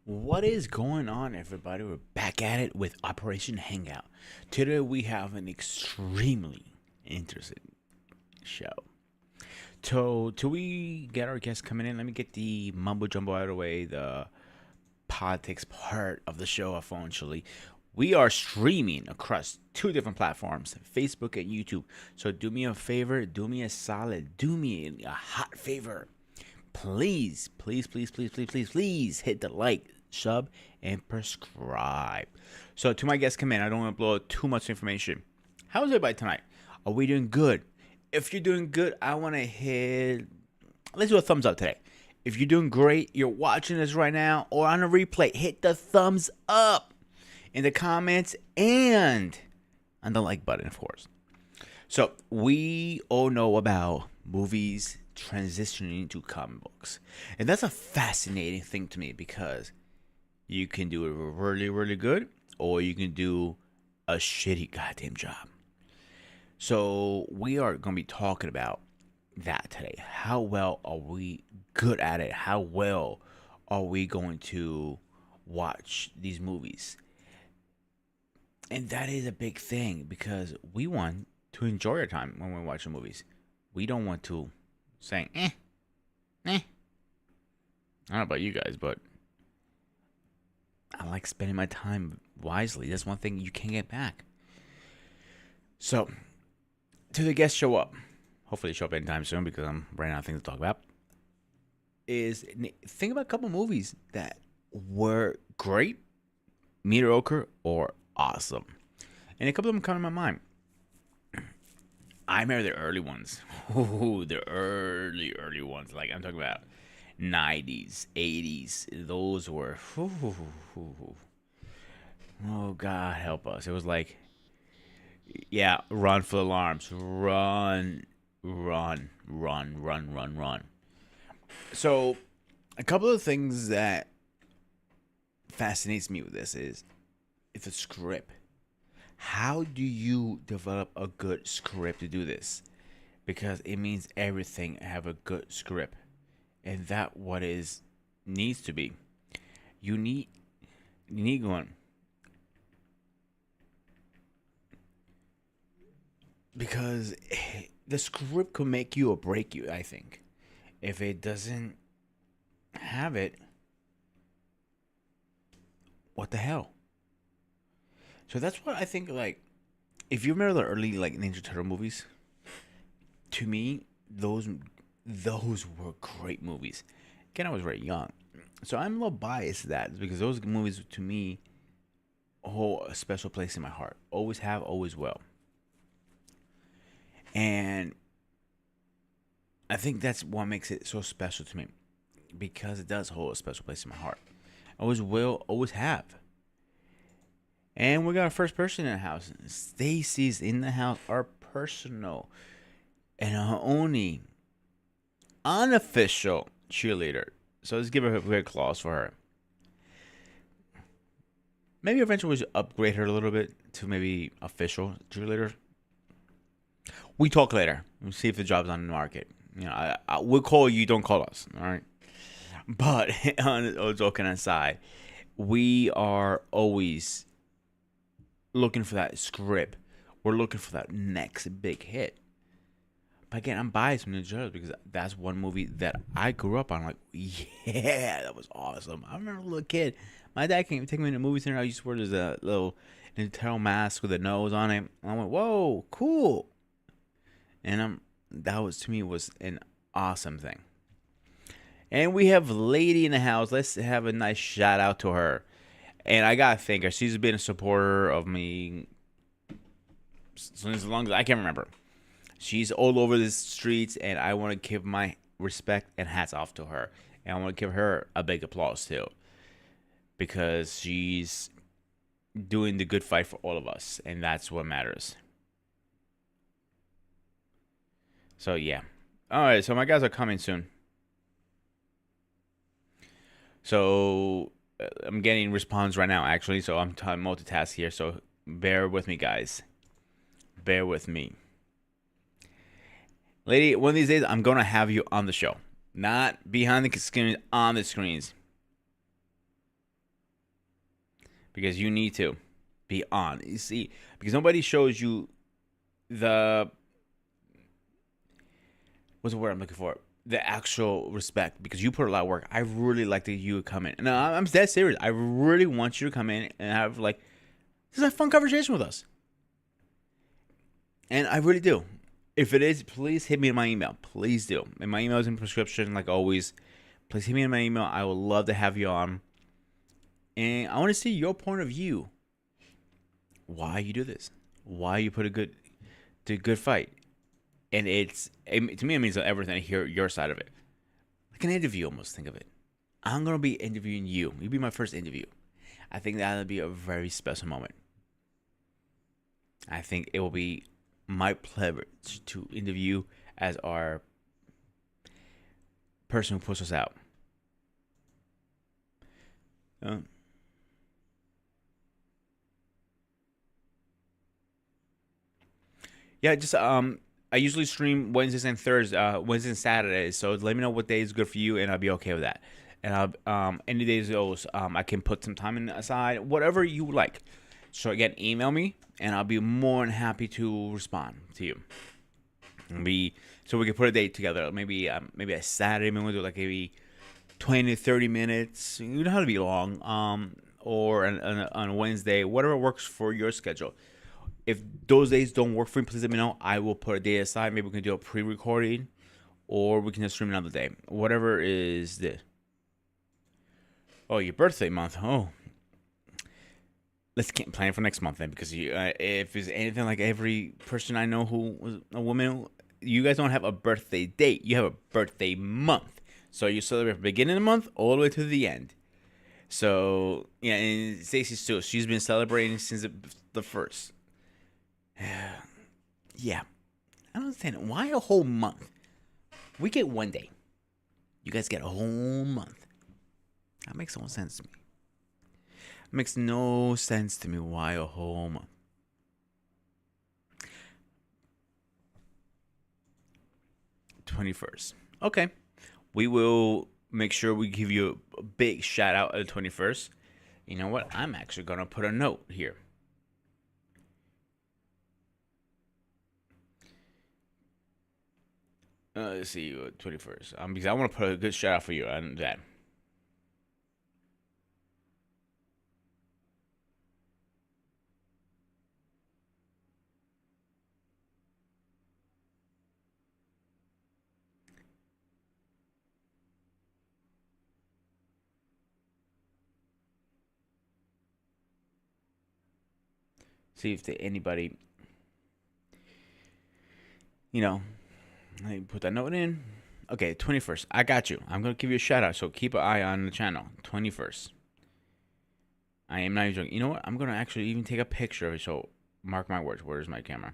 What is going on, everybody? We're back at it with Operation Hangout. Today we have an extremely interesting show. So, till we get our guests coming in, let me get the mumbo jumbo out of the way, the politics part of the show, eventually. We are streaming across two different platforms, Facebook and YouTube. So, do me a favor, do me a solid, do me a hot favor. Please hit the like, sub, and subscribe. So to my guests come in, I don't want to blow out too much information. How's everybody tonight? Are we doing good? If you're doing good, I want to hit. Let's do a thumbs up today. If you're doing great, you're watching this right now or on a replay, hit the thumbs up in the comments and on the like button, of course. So we all know about movies transitioning into comic books. And that's a fascinating thing to me because you can do it really, really good or you can do a shitty goddamn job. So we are going to be talking about that today. How well are we good at it? How well are we going to watch these movies? And that is a big thing because we want to enjoy our time when we're watching movies. We don't want to say, eh. I don't know about you guys, but I like spending my time wisely. That's one thing you can't get back. So, till the guests show up, hopefully they show up anytime soon because I'm running out of things to talk about, is think about a couple movies that were great, mediocre, or awesome. And a couple of them come to my mind. I remember the early ones. Ooh, the early ones. Like, I'm talking about 90s, 80s. Those were. Oh, God help us. It was like, yeah, run for the alarms. Run. So, a couple of things that fascinates me with this is it's a script. How do you develop a good script to do this? Because it means everything have a good script, and that what is needs to be. You need one because the script could make you or break you. I think if it doesn't have it, what the hell? So that's what I think. Like, if you remember the early like Ninja Turtle movies, to me, those were great movies. Again, I was very young, so I'm a little biased to that because those movies to me hold a special place in my heart. Always have, always will. And I think that's what makes it so special to me because it does hold a special place in my heart. Always will, always have. And we got a first person in the house. Stacy's in the house, our personal and our only unofficial cheerleader. So let's give her a big applause for her. Maybe eventually we'll upgrade her a little bit to maybe official cheerleader. We talk later. We'll see if the job's on the market. You know, we'll call you. Don't call us. All right. But on joking aside, we are always looking for that script. We're looking for that next big hit. But again, I'm biased from Ninja Turtles because that's one movie that I grew up on. Like, yeah, that was awesome. I remember a little kid. My dad came take me to the movie center. I used to wear this little Ninja Turtle mask with a nose on it. And I went, whoa, cool. And that was to me was an awesome thing. And we have Lady in the house. Let's have a nice shout out to her. And I gotta thank her. She's been a supporter of me as long as I can remember. She's all over the streets, and I want to give my respect and hats off to her. And I want to give her a big applause too, because she's doing the good fight for all of us, and that's what matters. So yeah. All right. So my guys are coming soon. So I'm getting response right now, actually. So I'm multitask here. So bear with me, guys. Bear with me. Lady, one of these days, I'm going to have you on the show. Not behind the screens, on the screens. because you need to be on. You see, because nobody shows you the what's the word I'm looking for? The actual respect, because you put a lot of work. I really like that you would come in, and I'm dead serious. I really want you to come in and have like this is a fun conversation with us, and I really do. If it is, please hit me in my email. Please do. And my email is in prescription, like always. Please hit me in my email. I would love to have you on, and I want to see your point of view. Why you do this? Why you put a good fight? And to me, it means everything to hear your side of it. Like an interview, almost think of it. I'm going to be interviewing you. You'll be my first interview. I think that'll be a very special moment. I think it will be my pleasure to interview as our person who puts us out. Yeah, just I usually stream Wednesdays and Wednesdays and Saturdays. So let me know what day is good for you, and I'll be okay with that. And I'll any days those I can put some time in aside, whatever you like. So again, email me, and I'll be more than happy to respond to you. So we can put a date together. Maybe a Saturday. Maybe we'll do like maybe 20 to 30 minutes. You don't have to be long. Or on a Wednesday, whatever works for your schedule. If those days don't work for me, please let me know. I will put a day aside. Maybe we can do a pre-recording, or we can just stream another day. Whatever is this. Oh, your birthday month. Oh, let's plan for next month then, because if it's anything like every person I know who was a woman, you guys don't have a birthday date. You have a birthday month. So you celebrate from the beginning of the month all the way to the end. So yeah, and Stacey's too. She's been celebrating since the first. Yeah, I don't understand why a whole month. We get one day. You guys get a whole month. That makes no sense to me. It makes no sense to me why a whole month. 21st. Okay. We will make sure we give you a big shout out at the 21st. You know what? I'm actually going to put a note here. Let's see, 21st. Because I want to put a good shout out for you on that. See if anybody, I put that note in. Okay, 21st. I got you. I'm going to give you a shout out, so keep an eye on the channel. 21st. I am not even joking. You know what? I'm going to actually even take a picture of it, so mark my words. Where's my camera?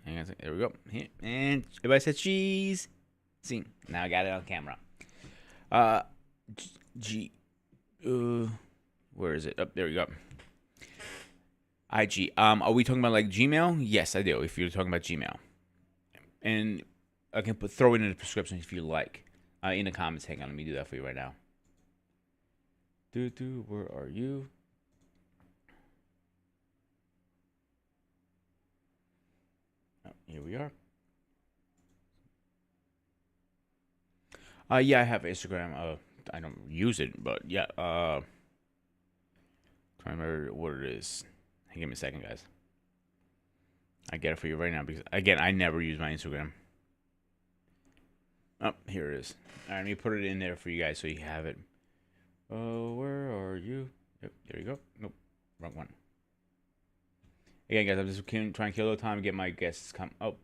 Hang on a second. There we go. And everybody said cheese. See, now I got it on camera. Where is it? Oh, there we go. IG. Are we talking about like Gmail? Yes, I do. If you're talking about Gmail, and I can throw it in the description if you like. In the comments. Hang on, let me do that for you right now. Where are you? Oh, here we are. Yeah, I have Instagram. I don't use it, but yeah. Trying to remember what it is. Give me a second, guys. I get it for you right now because, again, I never use my Instagram. Oh, here it is. All right, let me put it in there for you guys so you have it. Oh, where are you? Yep, there you go. Nope, wrong one. Again, guys, I'm just trying to kill a little time to get my guests come up.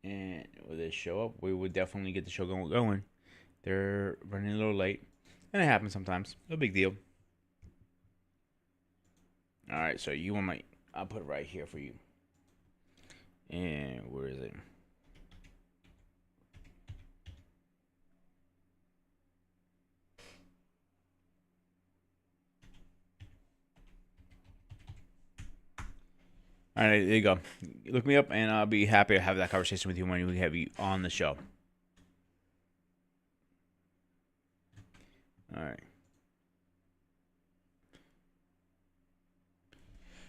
And with this show up, we would definitely get the show going. They're running a little late, and it happens sometimes. No big deal. All right, so you want I'll put it right here for you. And where is it? All right, there you go. Look me up, and I'll be happy to have that conversation with you when we have you on the show. right.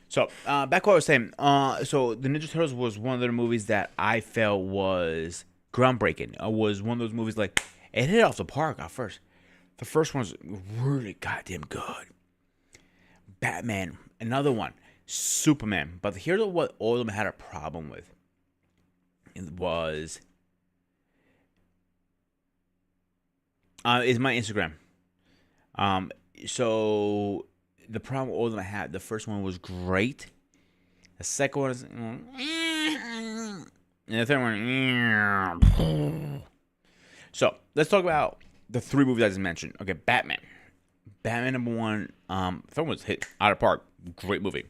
So back to what I was saying. So the Ninja Turtles was one of the movies that I felt was groundbreaking. Was one of those movies like it hit off the park at first. The first one was really goddamn good. Batman, another one. Superman. But here's what all of them had a problem with. It was is my Instagram. Um, so the problem all of them had. The first one was great. The second one is, and the third one. So let's talk about the three movies I just mentioned. Okay, Batman. Batman number one. Third one was hit out of park. Great movie.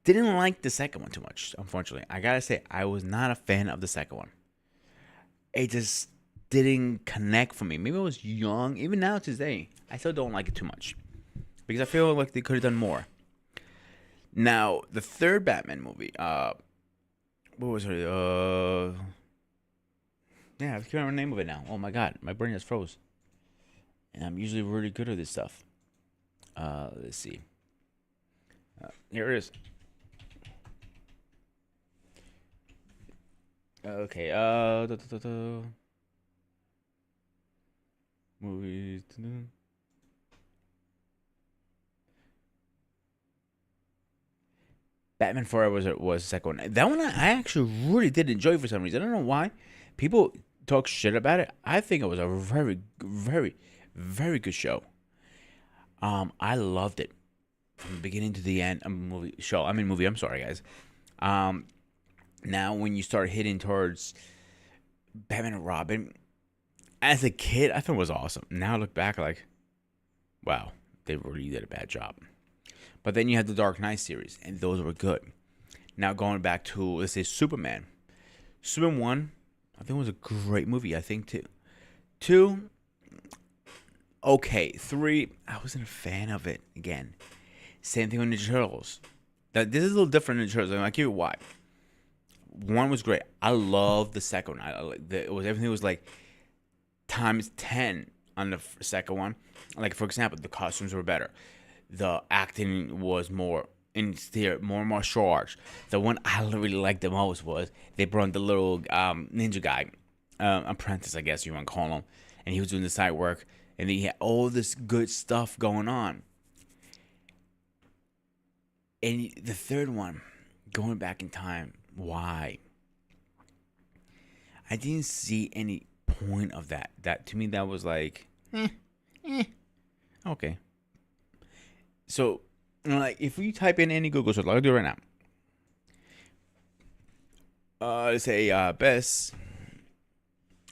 Didn't like the second one too much. Unfortunately, I gotta say I was not a fan of the second one. It just didn't connect for me. Maybe I was young. Even now today, I still don't like it too much because I feel like they could have done more. Now the third Batman movie. What was it? Yeah, I can't remember the name of it now. Oh my god, my brain just froze. And I'm usually really good at this stuff. Let's see. Here it is. Okay. Movies. Batman Forever was the second one. That one I actually really did enjoy for some reason. I don't know why. People talk shit about it. I think it was a very, very, very good show. I loved it from the beginning to the end. Movie. I'm sorry, guys. Now when you start hitting towards Batman and Robin, as a kid, I thought it was awesome. Now I look back like, wow, they really did a bad job. But then you had the Dark Knight series, and those were good. Now going back to, let's say, Superman. Superman 1, I think it was a great movie. I think 2. 2, okay. 3, I wasn't a fan of it again. Same thing with Ninja Turtles. This is a little different than Ninja Turtles. I'll give you why. 1 was great. I love the second one. Everything was like times 10 on the second one. Like, for example, the costumes were better. The acting was more more martial arts. The one I really liked the most was they brought the little ninja guy, apprentice, I guess you want to call him, and he was doing the side work, and he had all this good stuff going on. And the third one, going back in time, why? I didn't see any point of that. That to me, that was like, okay. So, like, if we type in any Google search, I'll do it right now. Let's say best.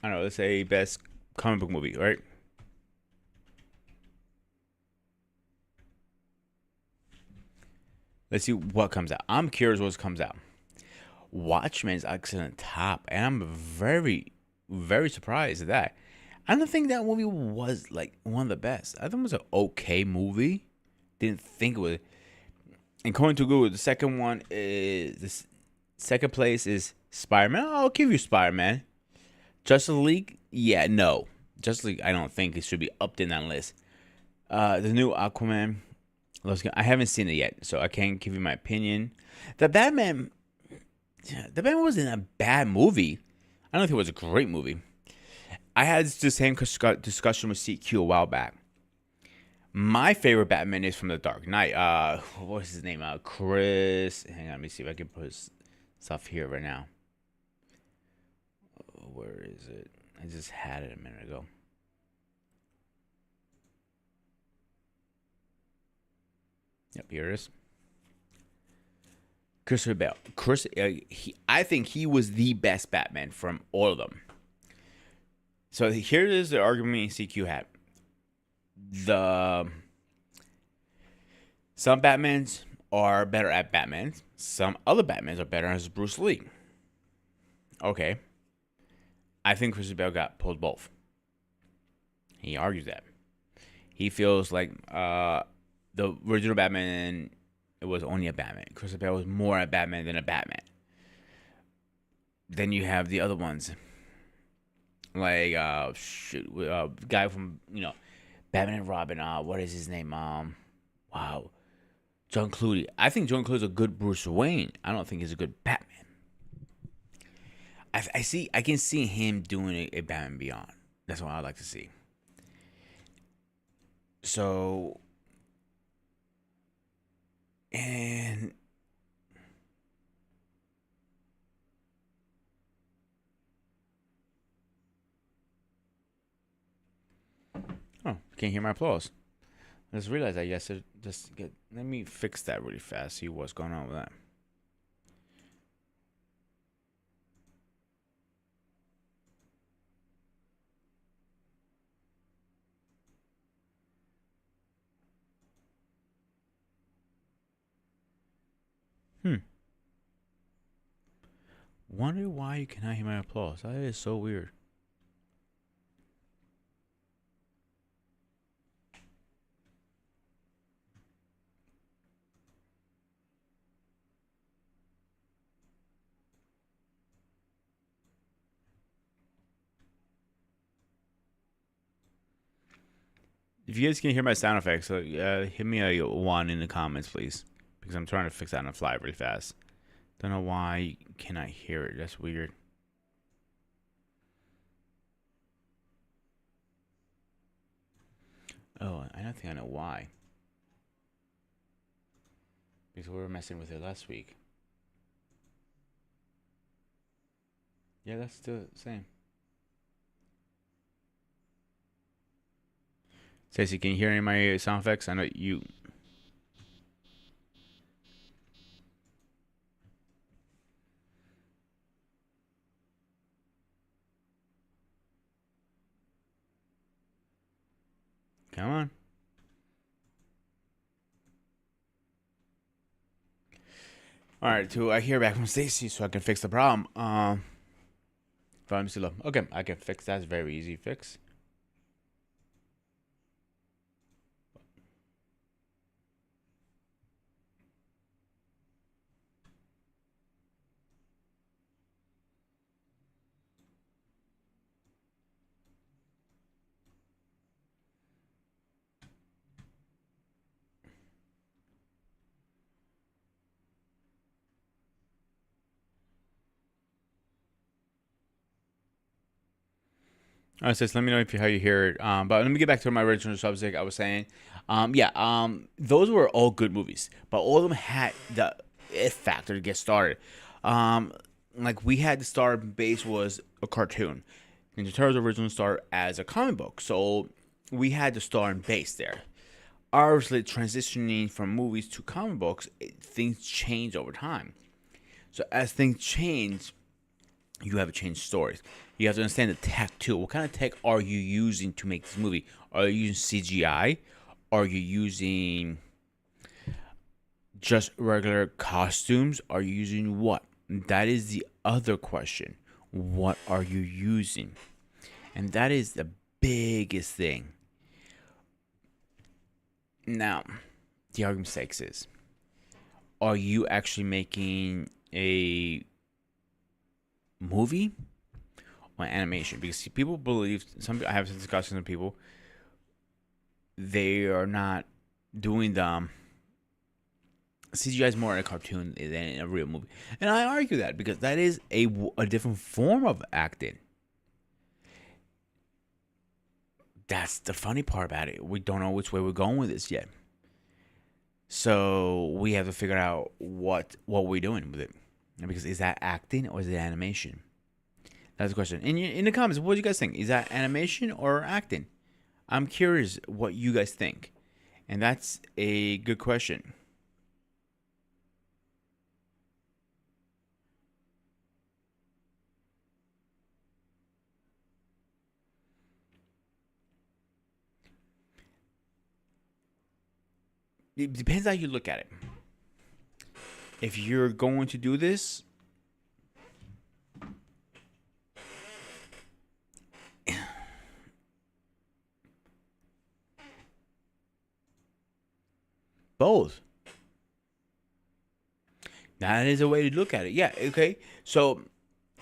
I don't know. Let's say best comic book movie, right? Let's see what comes out. I'm curious what comes out. Watchmen's excellent top, and I'm very, very surprised at that. I don't think that movie was like one of the best. I think it was an okay movie. Didn't think it was. And according to Google, the second one is second place is Spider-Man. I'll give you Spider-Man. Justice League, yeah, no. Justice League, I don't think it should be up in that list. The new Aquaman. I haven't seen it yet, so I can't give you my opinion. The Batman wasn't a bad movie. I don't think it was a great movie. I had the same discussion with CQ a while back. My favorite Batman is from The Dark Knight. What was his name? Chris. Hang on, let me see if I can put his stuff here right now. Where is it? I just had it a minute ago. Yep, here it is. Christopher Bale. I think he was the best Batman from all of them. So here is the argument CQ had. Some Batmans are better at Batman. Some other Batmans are better as Bruce Lee. Okay. I think Christian Bale got pulled both. He argues that. He feels like the original Batman, it was only a Batman. Christian Bale was more a Batman than a Batman. Then you have the other ones. Like, guy from, Batman and Robin. What is his name? Wow, John Clooney. I think John Clooney's a good Bruce Wayne. I don't think he's a good Batman. I can see him doing a Batman Beyond. That's what I'd like to see. So, and oh, can't hear my applause. I just realized I yesterday. Just get. Let me fix that really fast. See what's going on with that. Hmm. Wonder why you cannot hear my applause. That is so weird. If you guys can hear my sound effects, hit me a one in the comments, please, because I'm trying to fix that on the fly really fast. Don't know why you cannot hear it. That's weird. Oh, I don't think I know why. Because we were messing with it last week. Yeah, that's still the same. Stacey, can you hear any of my sound effects? I know you. Come on. All right, till I hear back from Stacy, so I can fix the problem. Volume still low. Okay, I can fix that. It's very easy to fix. All right, sis, let me know if how you hear it. But let me get back to my original subject. I was saying, those were all good movies, but all of them had the it factor to get started. Um, like we had the start base was a cartoon. Ninja Turtles originally started as a comic book, so we had the start and base there. Obviously, transitioning from movies to comic books, things change over time. So as things change, you have to change stories. You have to understand the tech too. What kind of tech are you using to make this movie? Are you using CGI? Are you using just regular costumes? Are you using what? That is the other question. What are you using? And that is the biggest thing. Now, the argument stakes is, are you actually making a movie or animation? Because people believe, I have some discussions with people, they are not doing the CGI is more in a cartoon than in a real movie, and I argue that because that is a different form of acting. That's the funny part about it. We don't know which way we're going with this yet, so we have to figure out what we're doing with it. Because is that acting or is it animation? That's the question. In the comments, what do you guys think? Is that animation or acting? I'm curious what you guys think, and that's a good question. It depends how you look at it. If you're going to do this, both. That is a way to look at it. Yeah, okay. So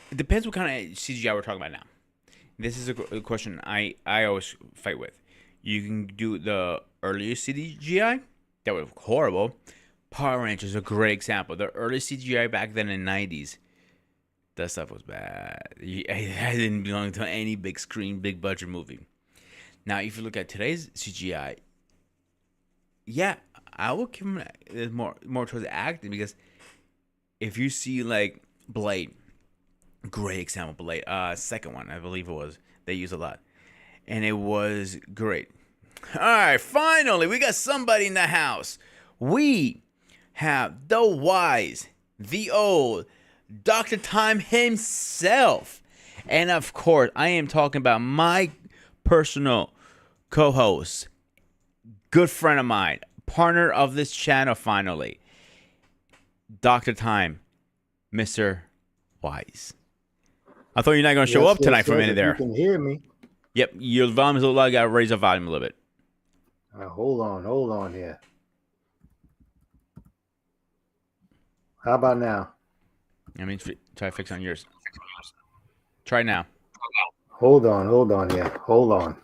it depends what kind of CGI we're talking about now. This is a question I always fight with. You can do the earlier CGI that was horrible. Power Rangers is a great example. The early CGI back then in the 90s, that stuff was bad. I didn't belong to any big screen, big budget movie. Now, if you look at today's CGI, yeah, I would give him more towards acting because if you see like Blade, great example, Blade, second one I believe it was, they use a lot, and it was great. All right, finally we got somebody in the house. We have the wise, the old Dr. Time himself, and of course I am talking about my personal co-host, good friend of mine, partner of this channel finally, Dr. Time, Mr. Wise. I thought you're not going to show up tonight for a minute there. You can hear me. Yep, your volume is a little loud. Got to raise the volume a little bit. Hold on here. How about now? I mean, try to fix on yours. Try now. Hold on here. Hold on.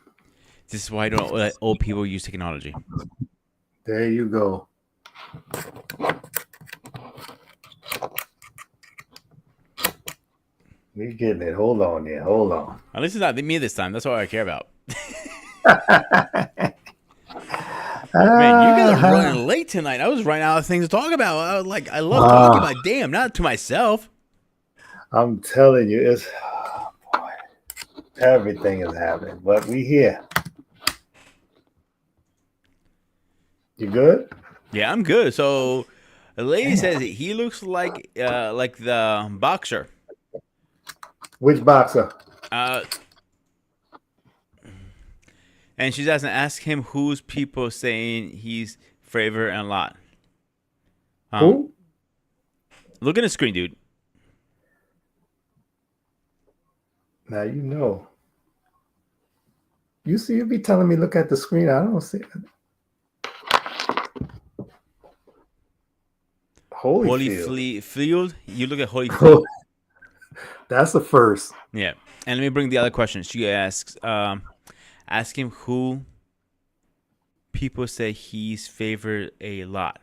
This is why I don't let old people use technology. There you go. We getting it. Hold on here. Hold on. At least it's not me this time. That's all I care about. Man, you guys are running late tonight. I was running out of things to talk about. I was like, I love talking about damn, not to myself. I'm telling you, it's boy, everything is happening. But we here. You good? Yeah, I'm good. So the lady says he looks like the boxer. Which boxer? And she's asking, ask him who's people saying he's favorite and a lot. Who? Look at the screen, dude. Now you know. You see, you be telling me look at the screen. I don't see it. Holyfield. You look at Holyfield. That's the first. Yeah. And let me bring the other question. She asks, ask him who people say he's favored a lot.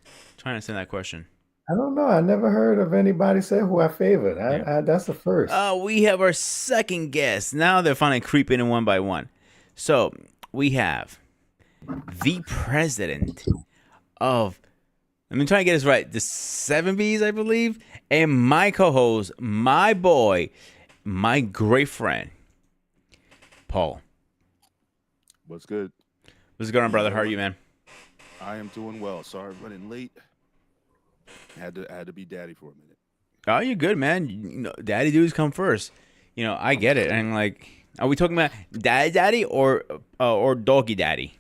I'm trying to understand that question. I don't know. I never heard of anybody say who I favored. That's the first. We have our second guest. Now they're finally creeping in one by one. So we have the president of, let me try to get this right, the 7Bs, I believe, and my co-host, my boy, my great friend, Paul. What's good? What's going on, brother? How are you, man? I am doing well. Sorry, running late. Had to be daddy for a minute. Oh, you're good, man. You know, daddy dudes come first. You know, I get it. And like, are we talking about daddy or doggy daddy?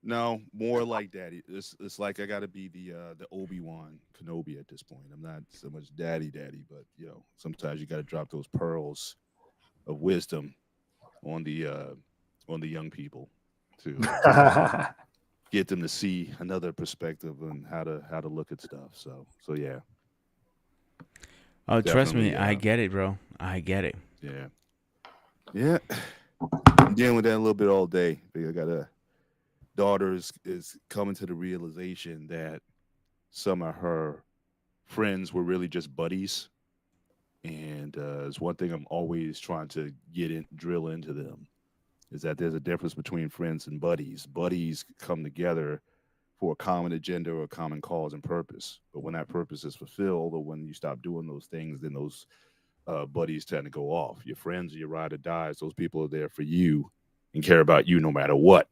No, more like daddy. It's like I got to be the Obi-Wan Kenobi at this point. I'm not so much daddy, but sometimes you got to drop those pearls of wisdom on the young people to get them to see another perspective on how to look at stuff. So yeah. Oh, trust me, I get it, bro. I get it. Yeah. I'm dealing with that a little bit all day. I got a daughter is coming to the realization that some of her friends were really just buddies, and it's one thing I'm always trying to drill into them is that there's a difference between friends and buddies. Buddies come together for a common agenda or a common cause and purpose. But when that purpose is fulfilled, or when you stop doing those things, then those buddies tend to go off. Your friends are your ride or dies. Those people are there for you and care about you no matter what.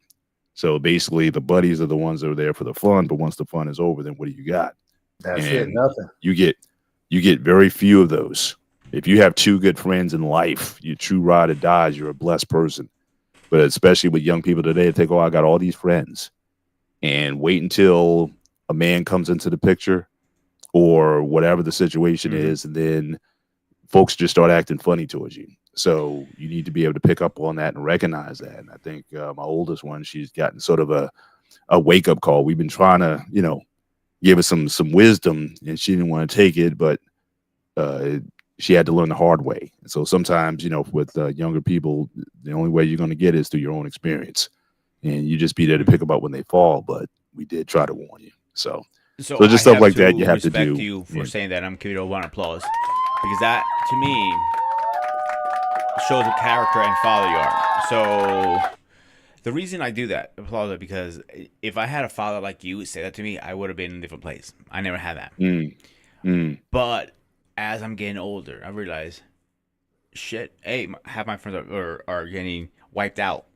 So basically, the buddies are the ones that are there for the fun. But once the fun is over, then what do you got? That's it. Nothing. You get very few of those. If you have two good friends in life, your true ride or dies, you're a blessed person. But especially with young people today, they think, oh, I got all these friends. And wait until a man comes into the picture or whatever the situation is, and then folks just start acting funny towards you. So you need to be able to pick up on that and recognize that. And I think my oldest one, she's gotten sort of a wake-up call. We've been trying to, give her some wisdom, and she didn't want to take it, but she had to learn the hard way. And so sometimes, with younger people, the only way you're going to get it is through your own experience. and you just be there to pick them up when they fall. But we did try to warn you. So So just I stuff have like that to you have to respect do. you for Yeah. saying that. I'm giving you one applause because that to me shows the character and father you are. So the reason I do that, applaud it, because if I had a father like you say that to me, I would have been in a different place. I never had that. Mm, mm, But as I'm getting older, I realize, shit, A, half my friends are getting wiped out.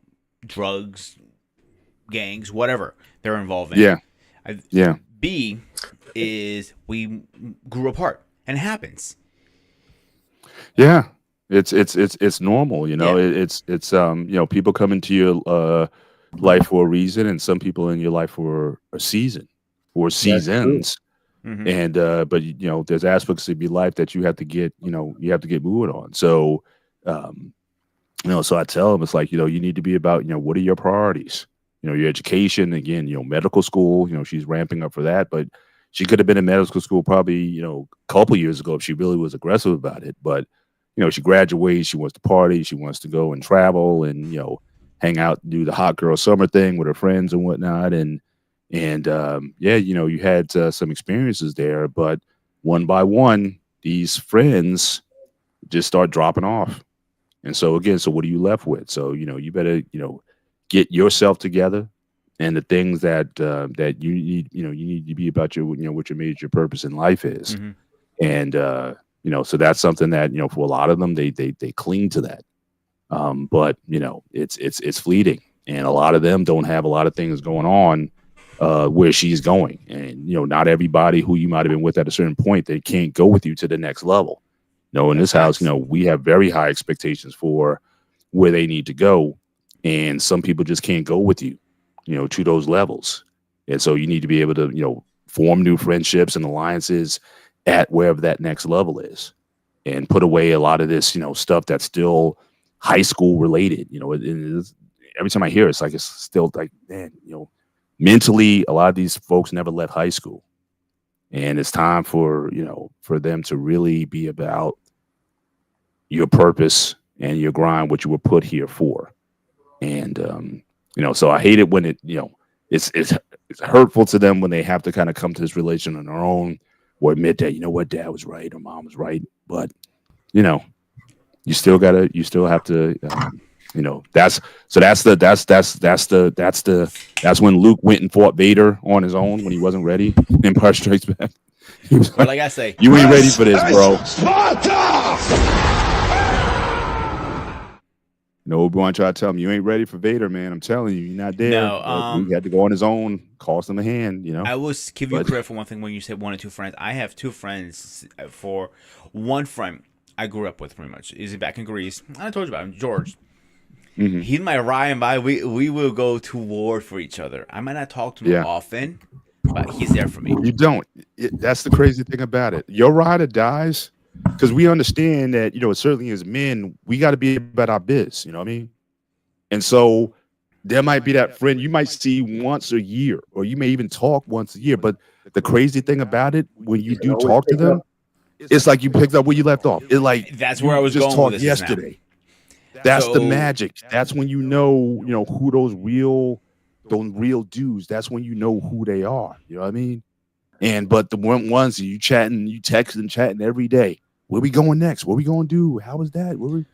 Drugs, gangs, whatever they're involved in. yeah, I, yeah, B is we grew apart, and it happens. yeah. It's normal, you know. Yeah. It's you know, people come into your life for a reason, and some people in your life for a season or That's true. seasons. Mm-hmm. And but you know, there's aspects of your life that you have to get, you know, you have to get moving on. So um you know, so I tell them, it's like, you know, you need to be about, you know, what are your priorities? You know, your education, again, you know, medical school, you know, she's ramping up for that, but she could have been in medical school probably, you know, a couple years ago if she really was aggressive about it. But, you know, she graduates, she wants to party, she wants to go and travel and, you know, hang out, do the hot girl summer thing with her friends and whatnot. And yeah, you know, you had some experiences there, but one by one, these friends just start dropping off. And so again, so what are you left with? So, you know, you better, you know, get yourself together and the things that you need, you know, you need to be about your, you know, what your major purpose in life is. Mm-hmm. And you know, so that's something that, you know, for a lot of them, they cling to that. But you know, it's fleeting. And a lot of them don't have a lot of things going on where she's going. And, you know, not everybody who you might have been with at a certain point, they can't go with you to the next level. No, in That's this house, you facts. know, we have very high expectations for where they need to go, and some people just can't go with you, you know, to those levels. And so you need to be able to, you know, form new friendships and alliances at wherever that next level is, and put away a lot of this, you know, stuff that's still high school related. You know, it is, every time I hear it, it's like it's still like, man, you know, mentally, a lot of these folks never left high school, and it's time for, you know, for them to really be about your purpose and your grind, what you were put here for. And you know, so I hate it when it, you know, it's hurtful to them when they have to kind of come to this relation on their own or admit that, you know what, dad was right or mom was right. But you know, you still have to, you know, that's when Luke went and fought Vader on his own when he wasn't ready. Empire Strikes Back. He was Or like, like I say, you ain't ready for this, bro. You know, Obi-Wan tried to tell him, you ain't ready for Vader, man. I'm telling you, you're not there. no. But Luke had to go on his own, cost him a hand, you know. I will give you But credit for one thing when you said one or two friends. I have two friends. For one friend I grew up with, pretty much. He's back in Greece. I told you about him, George. mhm, He's my ride and by. We will go to war for each other. I might not talk to him yeah, often, but he's there for me. you don't. That's the crazy thing about it. Your rider dies because we understand that, you know, certainly as men, we got to be about our biz. You know what I mean? And so there might be that friend you might see once a year, or you may even talk once a year. But the crazy thing about it, when you You can do always talk to pick them, up. it's like you picked up where you left off. It's like That's where I you was just going with talked this just now. yesterday. That's the So magic. That's when you know who those real dudes. That's when you know who they are. You know what I mean? And but the ones you chatting, you texting, chatting every day. Where we going next? What we gonna do? How was that? Where we,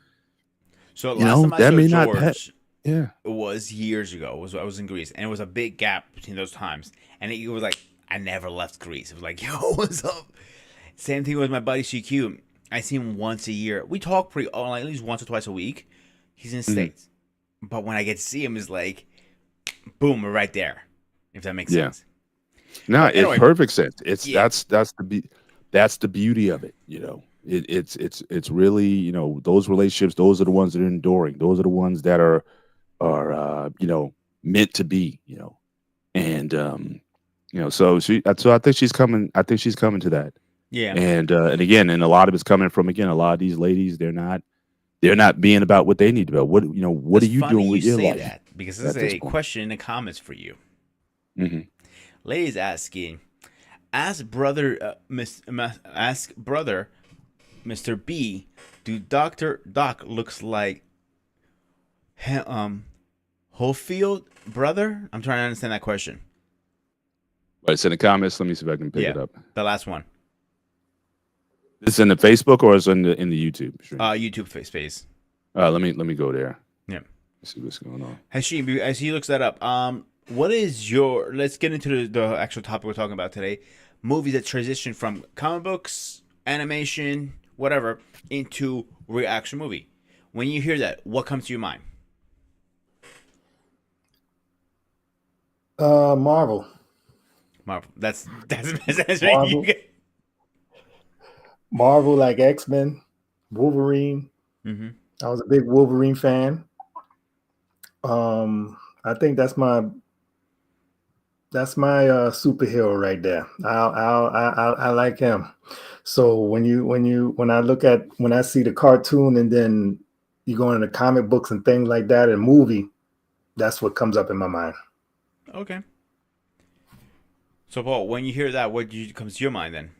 so you last know, time I that saw may not have. George Yeah. was years ago. I was in Greece, and it was a big gap between those times. And it was like I never left Greece. It was like, yo, what's up? Same thing with my buddy CQ. I see him once a year. We talk pretty, like, at least once or twice a week. He's in the Mhm. States, but when I get to see him, it's like, boom, we're right there. If that makes Yeah. sense. No, But it's anyway, perfect sense. It's yeah, that's the beauty of it. You know, it's really, you know, those relationships. Those are the ones that are enduring. Those are the ones that are you know, meant to be. You know, and you know, so I think she's coming. I think she's coming to that. yeah. And again, and a lot of it's coming from, again, a lot of these ladies. They're not being about what they need to be about. What, you know, what It's are you funny doing you with your say life that because this is at this a point? question in the comments for you. Hmm. Ladies asking, ask brother, ask brother, Mr. B, do Doctor Doc looks like, Hofield brother? I'm trying to understand that question. But it's in the comments. Let me see if I can pick it up. The last one. It's in the Facebook or it's in the YouTube stream? YouTube space. Let me go there. Yeah. Let's see what's going on. Hashim, as he looks that up, what is your? Let's get into the actual topic we're talking about today. Movies that transition from comic books, animation, whatever, into real action movie. When you hear that, what comes to your mind? Marvel. Marvel. That's the best answer Marvel. you get. Marvel, like X-Men, Wolverine. Mm-hmm. I was a big Wolverine fan. I think that's my superhero right there. I like him. So when I see the cartoon and then you go into comic books and things like that and movie, that's what comes up in my mind. Okay. So Paul, when you hear that, what comes to your mind then?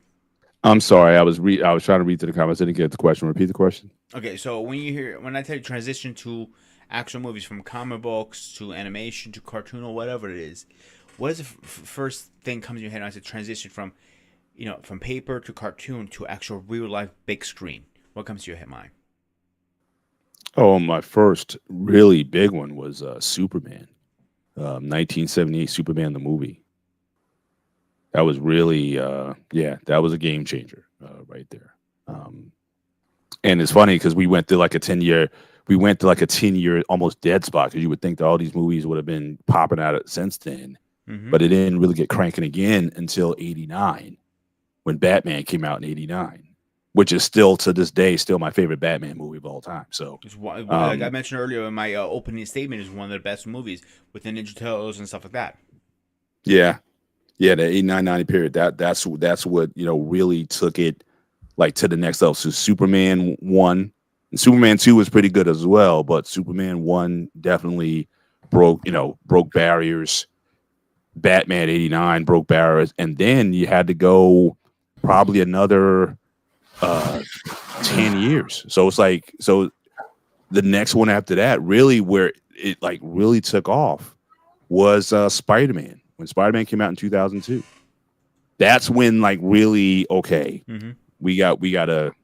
I'm sorry, I was trying to read through the comments. I didn't get the question. Repeat the question. Okay, so when I tell you transition to action movies from comic books to animation to cartoon or whatever it is, what is the first thing comes in your head when I say transition from paper to cartoon to actual real life big screen? What comes to your head mind? Oh, my first really big one was Superman, 1978 Superman the movie. That was really, that was a game changer right there. And it's funny because we went through like a 10-year almost dead spot because you would think that all these movies would have been popping out since then, but it didn't really get cranking again until '89 when Batman came out in '89, which is still to this day still my favorite Batman movie of all time. So, like I mentioned earlier in my opening statement, is one of the best movies with the Ninja Turtles and stuff like that. Yeah. Yeah, the 89-90 period. That's what really took it like to the next level. So Superman 1 and Superman 2 was pretty good as well, but Superman 1 definitely broke barriers. Batman 89 broke barriers, and then you had to go probably another 10 years. So it's like the next one after that, really where it like really took off was Spider-Man. When Spider-Man came out in 2002, that's when like really we really got to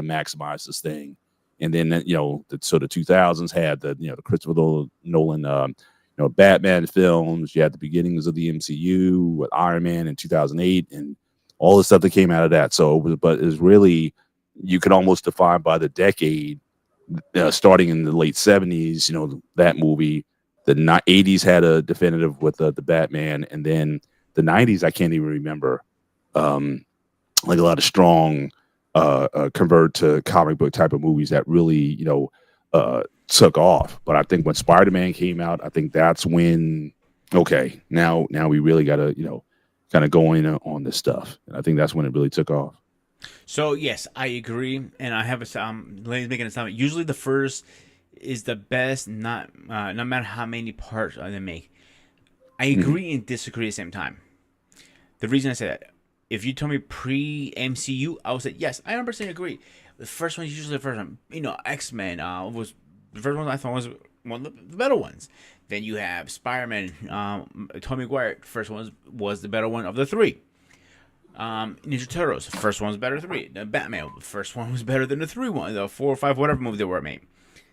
maximize this thing. And then the 2000s had the Christopher Nolan Batman films. You had the beginnings of the MCU with Iron Man in 2008 and all the stuff that came out of that. But it's really, you could almost define by the decade starting in the late 70s. That movie. The 80s had a definitive with the Batman, and then the 90s, I can't even remember, like a lot of strong convert to comic book type of movies that really, took off. But I think when Spider-Man came out, I think that's when, now we really got to, kind of go in on this stuff. And I think that's when it really took off. So, yes, I agree. And I have ladies making a statement. Usually the first is the best, no matter how many parts they make. I agree and disagree at the same time. The reason I say that, if you tell me pre-MCU, I would say yes, I 100% agree. The first one is usually the first one. X-Men was the first one I thought was one of the better ones. Then you have Spider-Man, Tobey Maguire. First one was the better one of the three. Ninja Turtles, the first one was better than the three. The Batman, the first one was better than the 4 or 5, whatever movie they were made.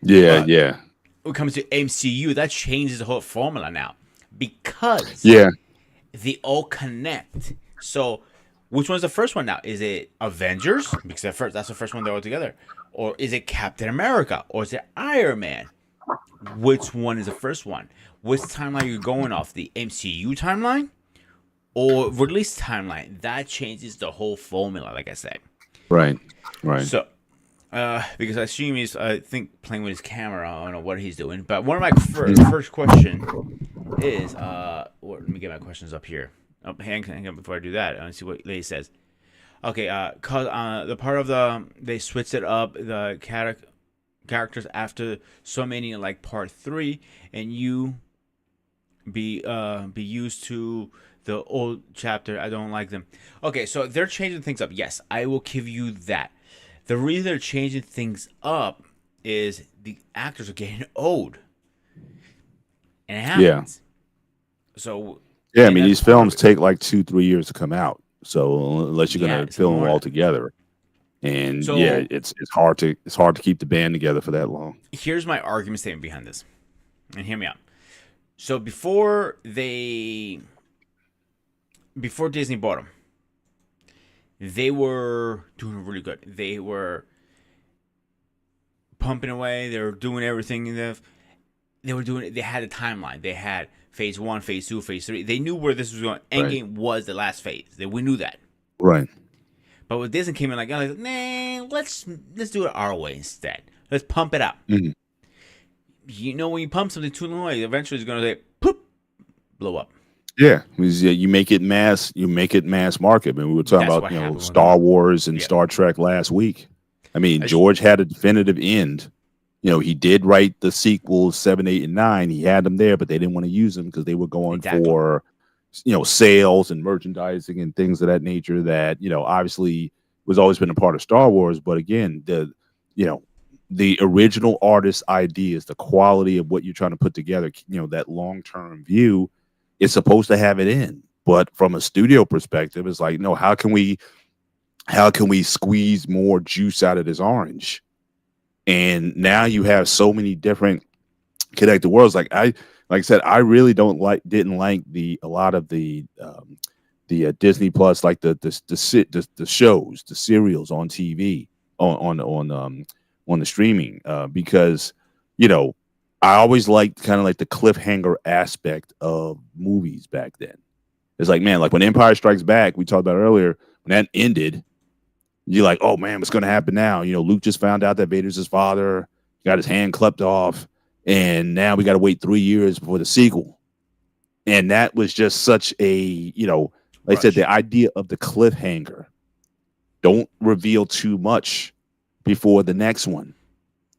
Yeah. When it comes to MCU, that changes the whole formula now because they all connect. So, which one's the first one now? Is it Avengers? Because that's the first one they're all together. Or is it Captain America? Or is it Iron Man? Which one is the first one? Which timeline are you going off? The MCU timeline or release timeline? That changes the whole formula, like I said. Right. So, because I assume he's, I think, playing with his camera. I don't know what he's doing. But one of my first question is, let me get my questions up here. Oh, hang on before I do that. Let's see what lady says. Okay, cause the part of they switched it up, the characters after so many like part 3, and you be used to the old chapter. I don't like them. Okay, so they're changing things up. Yes, I will give you that. The reason they're changing things up is the actors are getting old. and it Yeah. happens. So Yeah, I and mean, that's these part of films it. take like 2-3 years to come out. So unless you're Yeah, gonna some film them more all than that. together, and yeah, So it's hard to keep the band together for that long. here's my argument statement behind this, and hear me out. So before Disney bought them, they were doing really good. They were pumping away. They were doing everything. They were doing. They had a timeline. They had phase 1, phase 2, phase 3. They knew where this was going. Right. Endgame was the last phase. We knew that. Right. But with Disney came in like, nah, let's do it our way instead. Let's pump it up. Mhm. You know, when you pump something too long, eventually it's gonna say, poop, blow up. Yeah, because, you make it mass. You make it mass market. I mean, we were talking That's about what happened with Star them. Wars and Yeah. Star Trek last week. I mean, As- George had a definitive end. He did write the sequels 7, 8, and 9. He had them there, but they didn't want to use them because they were going Exactly. for sales and merchandising and things of that nature. That obviously was always been a part of Star Wars. But again, the original artist ideas, the quality of what you're trying to put together, that long term view is supposed to have it in. But from a studio perspective, it's like, no, how can we squeeze more juice out of this orange? And now you have so many different connected worlds. Like I said, I really didn't like a lot of the Disney Plus, like the shows, the serials on TV on the streaming, because I always liked kind of like the cliffhanger aspect of movies back then. It's like, man, like when Empire Strikes Back, we talked about earlier, when that ended, you're like, oh man, what's going to happen now? Luke just found out that Vader's his father, got his hand clipped off, and now we got to wait 3 years before the sequel. And that was just such a, like I said, the idea of the cliffhanger. Don't reveal too much before the next one.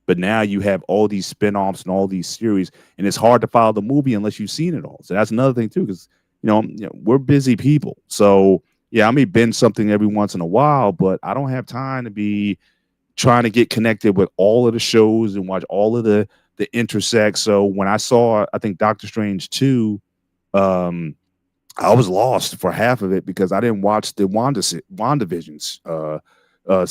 But now you have all these spin-offs and all these series, and it's hard to follow the movie unless you've seen it all. So that's another thing too, because we're busy people. So yeah, I may binge something every once in a while, but I don't have time to be trying to get connected with all of the shows and watch all of the intersect. So when I saw, I think Doctor Strange 2, I was lost for half of it because I didn't watch the WandaVision's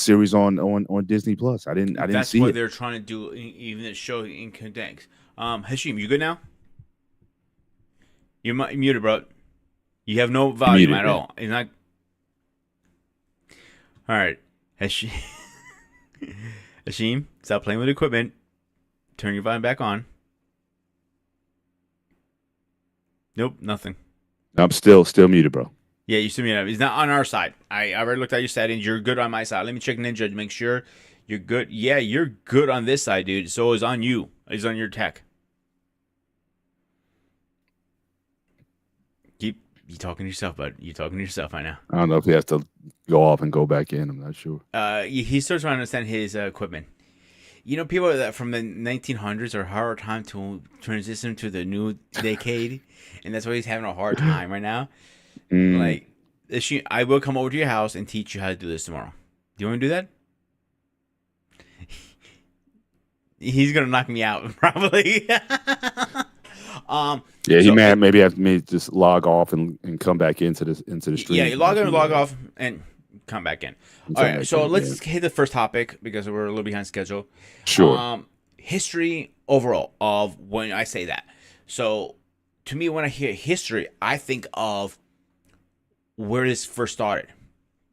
series on Disney Plus. I didn't That's see what it. they're trying to do, even the show in Condense. Hashim, you good now? You're muted, bro. You have no volume at all. It's not. All right, Hashim. Hashim, stop playing with equipment. Turn your volume back on. Nope, nothing. I'm still muted, bro. Yeah, you still muted. It's not on our side. I already looked at your settings. You're good on my side. Let me check Ninja to make sure you're good. Yeah, you're good on this side, dude. So it's on you. It's on your tech. You talking to yourself, bud. You talking to yourself right now. I don't know if he has to go off and go back in. I'm not sure. He's still trying to understand his equipment. People that from the 1900s are hard time to transition to the new decade, and that's why he's having a hard time right now. Like, I will come over to your house and teach you how to do this tomorrow. Do you want to do that? He's gonna knock me out probably. Yeah, he may maybe have me just log off and come back into the stream. Yeah, you log in, log off, and come back in. All right, so let's hit the first topic because we're a little behind schedule. Sure. History overall of when I say that. So to me, when I hear history, I think of where this first started.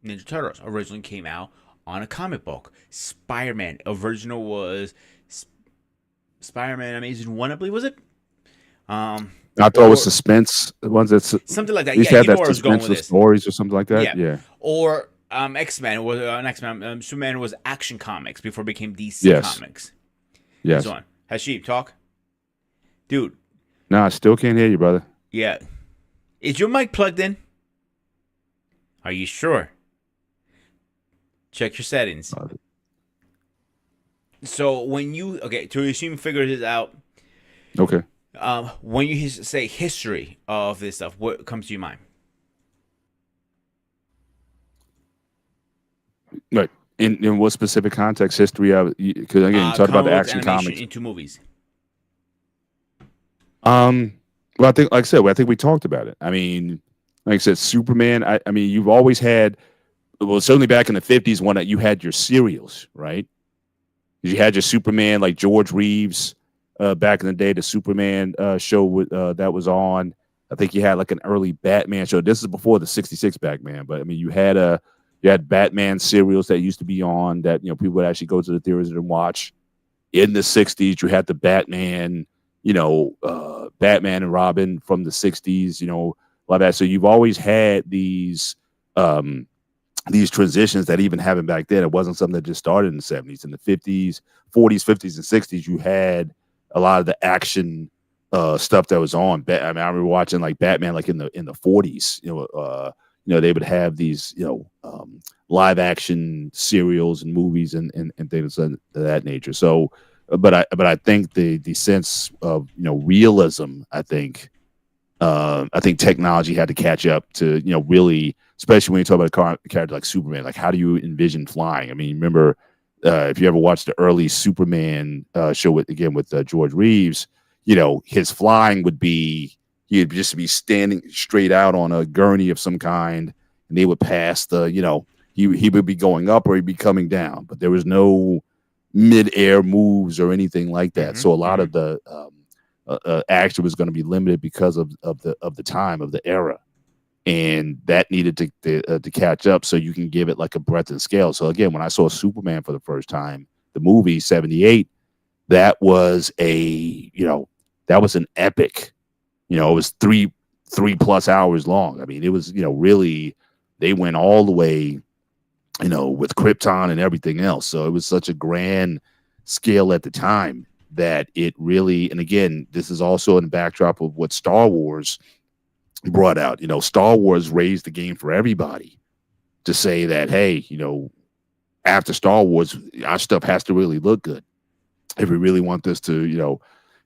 Ninja Turtles originally came out on a comic book. Spider-Man original was Spider-Man Amazing 1, I believe, was it? I thought it was suspense. The ones that something like that. Yeah, you know where I was going with this. Stories or something like that. Yeah. Or X-Men was X-Men. Superman was Action Comics before it became DC Comics. Yes. So on. Hashib, talk, dude. No, I still can't hear you, brother. Yeah. Is your mic plugged in? Are you sure? Check your settings. So when you to assume figure this out. Okay. When you say history of this stuff, what comes to your mind? Right. In what specific context, history of? Because again, you talked about the Action Comics into movies. Well, I think, like I said, I think we talked about it. I mean, like I said, Superman. I mean, you've always had. Well, certainly back in the '50s, one that you had your serials, right? You had your Superman, like George Reeves, back in the day, the Superman show that was on. I think you had like an early Batman show. This is before the '66 Batman, but I mean, you had Batman serials that used to be on that people would actually go to the theaters and watch. In the '60s, you had the Batman, Batman and Robin from the '60s, like that. So you've always had um, these transitions that even happened back then. It wasn't something that just started in the '70s. In the '50s, '40s, '50s, and '60s, you had a lot of the action stuff that was on. I mean, I remember watching like Batman, like in the '40s. They would have these live action serials and movies and things of that nature. So, but I think the sense of realism, I think technology had to catch up to, really, especially when you talk about a character like Superman. Like, how do you envision flying? I mean, remember, if you ever watched the early Superman show with George Reeves, his flying would be he'd just be standing straight out on a gurney of some kind, and they would pass he would be going up or he'd be coming down, but there was no mid-air moves or anything like that. So a lot of the action was going to be limited because of the time of the era, and that needed to catch up so you can give it like a breadth and scale. So again, when I saw Superman for the first time, the movie '78, that was that was an epic. It was three plus hours long. I mean, it was really, they went all the way with Krypton and everything else. So it was such a grand scale at the time that it really, and again, this is also in the backdrop of what Star Wars brought out. Star Wars raised the game for everybody to say that, hey, after Star Wars, our stuff has to really look good if we really want this to,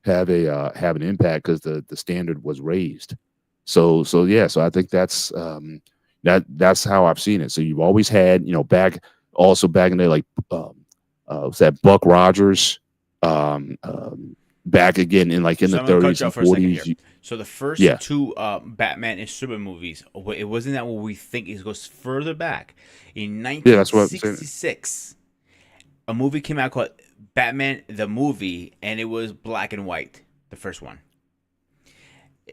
have an impact, because the standard was raised. So yeah, so I think that's that's how I've seen it. So you've always had, back in there, like was that Buck Rogers, back again in like in So the I'm gonna cut 30s you and off for a second 40s. here. So the first Yeah. two Batman and Superman movies, it wasn't that what we think. It goes further back. In Yeah, that's what I'm saying. 1966, a movie came out called Batman the Movie, and it was black and white. The first one.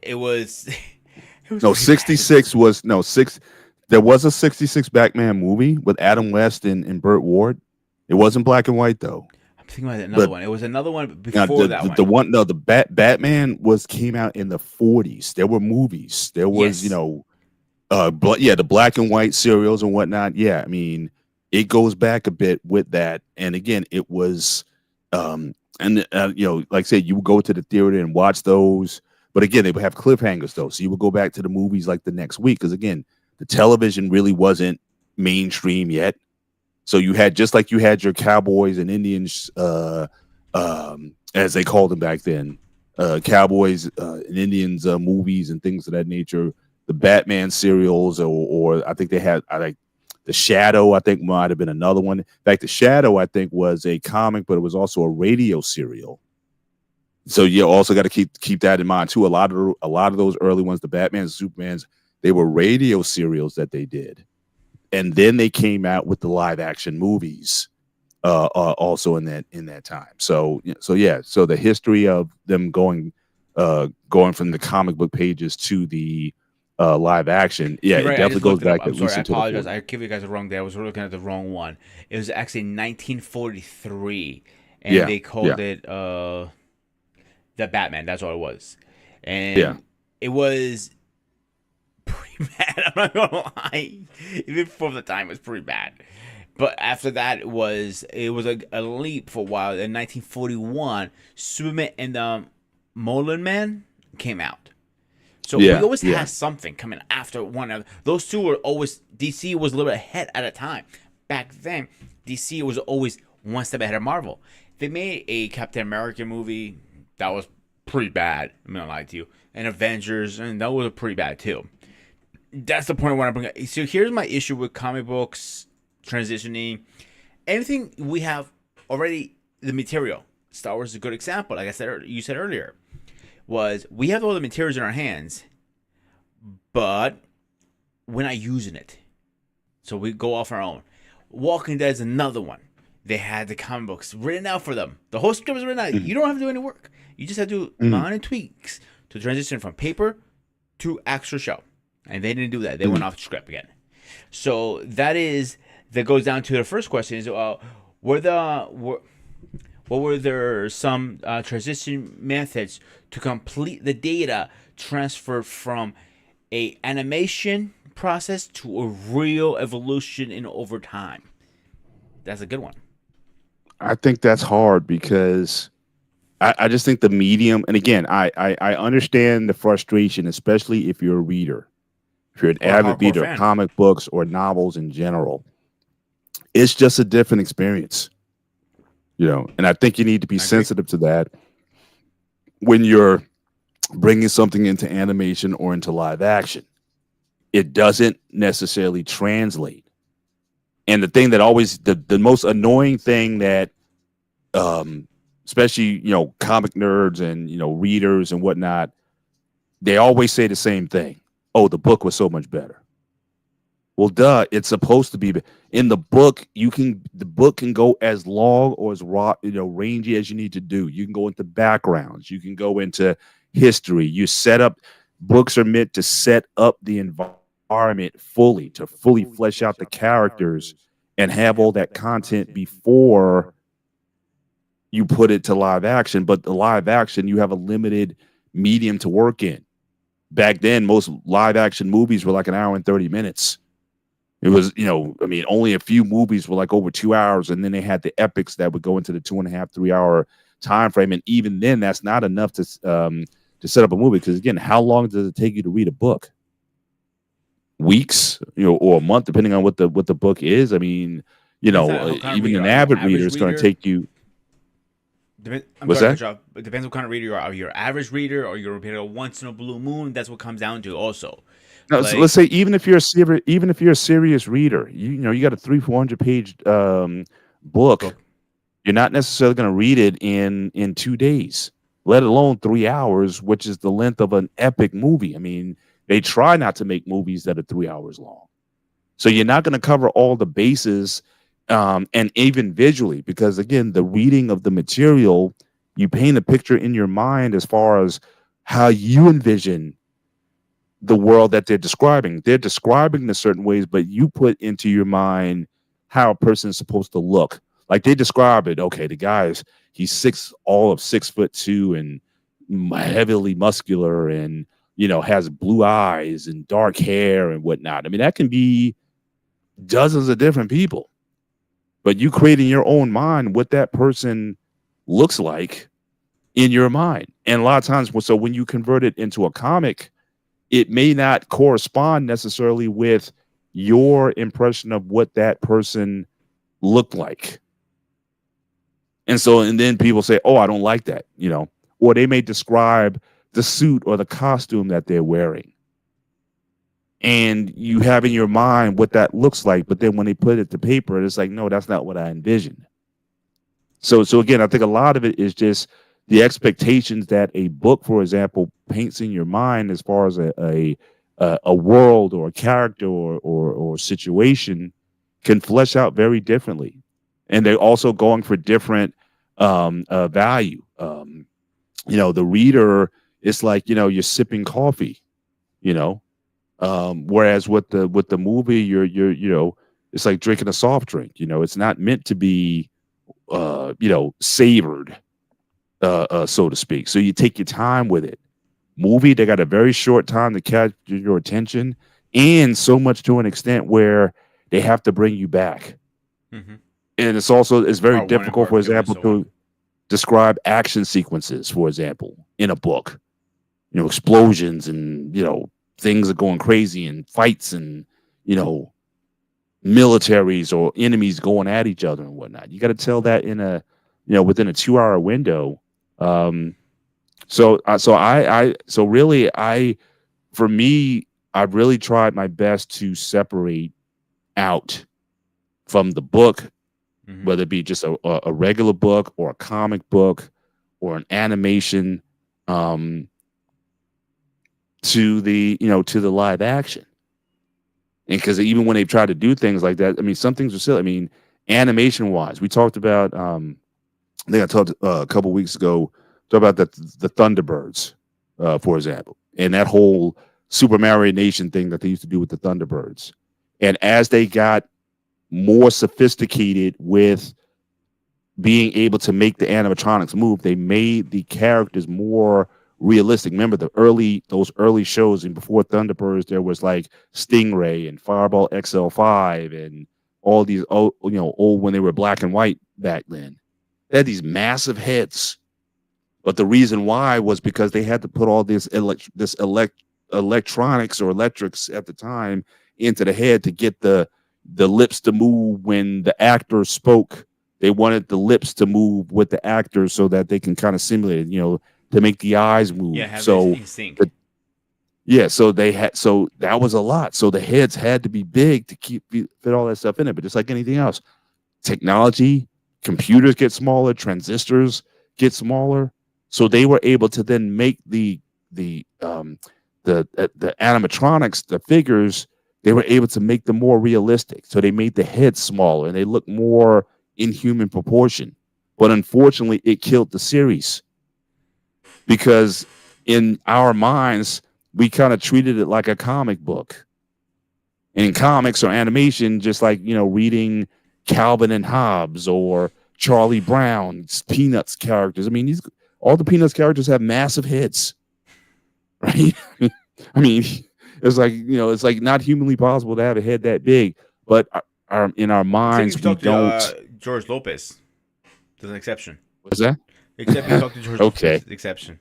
It was. It was No, pretty 66 was no six. There was a '66 Batman movie with Adam West and Burt Ward. It wasn't black and white though. I'm thinking about another But one. It was another one now before that one. the one, no, the Batman came out in the '40s. There were movies. There was Yes. the black and white serials and whatnot. Yeah, I mean, it goes back a bit with that. And again, it was, like I said, you would go to the theater and watch those. But again, they would have cliffhangers though, so you would go back to the movies like the next week, because again, the television really wasn't mainstream yet. So you had, just like you had your cowboys and Indians, as they called them back then, cowboys and Indians movies and things of that nature. The Batman serials, or I think they had, I like the Shadow. I think might have been another one. In fact, the Shadow, I think, was a comic, but it was also a radio serial. So you also got to keep that in mind too. A lot of those early ones, the Batman and Supermans, they were radio serials that they did, and then they came out with the live action movies also in that time. So the history of them going from the comic book pages to the live action, yeah, You're it right. I definitely just goes looked it up. back I'm at sorry. least I into the apologize. 40s. I gave you guys the wrong day. I was looking at the wrong one. It was actually 1943, and Yeah, they called it the Batman. That's all it was, and it was pretty bad. I'm not gonna lie. Even before the time, it was pretty bad. But after that, it was a leap for a while. In 1941, Superman and the Mullen Man came out. So we always had something coming after one of those two. Were always, DC was a little bit ahead at a time. Back then, DC was always one step ahead of Marvel. They made a Captain America movie that was pretty bad. I'm not gonna lie to you. And Avengers, and that was pretty bad too. That's the point I want to bring up. So here's my issue with comic books transitioning. Anything we have already, the material. Star Wars is a good example. Like I said, you said earlier. was we have all the materials in our hands, but we're not using it. So we go off our own. Walking Dead is another one. They had the comic books written out for them. The whole script was written out. You don't have to do any work. You just have to do minor tweaks to transition from paper to actual show. And they didn't do that. They went off script again. So that goes down to the first question is, what were there some transition methods to complete the data transfer from a animation process to a real evolution in over time? That's a good one. I think that's hard because I just think the medium, and again, I understand the frustration, especially if you're a reader, if you're an avid reader of comic books or novels in general. It's just a different experience, and I think you need to be sensitive to that when you're bringing something into animation or into live action. It doesn't necessarily translate. And the thing that always, the most annoying thing that, especially, comic nerds and, readers and whatnot, they always say the same thing. Oh, the book was so much better. Well, duh, it's supposed to be. In the book, the book can go as long or as rangy as you need to do. You can go into backgrounds. You can go into history. You set up, books are meant to set up the environment fully, to fully flesh out the characters and have all that content before you put it to live action. But the live action, you have a limited medium to work in. Back then, most live action movies were like an hour and 30 minutes. It was, only a few movies were like over 2 hours, and then they had the epics that would go into the 2.5, 3 hour time frame. And even then, that's not enough to set up a movie. Because again, how long does it take you to read a book? Weeks, or a month, depending on what the book is. I mean, even an avid reader is going to take you. What's that? It depends what kind of reader you are. Are you an average reader, or you're a once in a blue moon? That's what comes down to, also. No, so let's say even if you're a serious reader, you got a 300-400 page book, you're not necessarily going to read it in 2 days, let alone 3 hours, which is the length of an epic movie. I mean, they try not to make movies that are 3 hours long, so you're not going to cover all the bases, and even visually, because again, the reading of the material, you paint a picture in your mind as far as how you envision the world that they're describing. They're describing in certain ways, but you put into your mind how a person is supposed to look. Like they describe it. Okay, the guy's he's all of 6'2" and heavily muscular, and has blue eyes and dark hair and whatnot. I mean, that can be dozens of different people, but you create in your own mind what that person looks like in your mind. And a lot of times, so when you convert it into a comic, it may not correspond necessarily with your impression of what that person looked like. And then people say, oh, I don't like that, or they may describe the suit or the costume that they're wearing. And you have in your mind what that looks like. But then when they put it to paper, it's like, no, that's not what I envisioned. So again, I think a lot of it is just the expectations that a book, for example, paints in your mind as far as a world or a character or situation can flesh out very differently. And they're also going for different value. The reader, it's like, you're sipping coffee, whereas with the movie, you're it's like drinking a soft drink. It's not meant to be, savored, so to speak. So you take your time with it. Movie, they got a very short time to catch your attention, and so much to an extent where they have to bring you back. Mm-hmm. And it's very difficult, for example, to describe action sequences, for example, in a book. Explosions and things are going crazy and fights and militaries or enemies going at each other and whatnot. You got to tell that in a within a 2-hour window. For me, I've really tried my best to separate out from the book, mm-hmm. whether it be just a regular book or a comic book or an animation. to the live action. And because even when they've tried to do things like that, I mean, some things are silly. I mean, animation wise, we talked about. I think I talked a couple weeks ago. Talk about the Thunderbirds, for example, and that whole Super Mario Nation thing that they used to do with the Thunderbirds. And as they got more sophisticated with being able to make the animatronics move, they made the characters more realistic. Remember those early shows, and before Thunderbirds, there was like Stingray and Fireball XL5 and all these old when they were black and white back then. They had these massive heads, but the reason why was because they had to put all this electronics or electrics at the time into the head to get the lips to move when the actor spoke. They wanted the lips to move with the actors so that they can kind of simulate it, to make the eyes move. Yeah, have so this in sync. so that was a lot. So the heads had to be big to fit all that stuff in it. But just like anything else, technology, computers get smaller, transistors get smaller. So they were able to then make the animatronics, the figures, they were able to make them more realistic. So they made the heads smaller and they look more in human proportion. But unfortunately, it killed the series because in our minds, we kind of treated it like a comic book. And in comics or animation, just like, reading Calvin and Hobbes or Charlie Brown's Peanuts characters. I mean, all the Peanuts characters have massive heads, right? I mean, it's like not humanly possible to have a head that big, but in our minds, we don't. George Lopez. There's an exception. What's that? Except you talk to George Okay. Lopez. Exception.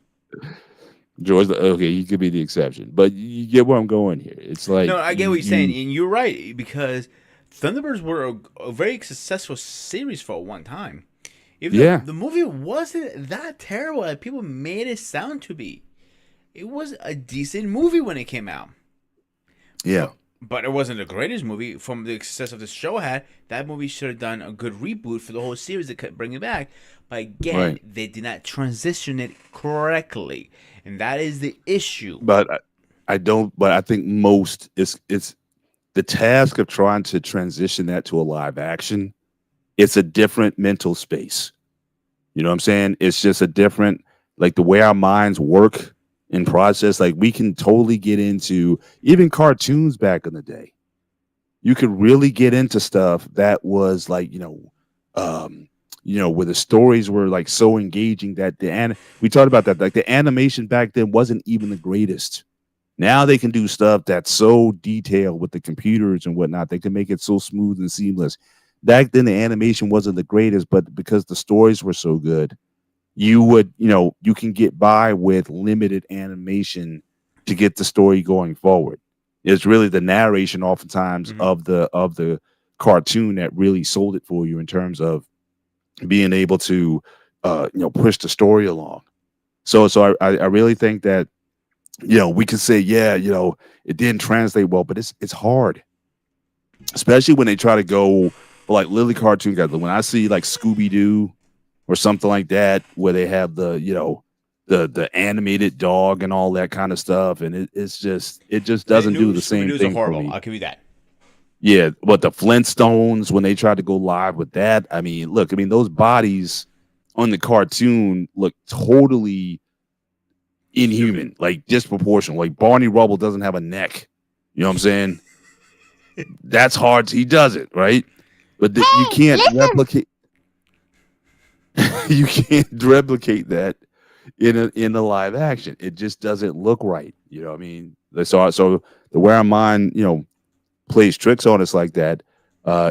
George, okay, he could be the exception, but you get where I'm going here. It's like no, I get what you're saying, and you're right because Thunderbirds were a very successful series for one time. Even though the movie wasn't that terrible as people made it sound to be. It was a decent movie when it came out. Yeah. But it wasn't the greatest movie. From the success of the show had, that movie should have done a good reboot for the whole series to bring it back. But again, they did not transition it correctly. And that is the issue. But I think most it's the task of trying to transition that to a live action. It's a different mental space. You know what I'm saying? It's just a different, like the way our minds work in process. Like we can totally get into even cartoons back in the day. You could really get into stuff that was like, where the stories were like so engaging that we talked about that. Like the animation back then wasn't even the greatest. Now they can do stuff that's so detailed with the computers and whatnot. They can make it so smooth and seamless. Back then, the animation wasn't the greatest, but because the stories were so good, you can get by with limited animation to get the story going forward. It's really the narration oftentimes of the cartoon that really sold it for you in terms of being able to push the story along. So I really think that we can say it didn't translate well, but it's hard, especially when they try to go like Lily cartoon guys. When I see like Scooby Doo or something like that, where they have the animated dog and all that kind of stuff, and it just doesn't do the same thing for me. I'll give you that. Yeah, but the Flintstones, when they tried to go live with that, I mean, those bodies on the cartoon look totally inhuman, like disproportional. Like Barney Rubble doesn't have a neck. You know what I'm saying? That's hard. He does it, right? But you can't replicate. You can't replicate that in a live action. It just doesn't look right. You know what I mean? So the way our mind, plays tricks on us like that,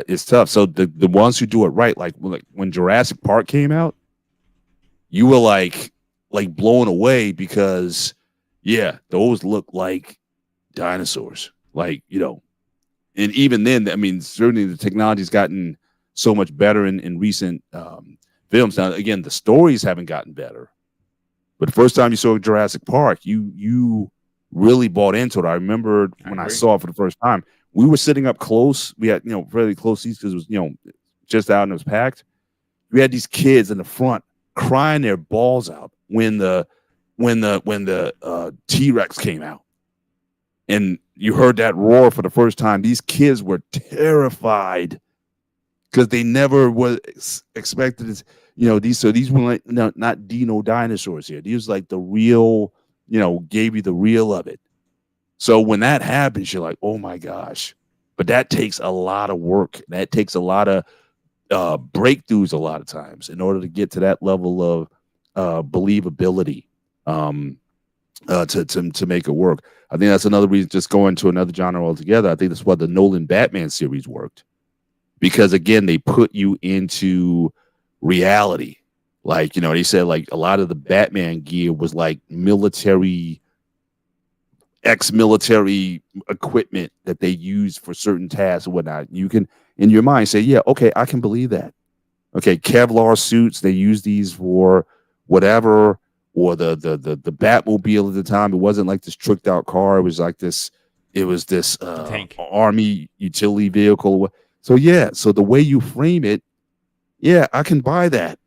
it's tough. So the ones who do it right, like when Jurassic Park came out, you were like blown away because those look like dinosaurs. Like, and even then, I mean, certainly the technology's gotten so much better in recent films. Now, again, the stories haven't gotten better, but the first time you saw Jurassic Park, you really bought into it. I remember when I saw it for the first time, we were sitting up close. We had, fairly close seats because it was, just out and it was packed. We had these kids in the front crying their balls out when the T-Rex came out. and you heard that roar for the first time, these kids were terrified because they never was expected it. These were like, no, not Dino dinosaurs here. These like the real, gave you the real of it. So when that happens, you're like, oh my gosh. But that takes a lot of work. That takes a lot of breakthroughs a lot of times in order to get to that level of believability, to make it work. I think that's another reason, just going to another genre altogether. I think that's why the Nolan Batman series worked, because again, they put you into reality. Like, they said like a lot of the Batman gear was like military, ex-military equipment that they use for certain tasks and whatnot. You can, in your mind, say, yeah, okay, I can believe that. Okay, Kevlar suits, they use these for whatever, or the Batmobile at the time. It wasn't like this tricked out car. It was this tank. army utility vehicle. So yeah, so the way you frame it, yeah, I can buy that.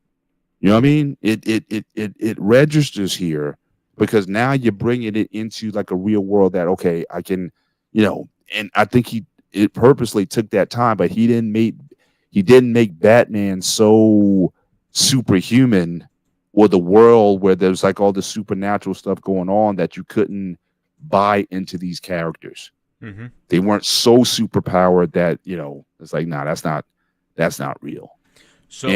You know what I mean? It registers here, because now you're bringing it into like a real world that, okay, I can, and I think it purposely took that time, but he didn't make Batman so superhuman, or the world where there's like all the supernatural stuff going on that you couldn't buy into these characters. Mm-hmm. They weren't so superpowered that, it's like, nah, that's not real. So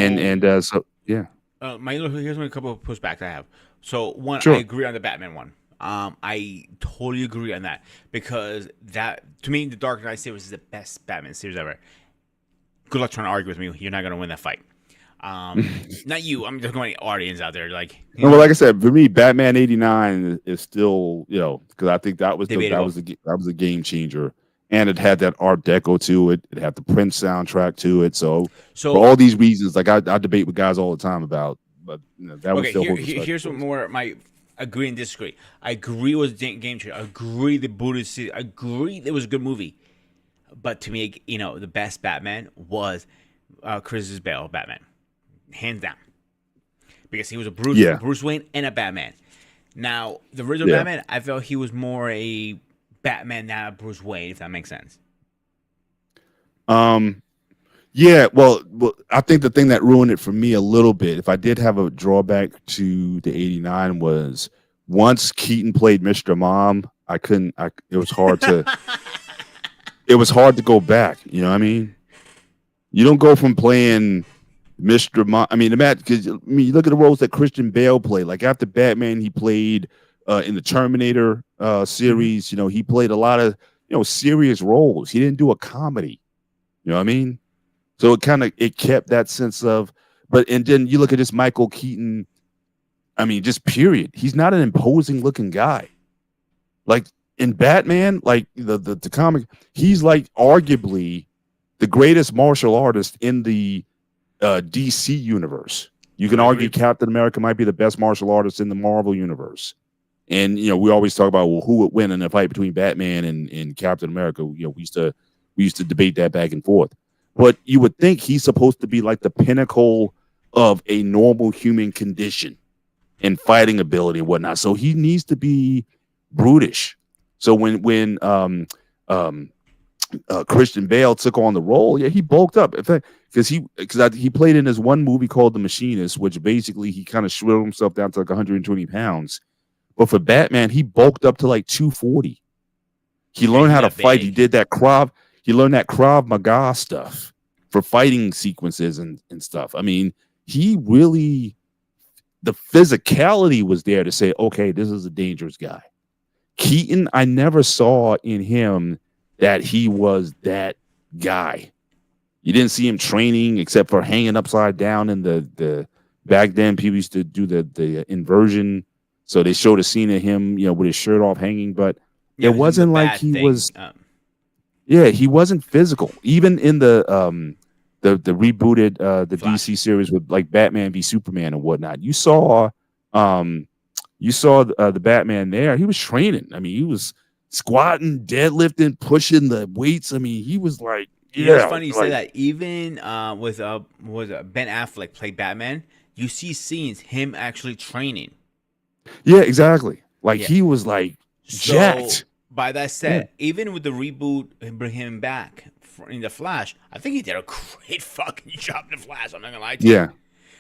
So yeah. Here's a couple of pushbacks I have. So one, Sure. I agree on the Batman one. I totally agree on that, because that, to me, the Dark Knight series is the best Batman series ever. Good luck trying to argue with me. You're not going to win that fight. Not you. I'm just going audience out there. Like, well, like I said, for me, Batman '89 is still, because I think that was a game changer, and it had that Art Deco to it. It had the Prince soundtrack to it. So for all these reasons, like I debate with guys all the time about, but that was still. Here's what more my agree and disagree. I agree it was game changer. I agree the Buddhist. I agree it was a good movie. But to me, the best Batman was Chris's Bale Batman, hands down, because he was a Bruce Wayne and a Batman. Now, the original Batman, I felt he was more a Batman, not a Bruce Wayne, if that makes sense. Yeah, well, I think the thing that ruined it for me a little bit, if I did have a drawback to the '89, was once Keaton played Mr. Mom, it was hard to. It was hard to go back. You know what I mean? You don't go from playing Mr. Because you look at the roles that Christian Bale played. Like after Batman, he played in the Terminator series. He played a lot of serious roles. He didn't do a comedy. You know what I mean? So it kept that sense of. And then you look at this Michael Keaton. Just period. He's not an imposing looking guy. Like. In Batman, like the comic, he's like arguably the greatest martial artist in the DC universe. You can argue Captain America might be the best martial artist in the Marvel universe. And we always talk about, well, who would win in a fight between Batman and Captain America. We used to debate that back and forth. But you would think he's supposed to be like the pinnacle of a normal human condition and fighting ability and whatnot. So he needs to be brutish. So when Christian Bale took on the role, he bulked up. In fact, because he played in this one movie called The Machinist, which basically he kind of shriveled himself down to like 120 pounds. But for Batman, he bulked up to like 240. He learned how to fight. He learned that Krav Maga stuff for fighting sequences and stuff. He really, the physicality was there to say, okay, this is a dangerous guy. Keaton, I never saw in him that he was that guy. You didn't see him training except for hanging upside down in the back then people used to do the inversion. So they showed a scene of him, with his shirt off hanging, but it wasn't like he was. He wasn't physical. Even in the rebooted the Flash. DC series with like Batman v Superman and whatnot, you saw the Batman there. He was training. He was squatting, deadlifting, pushing the weights. He was like, it's funny you say that. Even with Ben Affleck played Batman, you see scenes him actually training. Yeah, exactly. He was like jacked. By that Yeah. said, even with the reboot and bring him back in the Flash, I think he did a great fucking job in the Flash. I'm not gonna lie to you. Yeah.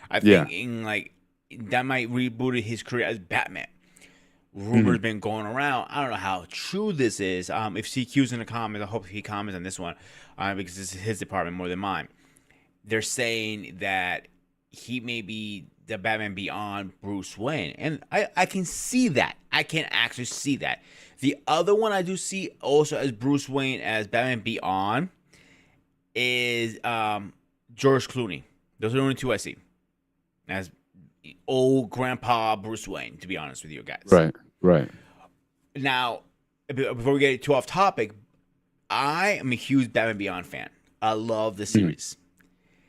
I Yeah. think in like that might reboot his career as Batman. Rumors Mhm. been going around. I don't know how true this is. If CQ's in the comments, I hope he comments on this one, because this is his department more than mine. They're saying that he may be the Batman Beyond Bruce Wayne, and I can see that. I can actually see that. The other one I do see also as Bruce Wayne as Batman Beyond is George Clooney. Those are the only two I see as old Grandpa Bruce Wayne. To be honest with you guys, Right. Right. now before we get too off topic, I am a huge Batman Beyond fan. I love the series.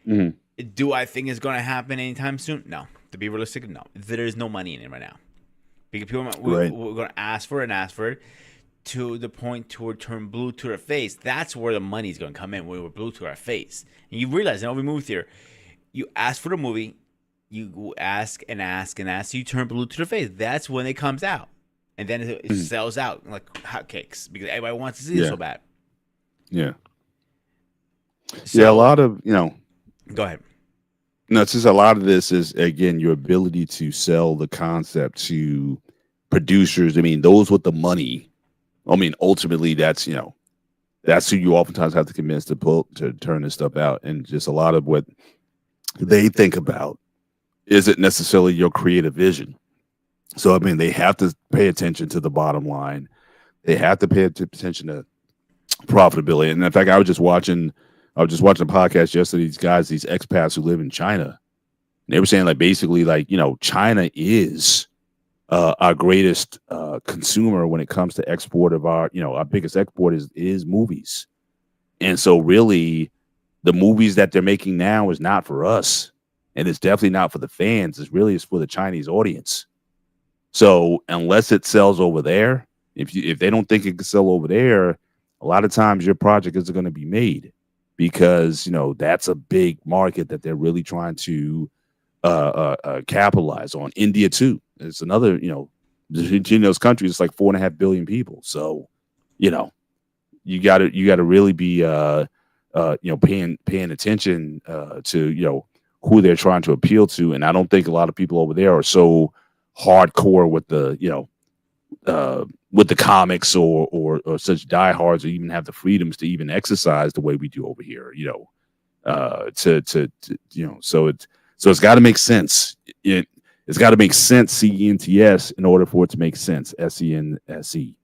Hmm. Do I think it's going to happen anytime soon? No. To be realistic, no. There is no money in it right now. Because people, we're going to ask for it to the point to turn blue to their face. That's where the money is going to come in, when we're blue to our face. And you realize in every movie theater, you ask for the movie, you ask and ask and ask, so you turn blue to the face. That's when it comes out. And then it sells out like hotcakes because everybody wants to see it so bad. Yeah. So, Yeah. A lot of, Go ahead. no, it's just a lot of this is, again, your ability to sell the concept to producers. I mean, those with the money. I mean, ultimately, that's who you oftentimes have to convince to turn this stuff out. And just a lot of what they think about isn't necessarily your creative vision. So, I mean, they have to pay attention to the bottom line. They have to pay attention to profitability. And in fact, I was just watching a podcast yesterday. These guys, these expats who live in China, and they were saying like basically like China is our greatest consumer when it comes to export of our biggest export is movies, and so really the movies that they're making now is not for us, and it's definitely not for the fans. It's for the Chinese audience. So unless it sells over there, if they don't think it can sell over there, a lot of times your project isn't going to be made because that's a big market that they're really trying to capitalize on. India too. It's another between those countries. It's like 4.5 billion people. So you got to really be paying attention to who they're trying to appeal to. And I don't think a lot of people over there are so hardcore with the comics or such diehards, or even have the freedoms to even exercise the way we do over here. So it's got to make sense. It's got to make sense, CENTS, in order for it to make sense, SENSE,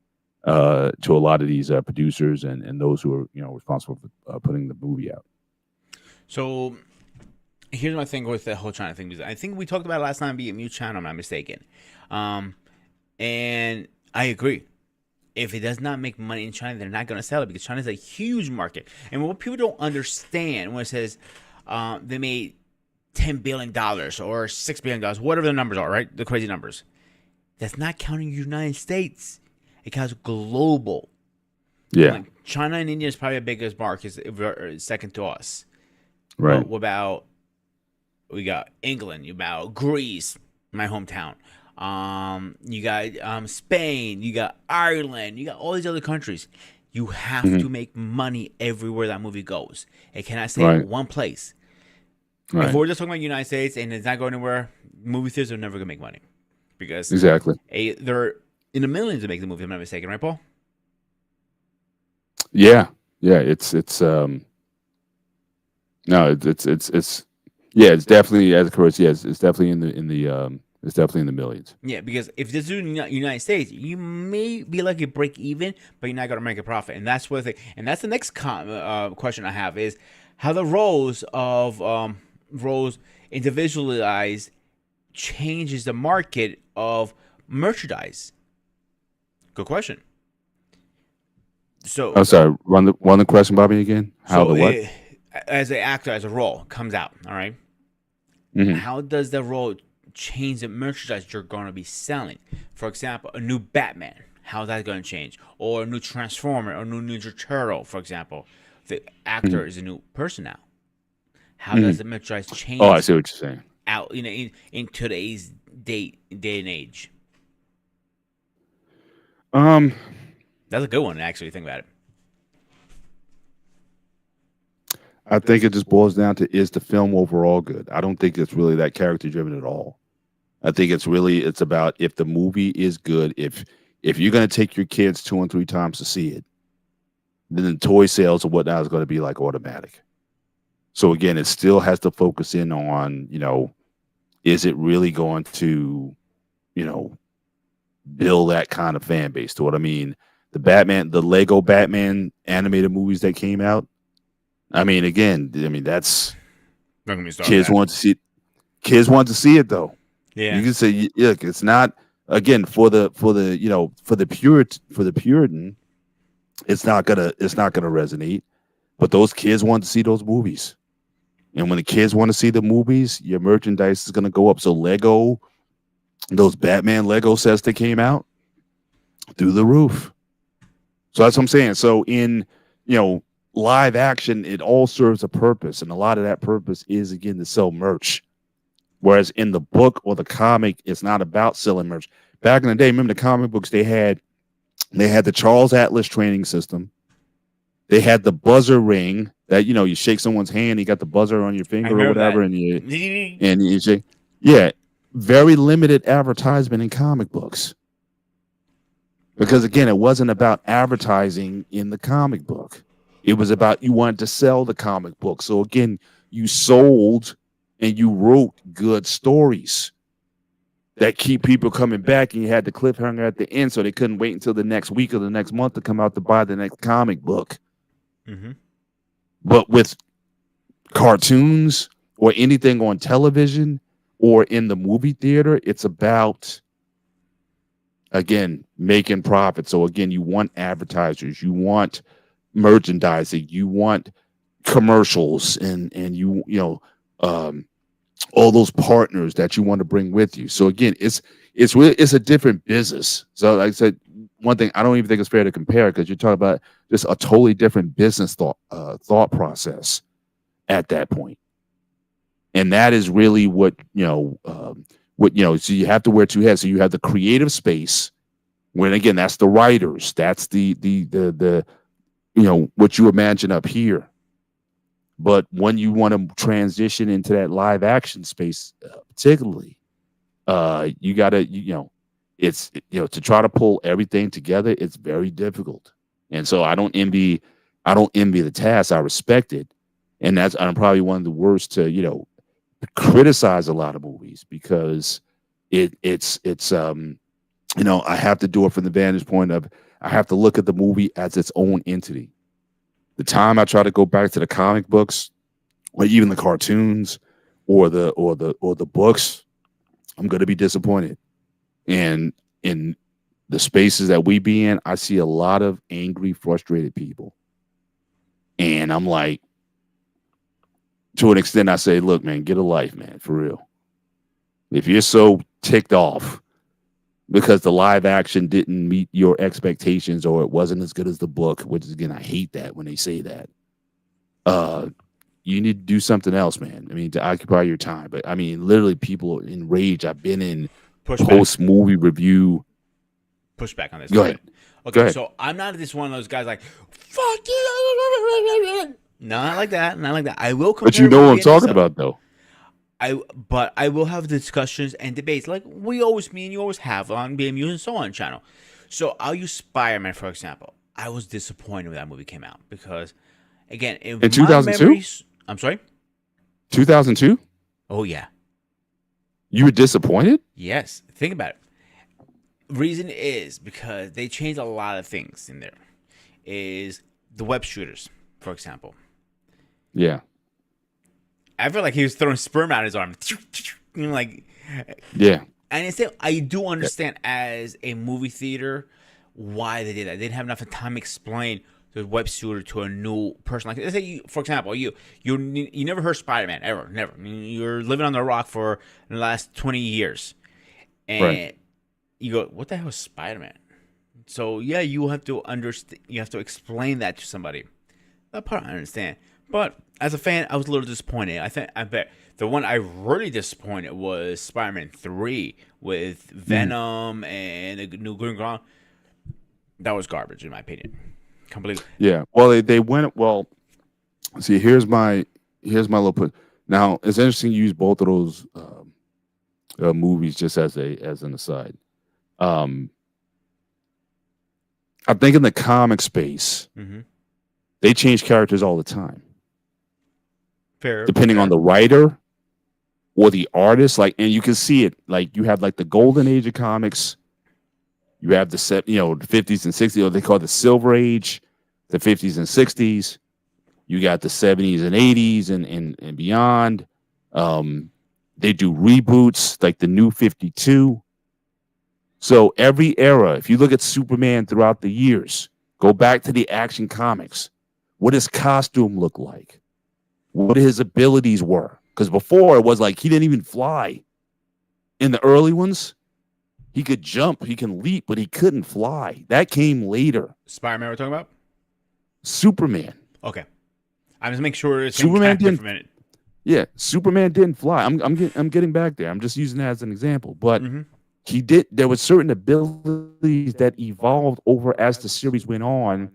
to a lot of these producers and those who are responsible for putting the movie out. So here's my thing with the whole China thing. Because I think we talked about it last time being Mute China, I'm not mistaken. And I agree. If it does not make money in China, they're not going to sell it because China is a huge market. And what people don't understand when it says they made $10 billion or $6 billion, whatever the numbers are, right? The crazy numbers. That's not counting the United States. It counts global. Yeah. Like China and India is probably the biggest market, second to us. Right. What about, we got England, you got Greece, my hometown. You got Spain, you got Ireland, you got all these other countries. You have to make money everywhere that movie goes. It cannot stay in one place. Right. If we're just talking about the United States and it's not going anywhere, movie theaters are never going to make money. Because exactly, they're in the millions to make the movie, if I'm not mistaken, right, Paul? Yeah. It's definitely, as Chris, yes, it's definitely it's definitely in the millions. Yeah, because if this is in the United States, you may be lucky to break even, but you're not going to make a profit. And that's what and that's the next question I have is how the roles individualized changes the market of merchandise. Good question. So I'm sorry, run the question by me again. How the what? As an actor, as a role comes out, all right? Mm-hmm. How does the role change the merchandise you're going to be selling? For example, a new Batman. How's that going to change? Or a new Transformer, or a new Ninja Turtle, for example. The actor is a new person now. How does the merchandise change? Oh, I see what you're saying. Out in today's day and age. That's a good one, actually. Think about it. I think it just boils down to, is the film overall good? I don't think it's really that character driven at all. I think it's about, if the movie is good, if you're gonna take your kids 2 and 3 times to see it, then the toy sales or whatnot is going to be like automatic. So again, it still has to focus in on, is it really going to, you know, build that kind of fan base? To what I mean, the Lego Batman animated movies that came out. I mean, again, that's Don't get me started. kids want to see. Kids want to see it though. Yeah. You can say, look, it's not, again, for the Puritan, it's not gonna resonate. But those kids want to see those movies. And when the kids want to see the movies, your merchandise is gonna go up. So Lego, those Batman Lego sets that came out, through the roof. So that's what I'm saying. So in, live action, it all serves a purpose. And a lot of that purpose is, again, to sell merch. Whereas in the book or the comic, it's not about selling merch. Back in the day, remember the comic books, they had the Charles Atlas training system. They had the buzzer ring that, you shake someone's hand, you got the buzzer on your finger or whatever, and you shake. Yeah, very limited advertisement in comic books. Because again, it wasn't about advertising in the comic book. It was about, you wanted to sell the comic book. So again, you sold and you wrote good stories that keep people coming back, and you had the cliffhanger at the end, so they couldn't wait until the next week or the next month to come out to buy the next comic book. Mm-hmm. But with cartoons or anything on television or in the movie theater, it's about, again, making profit. So again, you want advertisers, you want merchandising, you want commercials, and all those partners that you want to bring with you. So again, it's a different business. So like I said, one thing, I don't even think it's fair to compare, because you're talking about just a totally different business thought process at that point. And that is really what so you have to wear two hats. So you have the creative space, when again, that's the writers, that's the what you imagine up here. But when you want to transition into that live action space, particularly, you gotta, it's, to try to pull everything together, it's very difficult. And so I don't envy the task. I respect it. And I'm probably one of the worst to, criticize a lot of movies, because it's I have to do it from the vantage point of, I have to look at the movie as its own entity. The time I try to go back to the comic books, or even the cartoons, or the books, I'm going to be disappointed. And in the spaces that we be in, I see a lot of angry, frustrated people. And I'm like, to an extent, I say, look, man, get a life, man, for real. If you're so ticked off because the live action didn't meet your expectations, or it wasn't as good as the book, which is, again, I hate that when they say that. You need to do something else, man. I mean, to occupy your time. But I mean, literally, people in rage. I've been in post-movie review. Push back on this. Go ahead. Okay, Go ahead. So I'm not just one of those guys like, fuck you. No, not like that. Not like that. I will compare. But you know what I'm talking about, though. But I will have discussions and debates like me and you always have on BMU and so on channel. So I'll use Spider-Man, for example. I was disappointed when that movie came out, because, again, in 2002? I'm sorry? 2002? Oh, yeah. You were disappointed? Yes. Think about it. Reason is because they changed a lot of things in there. Is the web shooters, for example. Yeah. I feel like he was throwing sperm out his arm. Yeah. And instead, I do understand as a movie theater why they did that. They didn't have enough time to explain the web shooter to a new person. Like, let's say, for example, you never heard Spider-Man, ever, never. I mean, you're living on the rock for the last 20 years. And you go, what the hell is Spider-Man? So, yeah, you have to understand. You have to explain that to somebody. That part I understand. But as a fan, I was a little disappointed. I bet the one I really disappointed was Spider-Man 3 with Venom and the new Green Goblin. That was garbage, in my opinion. Completely. Yeah. Well, they went. Well, see, here's my little put. Now it's interesting you use both of those movies just as an aside. Um, I think in the comic space, Mm-hmm. they change characters all the time, Fair. depending on the writer or the artist. Like, and you can see it. Like, you have like the golden age of comics. You have the the 50s and 60s. Or they call it the Silver Age, the 50s and 60s. You got the 70s and 80s and beyond. They do reboots like the New 52. So every era, if you look at Superman throughout the years, go back to the Action Comics. What his costume looked like, what his abilities were. Because before it was like he didn't even fly. In the early ones, he could jump, he can leap, but he couldn't fly. That came later. Spider-Man we're talking about? Superman. Okay. I'm just making sure it's Superman for a didn't. minute. Yeah, Superman didn't fly. I'm getting back there. I'm just using that as an example. But Mm-hmm. he did. There were certain abilities that evolved over as the series went on.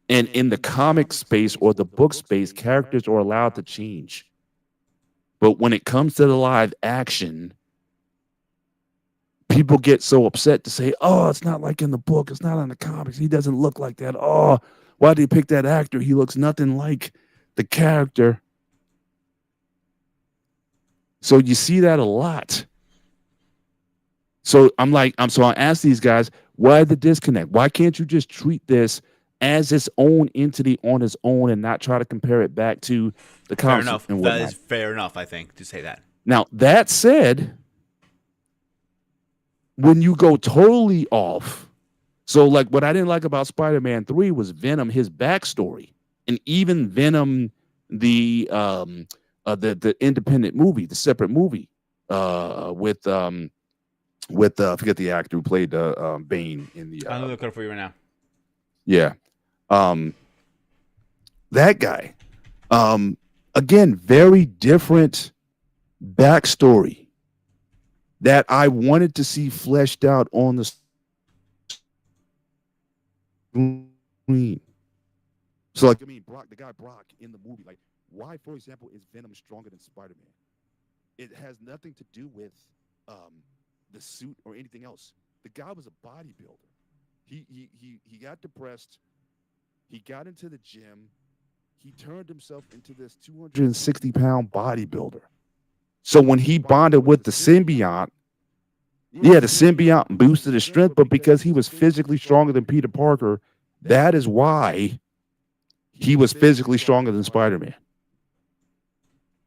And in the comic space or the book space, characters are allowed to change. But when it comes to the live action, people get so upset to say, oh, it's not like in the book. It's not in the comics. He doesn't look like that. Oh, why did he pick that actor? He looks nothing like the character. So you see that a lot. So I ask these guys, why the disconnect? Why can't you just treat this as its own entity on its own and not try to compare it back to the comics? Fair enough. That is fair enough, I think, to say that. Now, that said, when you go totally off, so like what I didn't like about Spider-Man 3 was Venom, his backstory, and even Venom, the independent movie, the separate movie, with I forget the actor who played Bane in the. I'm looking for you right now. Yeah, that guy. Again, very different backstory that I wanted to see fleshed out on the screen. So, like, I mean, the guy Brock in the movie, like, why, for example, is Venom stronger than Spider-Man? It has nothing to do with the suit or anything else. The guy was a bodybuilder. He got depressed. He got into the gym. He turned himself into this 260-pound bodybuilder. So when he bonded with the symbiote, the symbiote boosted his strength, but because he was physically stronger than Peter Parker, that is why he was physically stronger than Spider-Man.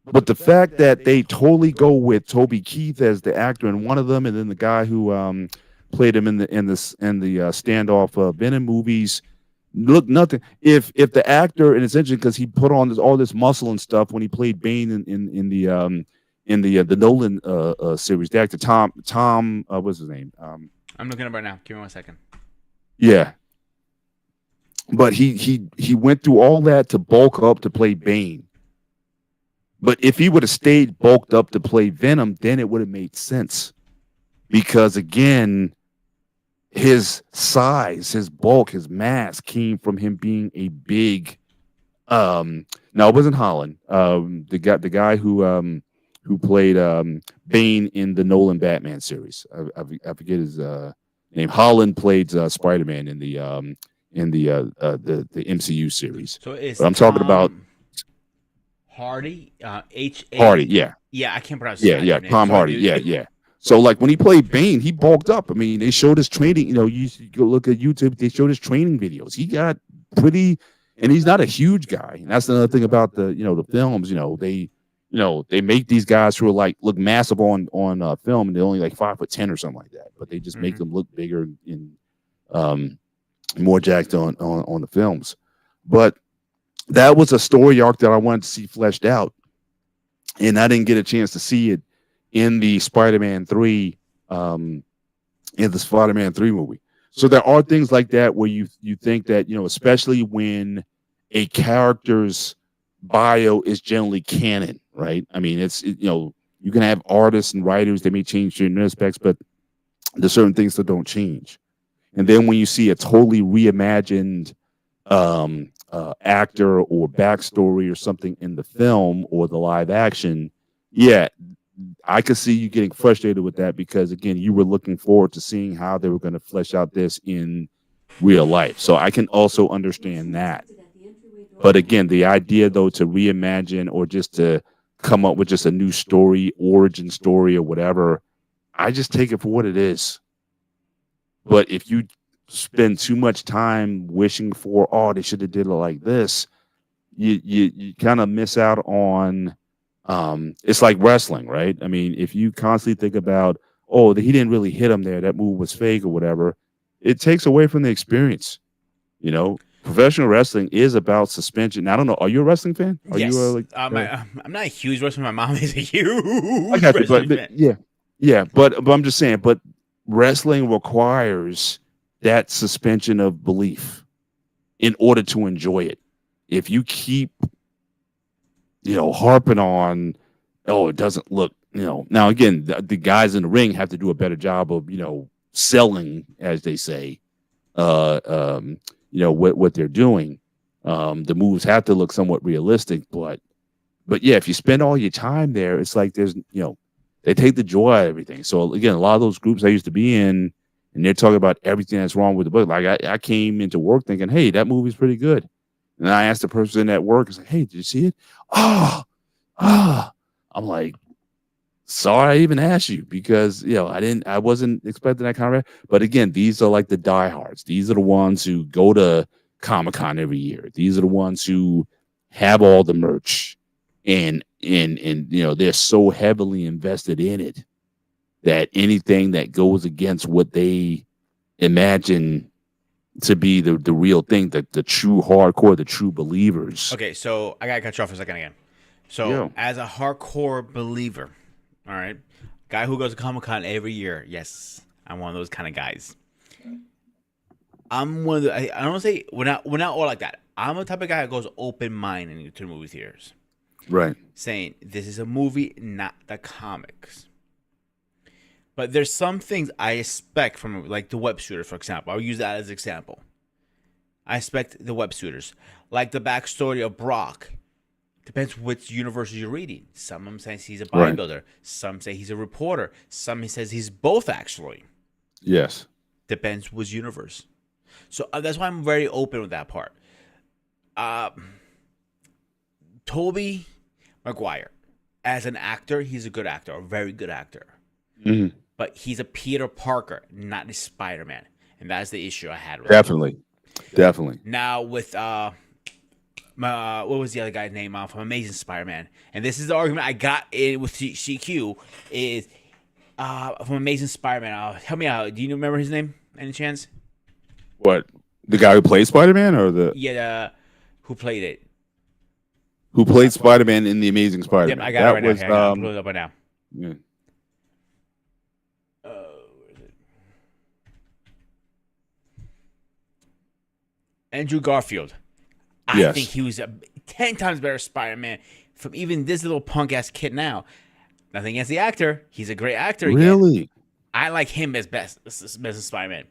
But the fact that they totally go with Toby Keith as the actor in one of them, and then the guy who played him in the standoff Venom movies, look nothing. If the actor, and it's interesting because he put on all this muscle and stuff when he played Bane in the Nolan series. The actor Tom what's his name? I'm looking up right now. Give me 1 second. Yeah, but he went through all that to bulk up to play Bane. But if he would have stayed bulked up to play Venom, then it would have made sense. Because again, his size, his bulk, his mass came from him being a big. No, it wasn't Holland. The guy who played Bane in the Nolan Batman series. I forget his name. Holland played Spider-Man in the MCU series. So it's I'm talking about Hardy, H-A. Hardy, yeah. Yeah, I can't pronounce his Yeah, name. Tom Sorry, Hardy, dude. yeah. So like when he played Bane, he bulked up. I mean, they showed his training. You know, you go look at YouTube. They showed his training videos. He got pretty, and he's not a huge guy. And that's another thing about the films. They make these guys who are like look massive on film, and they're only like 5'10" or something like that. But they just make them look bigger and more jacked on the films. But that was a story arc that I wanted to see fleshed out, and I didn't get a chance to see it in the Spider-Man 3 movie. So there are things like that where you think that, especially when a character's bio is generally canon, right? I mean, you can have artists and writers, they may change certain aspects, but there's certain things that don't change. And then when you see a totally reimagined actor or backstory or something in the film or the live action, yeah, I could see you getting frustrated with that because again, you were looking forward to seeing how they were going to flesh out this in real life. So I can also understand that. But again, the idea though to reimagine or just to come up with just a new story, origin story or whatever, I just take it for what it is. But if you spend too much time wishing for, oh, they should have did it like this, you kind of miss out on it's like wrestling, right? I mean, if you constantly think about, oh, he didn't really hit him there, that move was fake or whatever, it takes away from the experience. You know, professional wrestling is about suspension. Now, I don't know. Are you a wrestling fan? Are Yes. you I'm not a huge wrestler. My mom is a huge I got you, wrestling but fan. yeah, but I'm just saying. But wrestling requires that suspension of belief in order to enjoy it. If you keep, harping on, oh, it doesn't look, Now again, the guys in the ring have to do a better job of, selling, as they say, what they're doing. The moves have to look somewhat realistic, but yeah, if you spend all your time there, it's like there's, they take the joy out of everything. So again, a lot of those groups I used to be in, and they're talking about everything that's wrong with the book. Like I came into work thinking, hey, that movie's pretty good. And I asked the person at work, I said, hey, did you see it? Oh, I'm like, sorry I even asked you because I wasn't expecting that kind of. But again, these are like the diehards. These are the ones who go to Comic-Con every year. These are the ones who have all the merch, and they're so heavily invested in it that anything that goes against what they imagine to be the real thing, the true hardcore, the true believers. Okay, so I gotta cut you off for a second again. So as a hardcore believer, all right, guy who goes to Comic-Con every year, yes, I'm one of those kind of guys. I'm one of the. I don't say we're not all like that. I'm the type of guy that goes open-minded to the movie theaters, right? Saying this is a movie, not the comics. But there's some things I expect from, like the web shooters, for example. I'll use that as an example. I expect the web shooters, like the backstory of Brock. Depends which universe you're reading. Some of them say he's a bodybuilder. Right. Some say he's a reporter. Some he says he's both, actually. Yes. Depends which universe. So that's why I'm very open with that part. Tobey Maguire, as an actor, he's a good actor, a very good actor. Mm-hmm. But he's a Peter Parker, not a Spider-Man. And that's the issue I had with Definitely. him. Definitely. Now with what was the other guy's name from Amazing Spider-Man? And this is the argument I got with CQ is from Amazing Spider-Man. Help me out. Do you remember his name? Any chance? What? The guy who played Spider-Man or the who played it? Who played Spider-Man in the Amazing Spider-Man? Yep, I got it right now. Okay, I pull it up right now. Yeah. Where is it? Andrew Garfield. I think he was a 10 times better Spider-Man from even this little punk-ass kid now. Nothing against the actor. He's a great actor. Really? Again. I like him as best Spider-Man.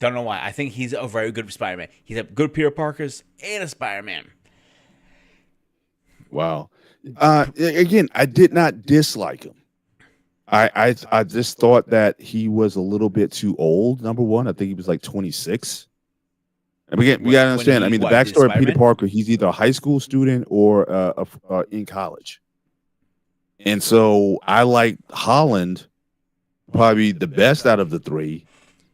Don't know why. I think he's a very good Spider-Man. He's a good Peter Parker's and a Spider-Man. Wow. Again, I did not dislike him. I just thought that he was a little bit too old. Number one, I think he was like 26. And again, we gotta understand. I mean, the backstory of Peter Parker, he's either a high school student or in college. And so I like Holland probably the best out of the three,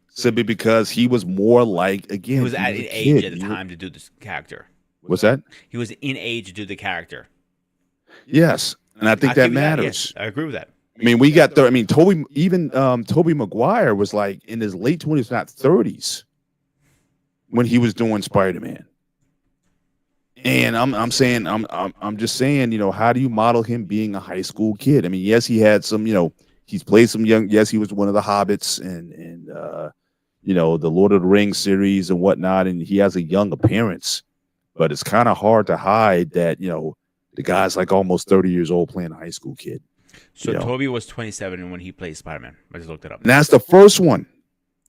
simply because he was more like, again, he was at an age at the time to do this character. What's that? He was in age to do the character. Yes, and I think that matters. Yes, I agree with that. I mean, we got Tobey Maguire was like in his late 20s, not 30s, when he was doing Spider-Man. And I'm just saying, how do you model him being a high school kid? I mean, yes, he had some, he's played some young. Yes, he was one of the Hobbits and the Lord of the Rings series and whatnot, and he has a young appearance. But it's kind of hard to hide that, the guy's like almost 30 years old playing a high school kid. So Tobey was 27 when he played Spider-Man. I just looked it up. And that's the first one.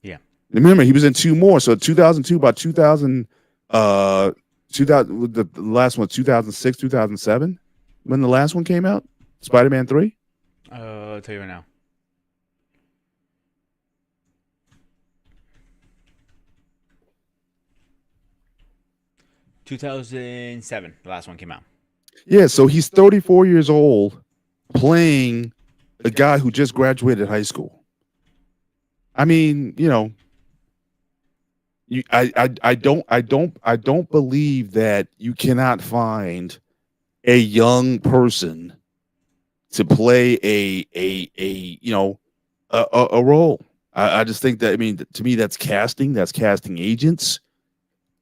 Yeah. Remember, he was in two more. So 2002, about 2000, 2000, the last one, 2006, 2007, when the last one came out, Spider-Man 3. I'll tell you right now. 2007, the last one came out. Yeah, so he's 34 years old, playing a guy who just graduated high school. I mean, I don't believe that you cannot find a young person to play a role. I just think that, I mean, to me, that's casting agents,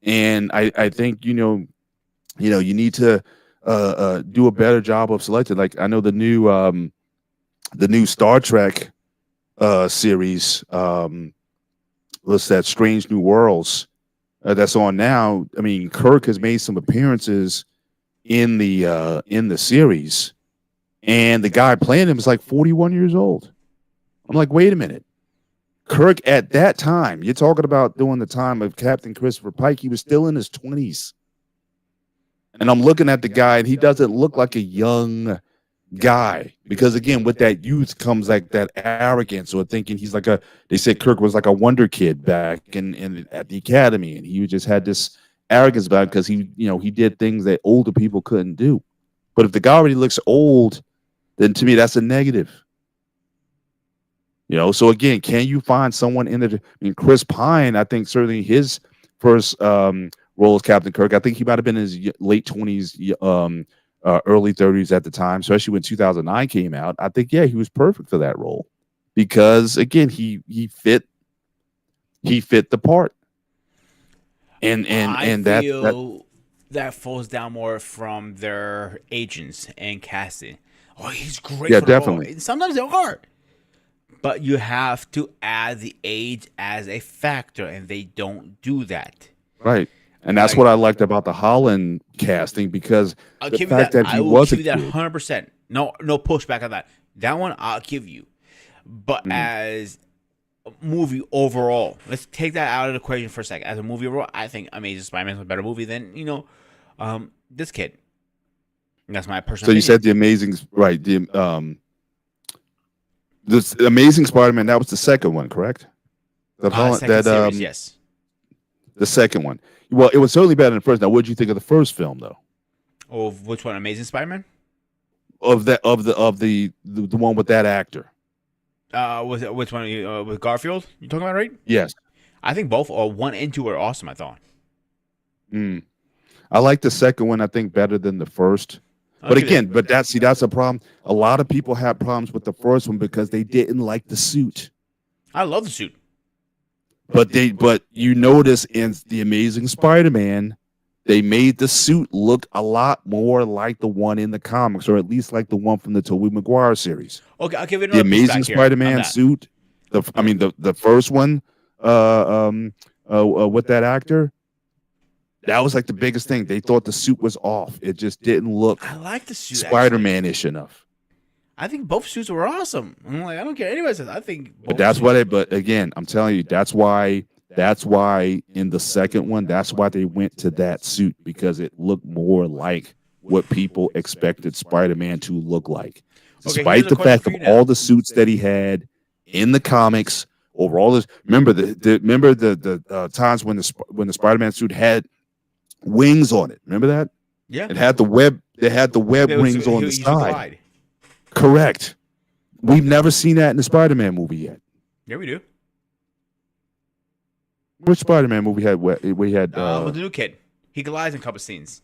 and I think you need to do a better job of selecting. Like, I know the new Star Trek series, what's that, Strange New Worlds, that's on now. I mean, Kirk has made some appearances in the series, and the guy playing him is like 41 years old. I'm like, wait a minute. Kirk at that time, you're talking about during the time of Captain Christopher Pike, he was still in his 20s. And I'm looking at the guy, and he doesn't look like a young guy, because again, with that youth comes like that arrogance, or thinking he's like they said Kirk was like a wonder kid back in at the academy, and he just had this arrogance about it because he did things that older people couldn't do. But if the guy already looks old, then to me that's a negative. So again, can you find someone Chris Pine, I think certainly his first role as Captain Kirk, I think he might have been in his late 20s, early 30s at the time, especially when 2009 came out. I think, yeah, he was perfect for that role, because again, he fit the part. And that falls down more from their agents and casting. Oh, he's great. Yeah, for the definitely. role. Sometimes they're hard, but you have to add the age as a factor, and they don't do that. Right. And that's what I liked about the Holland casting, because I'll the give you fact that. that he I will was give a you that kid. 100%. No pushback on that. That one I'll give you. But as a movie overall, let's take that out of the equation for a second. As a movie overall, I think Amazing Spider-Man is a better movie than this kid. And that's my personal. So you opinion. said the Amazing, right? The Amazing Spider-Man, that was the second one, correct? Second series, yes. The second one. Well, it was certainly better than the first. Now, what did you think of the first film, though? Of which one? Amazing Spider-Man? Of the one with that actor. Was it which one? With Garfield? You talking about, right? Yes. I think both, or 1 and 2, are awesome. I thought. I like the second one, I think, better than the first. But again, that's a problem. A lot of people have problems with the first one because they didn't like the suit. I love the suit. But you notice in the Amazing Spider-Man, they made the suit look a lot more like the one in the comics, or at least like the one from the Tobey Maguire series. Okay, I'll give it another the Amazing Spider-Man suit. The first one, with that actor, that was like the biggest thing. They thought the suit was off. It just didn't look. I like the suit, Spider-Man-ish enough. I think both suits were awesome. I'm like, I don't care what anybody says. I think. But that's why But again, I'm telling you, that's why in the second one, that's why they went to that suit, because it looked more like what people expected Spider-Man to look like. Despite the fact of all the suits that he had in the comics, over all this. Remember the times when the Spider-Man suit had wings on it. Remember that? Yeah. It had the web. It had the web rings on the side. Correct. We've never seen that in the Spider-Man movie yet. Yeah, we do. Which Spider-Man movie had we had? With the new kid, he glides in a couple scenes.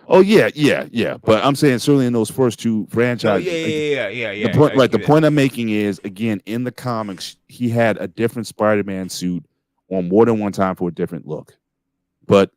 Oh yeah. But I'm saying certainly in those first two franchises. Yeah. The point I'm making is, again, in the comics, he had a different Spider-Man suit on more than one time for a different look. But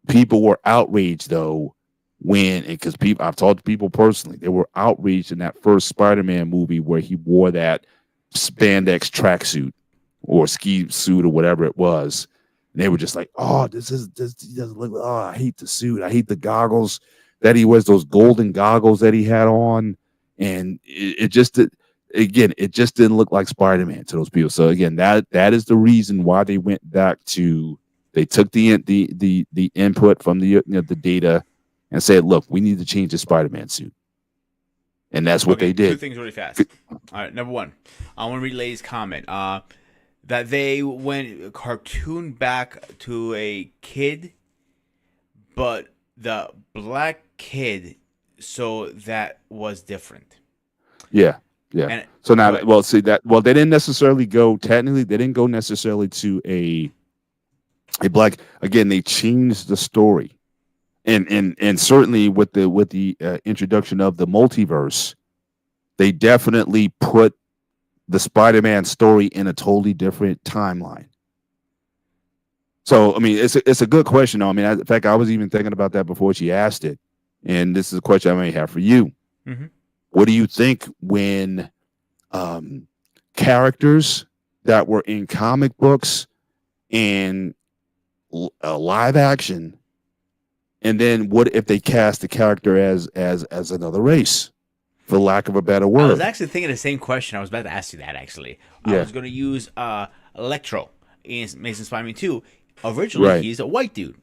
people were outraged though because I've talked to people personally, they were outraged in that first Spider-Man movie where he wore that spandex tracksuit or ski suit or whatever it was. And they were just like, oh, this doesn't look. Oh, I hate the suit. I hate the goggles that he wears. Those golden goggles that he had on, and it just. again, it just didn't look like Spider-Man to those people. So again, that is the reason why they went back to, they took the input from the the data and said, look, we need to change the Spider-Man suit. And that's what they did. Two things really fast. All right, number one, I want to read Lay's comment. That they went cartoon back to a kid, but the black kid, so that was different. Yeah. Yeah. And, so now, they didn't necessarily go, technically, they didn't go necessarily to a black, again, they changed the story. And certainly with the introduction of the multiverse, they definitely put the Spider-Man story in a totally different timeline. So, I mean, it's a good question. I mean, in fact, I was even thinking about that before she asked it. And this is a question I may have for you. Mm-hmm. What do you think when characters that were in comic books and live action, and then what if they cast the character as another race, for lack of a better word? I was actually thinking the same question. I was about to ask you that, actually. I was going to use Electro in Amazing Spider-Man 2. Originally, he's a white dude.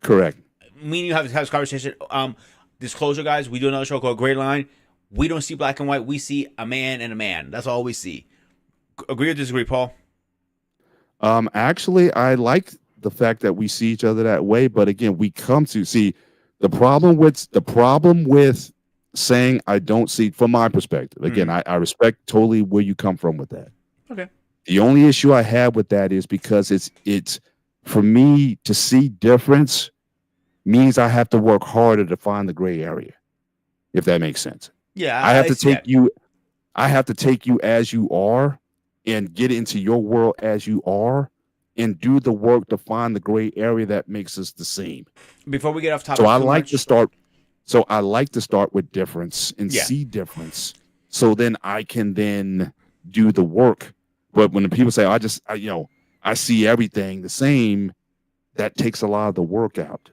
Correct. Me and you have this conversation. Disclosure, guys, we do another show called Gray Line. We don't see black and white. We see a man and a man. That's all we see. Agree or disagree, Paul? Actually, I like the fact that we see each other that way, but again, we come to see the problem with saying I don't see, from my perspective. Again, I respect totally where you come from with that. Okay. The only issue I have with that is because it's for me to see difference means I have to work harder to find the gray area, if that makes sense. Yeah, I have to take you as you are and get into your world as you are and do the work to find the gray area that makes us the same. Before we get off topic, I like to start with difference and see difference, so then I can then do the work. But when the people say I see everything the same, that takes a lot of the work out.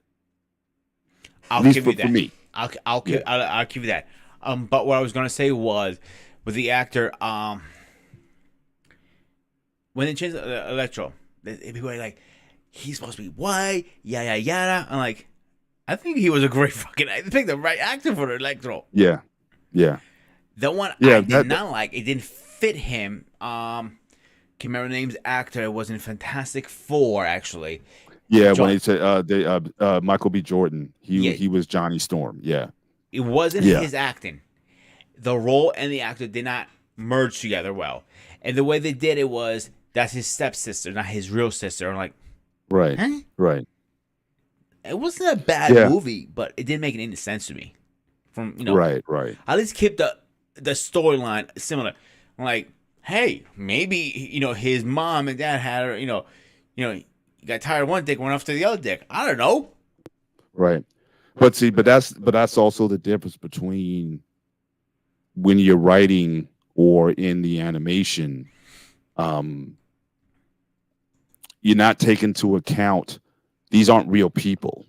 I'll give you that. For me. I'll give you that. But what I was gonna say was with the actor, when they changed Electro, people were like, he's supposed to be white, yada yada. I'm like, I think he was a great fucking. I picked the right actor for Electro. Yeah. The one I did not like, it didn't fit him. Can't remember the name's actor. It was in Fantastic Four, actually. Yeah, when he said Michael B. Jordan, he was Johnny Storm. Yeah, it wasn't his acting. The role and the actor did not merge together well, and the way they did it was that's his stepsister, not his real sister. I'm like, right. It wasn't a bad movie, but it didn't make any sense to me. From right. At least keep the storyline similar. I'm like, hey, maybe his mom and dad had her. You got tired of one dick, went off to the other dick. I don't know. Right, but that's also the difference between when you're writing or in the animation. You're not taking into account these aren't real people,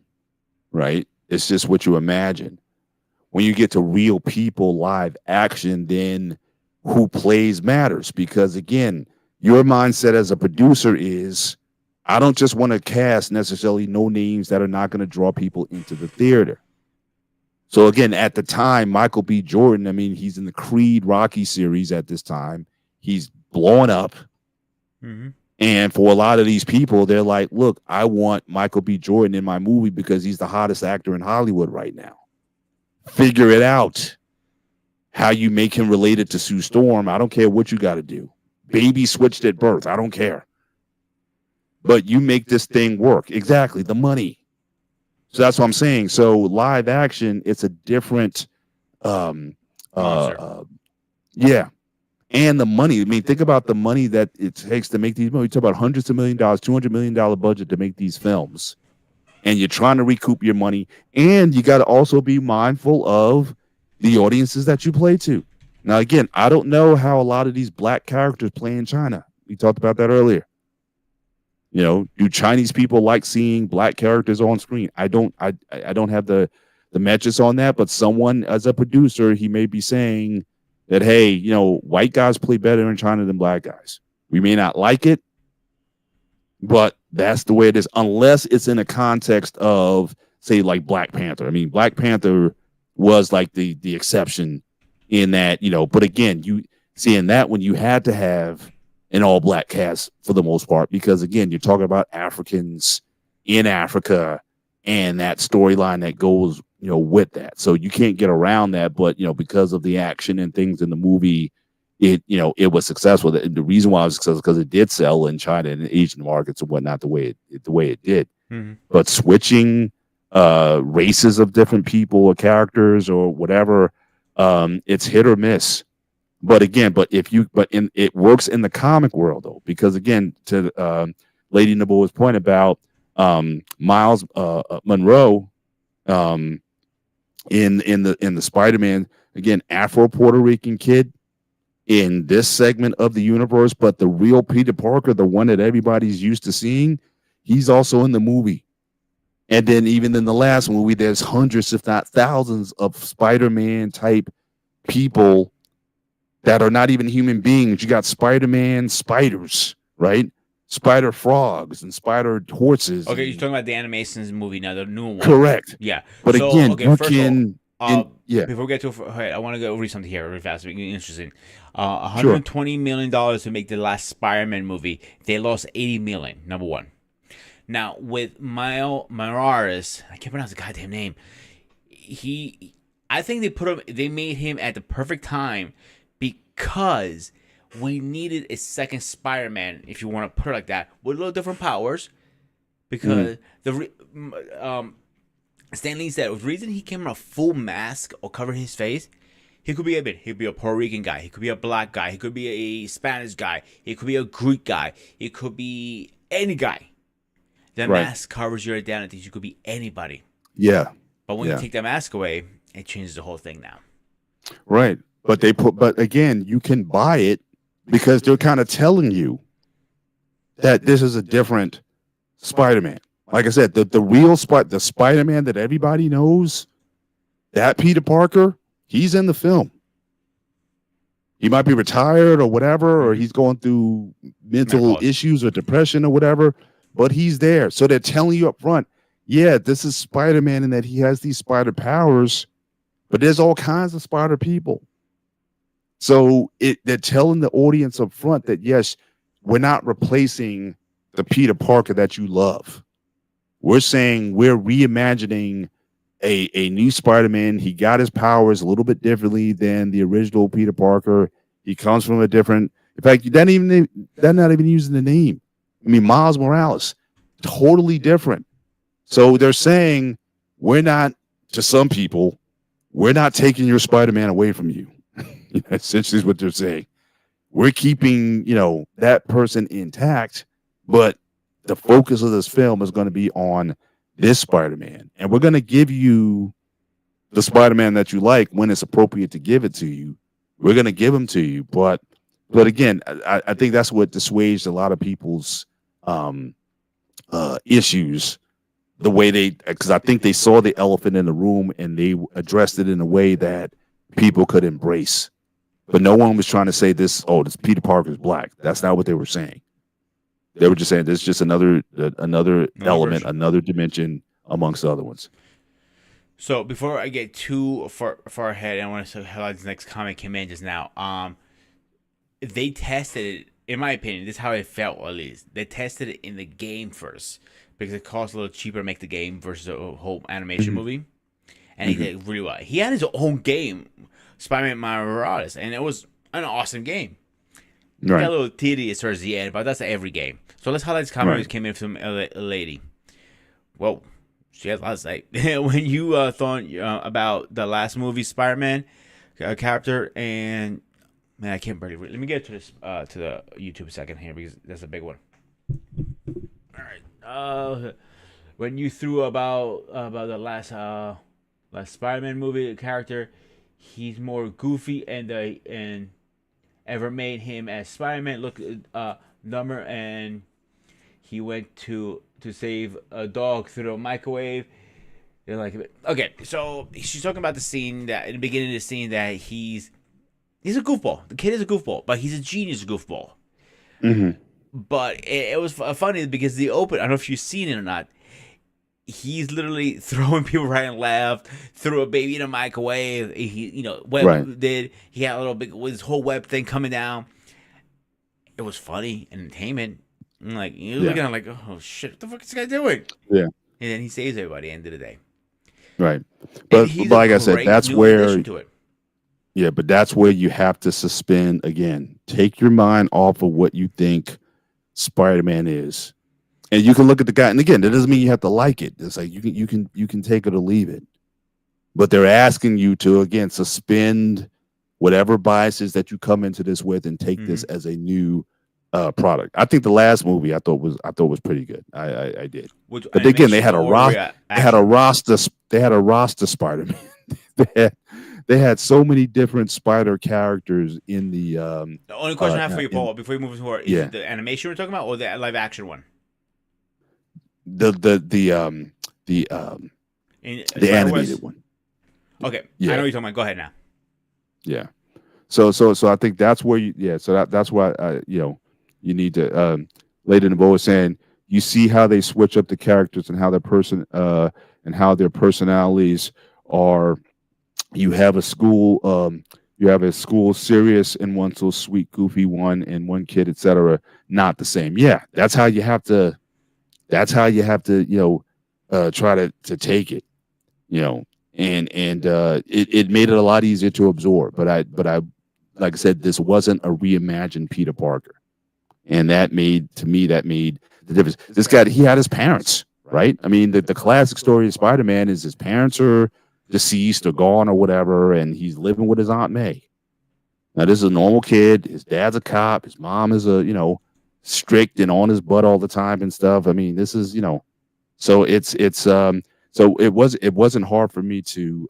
right? It's just what you imagine. When you get to real people, live action, then who plays matters, because again, your mindset as a producer is, I don't just want to cast necessarily no names that are not going to draw people into the theater. So again, at the time, Michael B. Jordan, I mean, he's in the Creed Rocky series at this time. He's blowing up. Mm-hmm. And for a lot of these people, they're like, look, I want Michael B. Jordan in my movie because he's the hottest actor in Hollywood right now. Figure it out. How you make him related to Sue Storm. I don't care what you got to do. Baby switched at birth. I don't care. But you make this thing work. Exactly. The money. So that's what I'm saying. So live action, it's a different, yeah. And the money. I mean, think about the money that it takes to make these movies. You talk about hundreds of $1 million, $200 million budget to make these films. And you're trying to recoup your money. And you got to also be mindful of the audiences that you play to. Now, again, I don't know how a lot of these black characters play in China. We talked about that earlier. Do Chinese people like seeing black characters on screen? I don't have the metrics on that, but someone as a producer, he may be saying, that, hey, you know, white guys play better in China than black guys. We may not like it, but that's the way it is, unless it's in a context of, say, like Black Panther. I mean, Black Panther was like the exception in that, you know, but again, you see in that one, you had to have an all black cast for the most part, because again, you're talking about Africans in Africa and that storyline that goes, you know, with that. So you can't get around that, but, you know, because of the action and things in the movie, it, you know, it was successful. And the reason why it was successful because it did sell in China and Asian markets and whatnot the way it did. Mm-hmm. But switching races of different people or characters or whatever, it's hit or miss. But again, it works in the comic world though, because again, to Lady Naboa's point about Miles Monroe in the Spider-Man, again, Afro Puerto Rican kid in this segment of the universe, but the real Peter Parker, the one that everybody's used to seeing, he's also in the movie. And then even in the last movie, there's hundreds, if not thousands, of Spider-Man type people that are not even human beings. You got Spider-Man spiders, right? Spider frogs and spider horses. Okay, you're talking about the animations movie now, the new one. Correct. Yeah. But so, again, okay, you first can. yeah. Before we get to it, I want to go read something here really fast. Interesting. $120 million to make the last Spider-Man movie. They lost $80 million. Number one. Now with Miles Morales, I can't pronounce the goddamn name. I think they made him at the perfect time because we needed a second Spider-Man, if you want to put it like that, with a little different powers. Because Stan Lee said the reason he came in a full mask or covered his face, he could be a Puerto Rican guy, he could be a black guy, he could be a Spanish guy, he could be a Greek guy, he could be any guy. The mask covers your identity. You could be anybody. Yeah. But when you take that mask away, it changes the whole thing now. Right. But again, you can buy it because they're kind of telling you that this is a different Spider-Man. Like I said, the real the Spider-Man that everybody knows, that Peter Parker, he's in the film. He might be retired or whatever, or he's going through mental issues or depression or whatever, but he's there. So they're telling you up front, yeah, this is Spider-Man and that he has these spider powers, but there's all kinds of spider people. So they're telling the audience up front that, yes, we're not replacing the Peter Parker that you love. We're saying we're reimagining a new Spider-Man. He got his powers a little bit differently than the original Peter Parker. He comes from a different, in fact, they're not even using the name. I mean, Miles Morales, totally different. So they're saying we're not, to some people, we're not taking your Spider-Man away from you. Essentially is what they're saying. We're keeping, that person intact, but the focus of this film is going to be on this Spider-Man. And we're going to give you the Spider-Man that you like when it's appropriate to give it to you. We're going to give him to you. But again, I think that's what dissuades a lot of people's issues, the way because I think they saw the elephant in the room and they addressed it in a way that people could embrace. But no one was trying to say this Peter Parker's black. That's not what they were saying. They were just saying this is just another element, another dimension amongst other ones. So before I get too far ahead, I want to highlight this next comment came in just now. They tested it, in my opinion, this is how it felt at least. They tested it in the game first because it costs a little cheaper to make the game versus a whole animation movie. And he did really well. He had his own game, Spider-Man Morales, and it was an awesome game. Right. Got a little tedious towards the end, but that's every game. So let's highlight this comment which came in from a lady. Whoa, she has a lot to say. When you thought about the last movie Spider-Man character, and man, I can't barely read. Let me get to this to the YouTube second here because that's a big one. All right. When you threw about the last Spider-Man movie character, he's more goofy and ever made him as Spider-Man look dumber, and he went to save a dog through a microwave. They're like, okay, so she's talking about the scene that in the beginning of the scene that he's He's a goofball. The kid is a goofball, but he's a genius goofball. Mm-hmm. But it was funny because the open. I don't know if you've seen it or not. He's literally throwing people right and left. Threw a baby in a microwave. Right. He had a little big with his whole web thing coming down. It was funny entertainment. And like you're looking at it like, oh shit, what the fuck is this guy doing? Yeah. And then he saves everybody at the end of the day. Right. And But he's like a I said, great that's new where addition to it. yeah, but that's where you have to suspend again. Take your mind off of what you think Spider-Man is. And you can look at the guy, and again, that doesn't mean you have to like it. It's like you can take it or leave it. But they're asking you to again suspend whatever biases that you come into this with and take this as a new product. I think the last movie I thought was pretty good. I did. But again, they had a roster. They had a roster Spider-Man. they had so many different Spider characters in the. The only question I have for you, Paul, before you move forward, is it the animation we're talking about or the live action one? The animated one. Okay, yeah. I know what you're talking about. Go ahead now. Yeah. So I think that's where that's why you need to Lady Nabo was saying you see how they switch up the characters and how their personalities are. You have a school serious and one so sweet goofy one and one kid etc. Not the same. Yeah, that's how you have to try to take it, and it made it a lot easier to absorb. But I like I said, this wasn't a reimagined Peter Parker, and that made the difference. This guy, he had his parents, right? I mean, the classic story of Spider-Man is his parents are deceased or gone or whatever, and he's living with his Aunt May. Now, this is a normal kid. His dad's a cop. His mom is strict and on his butt all the time and stuff. I mean, this is so it wasn't hard for me to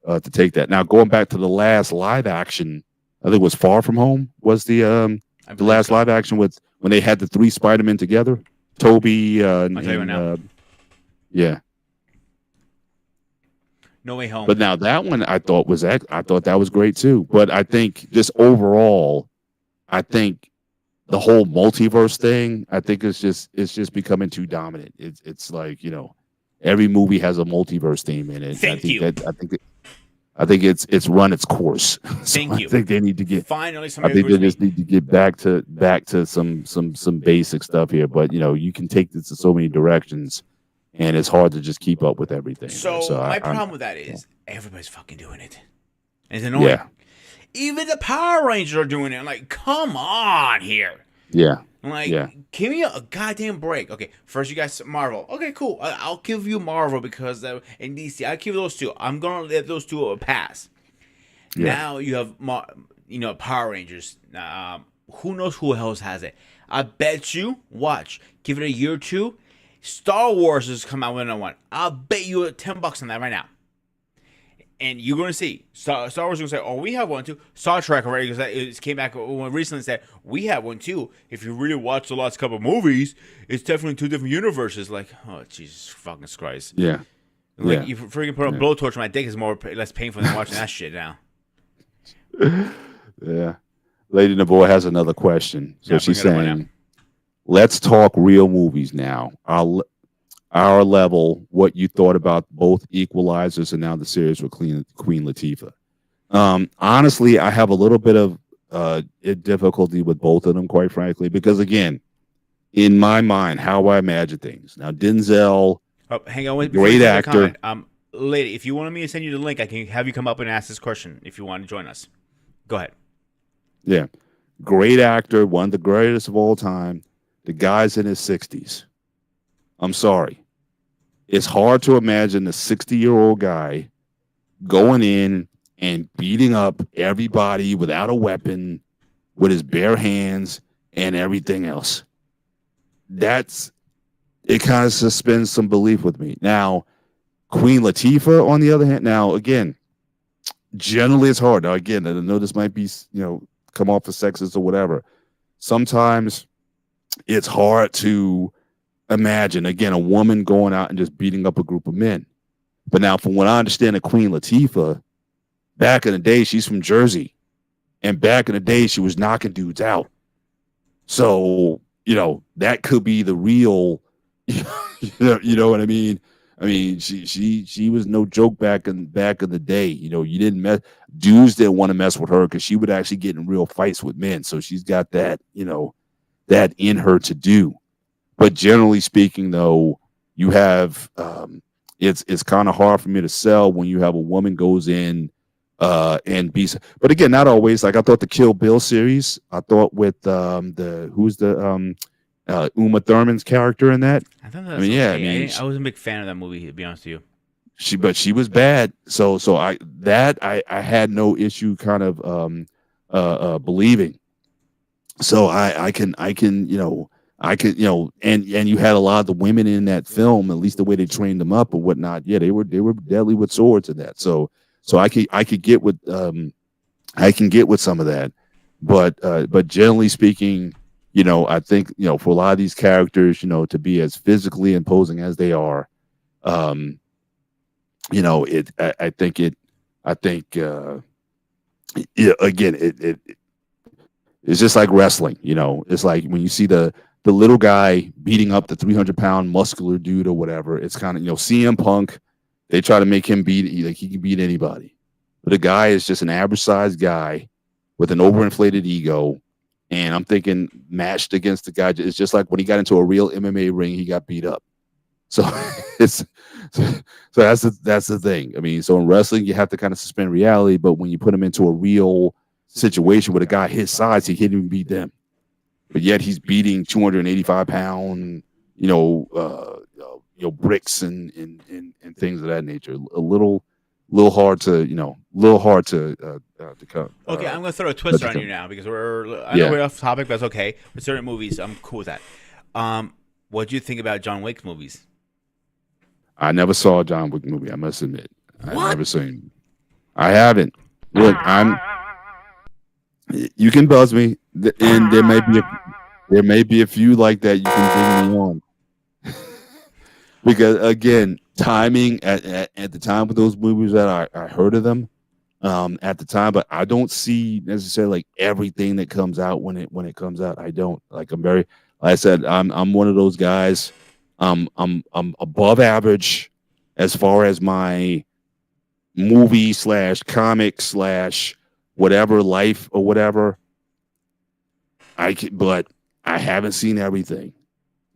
to take that. Now, going back to the last live action, I think it was Far From Home was the last live action with when they had the three Spider-Men together, Toby yeah. No Way Home. But now that one I thought that was great too. But I think just overall, I think the whole multiverse thing, I think it's just becoming too dominant. It's like, every movie has a multiverse theme in it. I think it's run its course. Thank you. I think they need to get finally I think they just need to get back to some basic stuff here. But you can take this in so many directions. And it's hard to just keep up with everything. So my problem with that is everybody's fucking doing it. It's annoying. Yeah. Even the Power Rangers are doing it. I'm like, come on here. Yeah. I'm like, give me a goddamn break. Okay, first you guys Marvel. Okay, cool. I'll give you Marvel because in DC, I'll give those two. I'm gonna let those two pass. Yeah. Now you have Power Rangers. Who knows who else has it? I bet you. Watch. Give it a year or two. Star Wars has come out with another one. I'll bet you $10 on that right now. And you're going to see. Star Wars is going to say, oh, we have one too. Star Trek already it came back recently and said, we have one too. If you really watch the last couple of movies, it's definitely two different universes. Like, oh, Jesus fucking Christ. Yeah. Like, you freaking put a blowtorch on my dick is less painful than watching that shit now. Yeah. Lady Nabo has another question. So she's saying, let's talk real movies now. Our level, what you thought about both Equalizers and now the series with Queen Latifah. Honestly, I have a little bit of difficulty with both of them, quite frankly, because again, in my mind, how I imagine things. Now, Denzel, hang on, wait, great actor. Lady, if you wanted me to send you the link, I can have you come up and ask this question if you want to join us. Go ahead. Yeah, great actor, one of the greatest of all time. The guy's in his 60s. I'm sorry. It's hard to imagine a 60-year-old guy going in and beating up everybody without a weapon, with his bare hands and everything else. It kind of suspends some belief with me. Now, Queen Latifah, on the other hand, now, again, generally it's hard. Now, again, I know this might be, come off as sexist or whatever. Sometimes it's hard to imagine, again, a woman going out and just beating up a group of men. But now, from what I understand of Queen Latifah, back in the day, she's from Jersey, and back in the day, she was knocking dudes out. So, that could be the real, you know what I mean? I mean, she was no joke back in the day. You didn't mess dudes didn't want to mess with her because she would actually get in real fights with men. So she's got that, that in her to do. But generally speaking, though, you have it's kind of hard for me to sell when you have a woman goes in and beats. But again, not always. Like I thought the Kill Bill series, I thought with Uma Thurman's character in that. I thought that I was mean, okay. yeah, I mean, I wasn't a big fan of that movie, to be honest with you. but she was bad. So I had no issue kind of believing. So I can and you had a lot of the women in that film, at least the way they trained them up or whatnot. Yeah, they were deadly with swords in that. So I could get with I can get with some of that, but generally speaking, I think for a lot of these characters, to be as physically imposing as they are, I think again it's just like wrestling. It's like when you see the little guy beating up the 300-pound muscular dude or whatever. It's kind of CM Punk. They try to make him like he can beat anybody, but the guy is just an average sized guy with an overinflated ego. And I'm thinking matched against the guy. It's just like when he got into a real MMA ring, he got beat up. So that's the thing. I mean, so in wrestling, you have to kind of suspend reality, but when you put him into a real situation with a guy his size, he can't even beat them. But yet he's beating 285-pound, bricks and things of that nature. A little hard to come. Okay, I'm gonna throw a twister on you now because I know we're off topic, but that's okay. For certain movies, I'm cool with that. What do you think about John Wick movies? I never saw a John Wick movie. I must admit, I've never seen. I haven't. Look, you can buzz me, and there may be a few like that you can bring me on. Because again, timing at the time of those movies that I heard of them at the time, but I don't see necessarily like everything that comes out when it comes out. I don't like. Like I said, I'm one of those guys. I'm above average as far as my movie / comic / whatever life or whatever. But I haven't seen everything.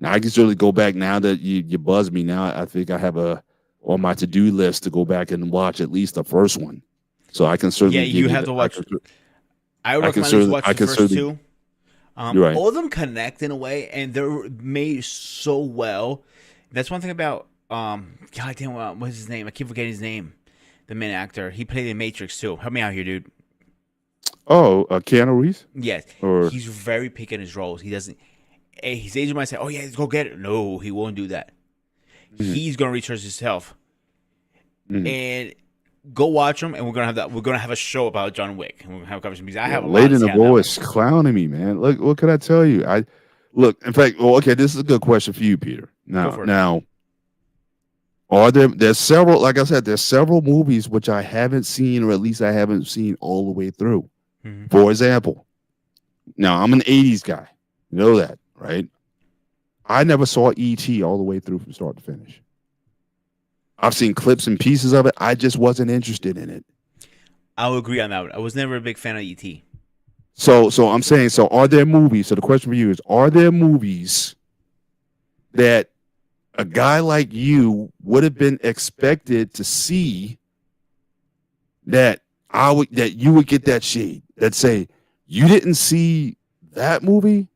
Now I can certainly go back now that you buzz me. Now I think I have on my to-do list to go back and watch at least the first one. So I can certainly. Yeah, you have to watch. I would recommend you watch the first two. You're right. All of them connect in a way, and they're made so well. That's one thing about God damn, what's his name? I keep forgetting his name. The main actor. He played in Matrix too. Help me out here, dude. Oh, Keanu Reeves? Yes. He's very picky in his roles. He doesn't. His agent might say, "Oh yeah, let's go get it." No, he won't do that. Mm-hmm. He's gonna research himself, and go watch him. And we're gonna have a show about John Wick. And we're gonna have a conversation because I have a lot Lady in the voice clowning me, man. Look, what can I tell you? In fact. Well, okay, this is a good question for you, Peter. Now, are there's several? Like I said, there's several movies which I haven't seen, or at least I haven't seen all the way through. Mm-hmm. For example, now I'm an '80s guy. You know that, right? I never saw E.T. all the way through from start to finish. I've seen clips and pieces of it. I just wasn't interested in it. I'll agree on that. I was never a big fan of E.T. So I'm saying, are there movies? So the question for you is, are there movies that a guy like you would have been expected to see that you would get that shade that say you didn't see that movie?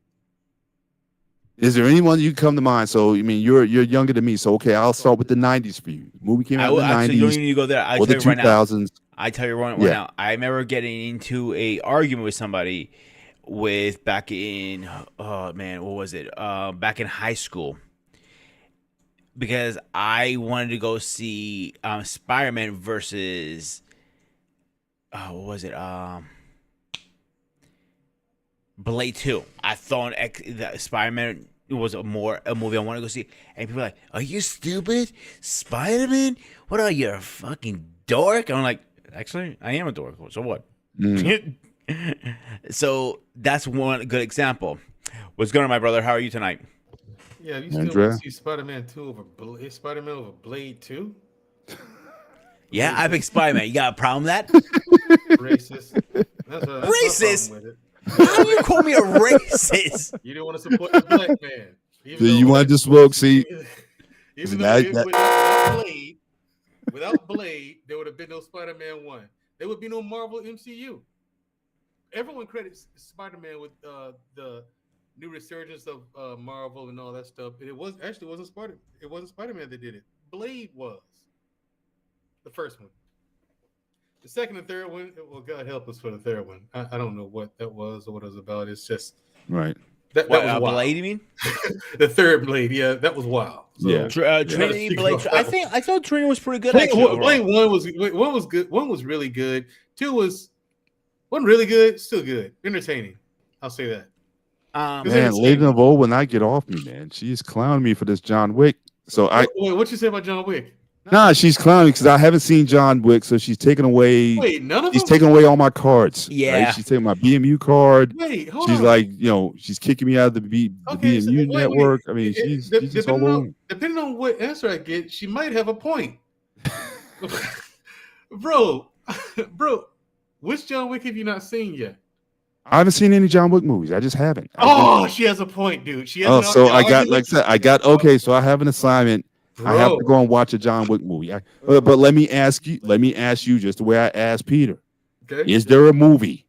Is there anyone you come to mind? So I mean, you're younger than me, so okay, I'll start with the '90s for you. The movie came out in the '90s. You don't even need to go there. I tell you right now. I tell you right now. I remember getting into a argument with somebody back in what was it? Back in high school, because I wanted to go see Spider-Man versus what was it? Blade 2. I thought that Spider-Man was a movie I want to go see. And people are like, "Are you stupid? Spider-Man? What are you, a fucking dork?" I'm like, Actually, I am a dork. So what? Mm. So that's one good example. What's going on, my brother? How are you tonight? Yeah, you still want to Andrea? see Spider-Man 2 over Spider-Man over Blade 2? Yeah, I picked Racist. Spider-Man. You got a problem with that? Racist. That's my problem Racist? with it. How do you Racist. call me a racist? You didn't want to support the black man. So you want to smoke? See, Even though that, that, without Blade, there would have been no Spider-Man 1. There would be no Marvel MCU. Everyone credits Spider-Man with the new resurgence of Marvel and all that stuff. It wasn't Spider-Man that did it. Blade was the first one. The second and third one, well, God help us for the third one. I don't know what that was or what it was about. It's just right? that What, was wild. Blade, you mean? The third Blade, yeah, that was wild. So, Yeah. Trinity, Blade. I thought Trinity was pretty good. Blade, Actually, Blade one was good. One was really good. Two wasn't really good. Still good, entertaining. I'll say that. Man, Lady Novo will not get off me, man. She's clowning me for this John Wick. So wait, what you say about John Wick? Nah, she's clowning because I haven't seen John Wick, so she's taking away. Wait, none of she's them? taking away all my cards. Yeah, right? She's taking my BMU card. Wait, hold she's on. like, she's kicking me out of the BMU network. I mean, she's just all over. Depending on what answer I get, she might have a point. bro, which John Wick have you not seen yet? I haven't seen any John Wick movies. I just haven't. She has a point, dude. She has. Oh, so I got okay. So I have an assignment. Bro. I have to go and watch a John Wick movie. But let me ask you just the way I asked Peter. Okay. Is there a movie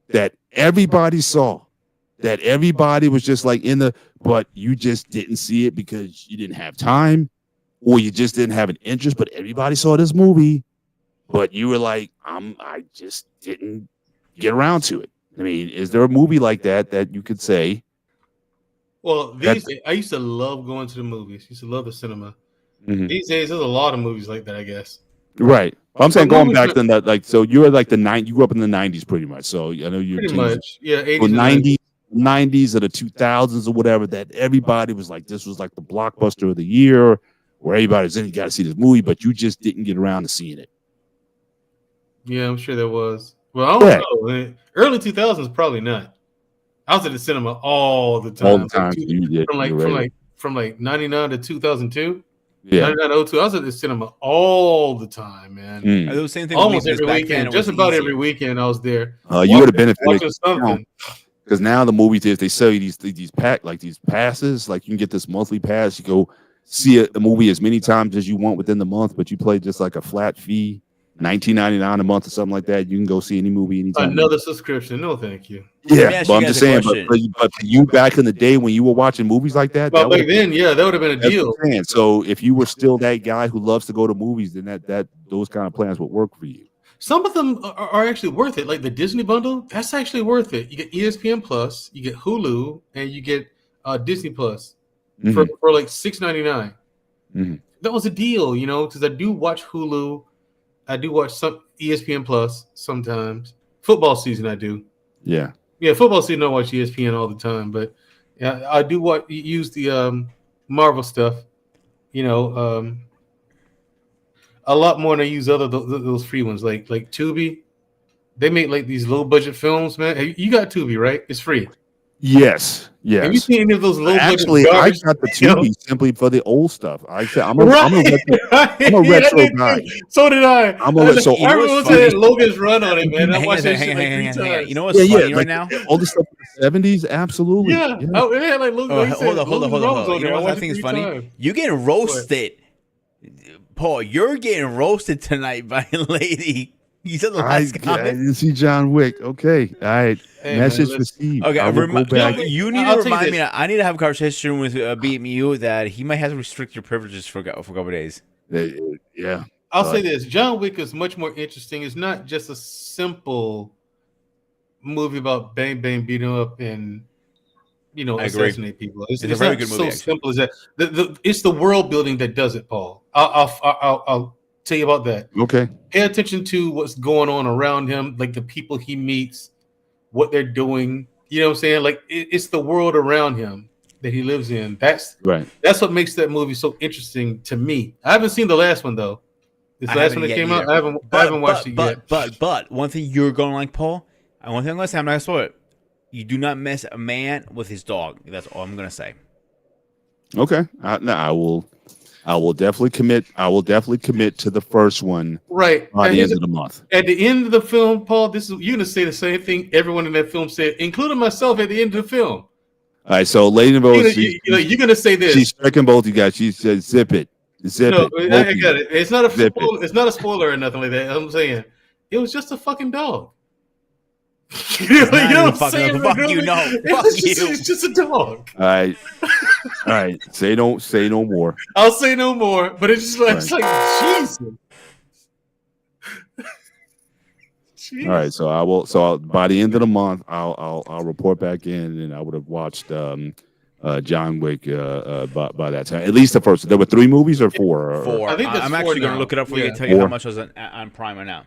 that everybody saw, that everybody was just like but you just didn't see it because you didn't have time, or you just didn't have an interest, but everybody saw this movie, but you were like, I just didn't get around to it. I mean, is there a movie like that you could say? Well, I used to love going to the movies. Used to love the cinema. Mm-hmm. These days, there's a lot of movies like that, I guess. Right. I'm saying going back to that, like, so you're like you grew up in the 90s pretty much. So I know you're pretty much, yeah, 80s, 90s or the 2000s or whatever, that everybody was like, this was like the blockbuster of the year, where everybody's in, you got to see this movie, but you just didn't get around to seeing it. Yeah, I'm sure there was. Well, I don't know. Man. Early 2000s, probably not. I was at the cinema all the time. All the time. From like 99 to 2002. Yeah. 99 02. I was at the cinema all the time, man. Those same things. Almost every weekend. Just about every weekend I was there. You would have benefited something. Because now the movie theaters, they sell you these passes. Like you can get this monthly pass. You go see a movie as many times as you want within the month, but you pay just like a flat fee, $19.99 a month or something like that. You can go see any movie anytime. Another subscription. No, thank you. Yeah, but I'm just saying, but for you back in the day when you were watching movies like that, back then, that would have been a deal. So if you were still that guy who loves to go to movies, then that those kind of plans would work for you. Some of them are actually worth it. Like the Disney bundle, that's actually worth it. You get ESPN Plus, you get Hulu, and you get Disney Plus for like $6.99. Mm-hmm. That was a deal, because I do watch Hulu. I do watch some ESPN Plus sometimes. Football season, I do. Yeah, football season, I watch ESPN all the time, but yeah, I do use the Marvel stuff. A lot more than I use those free ones like Tubi. They make like these low budget films, man. You got Tubi, right? It's free. Yes. Have you seen any of those low budget? Actually, I got the Tubi simply for the old stuff. I'm a retro guy. So did I. I remember saying Logan's Run on it, man. I watched that shit like 3 times. You know what's funny right now? All the stuff from the 70s, absolutely. Yeah. Like Logan. Hold on. You know what I think is funny? You getting roasted. Paul, you're getting roasted tonight by a lady. You said the last comment. I didn't see John Wick. Okay. All right. Message received. Okay. You need to remind me. I need to have a conversation with BMU that he might have to restrict your privileges for a couple of days. Yeah. I'll say this. John Wick is much more interesting. It's not just a simple movie about bang, bang, beating up and assassinate people. It's a very good movie. So simple as that. It's the world building that does it, Paul. I'll tell you about that. Okay. Pay attention to what's going on around him, like the people he meets, what they're doing. You know what I'm saying? Like it's the world around him that he lives in. That's right. That's what makes that movie so interesting to me. I haven't seen the last one though. This I last haven't one that yet came out, either. I haven't watched it yet. But one thing you're going to like, Paul, and one thing I'm going to say, I'm not going to spoil it. You do not mess a man with his dog. That's all I'm going to say. Okay. I will definitely commit. I will definitely commit to the first one Right. by Now, the here's end of the month. at the end of the film, Paul, this is you're gonna say the same thing everyone in that film said, including myself at the end of the film. All right. So, Lady Neville, You're gonna say this. she's tricking both you guys. She said, "Zip it, zip No, it." I got it. It's not a Zip spoiler, it's not a spoiler or nothing like that. I'm saying it was just a fucking dog. You know what I'm saying? Fuck you, no. Fuck you. It's just a dog. All right. All right. Say no more. I'll say no more, but it's just like, it's like Jesus. All right, so I will. So by the end of the month, I'll report back in, and I would have watched John Wick by that time. At least the first. There were 3 movies or 4. Four. I think that's I'm 4 actually going now. to look it up for you Yeah. and tell you how 4. much was on Prime right now.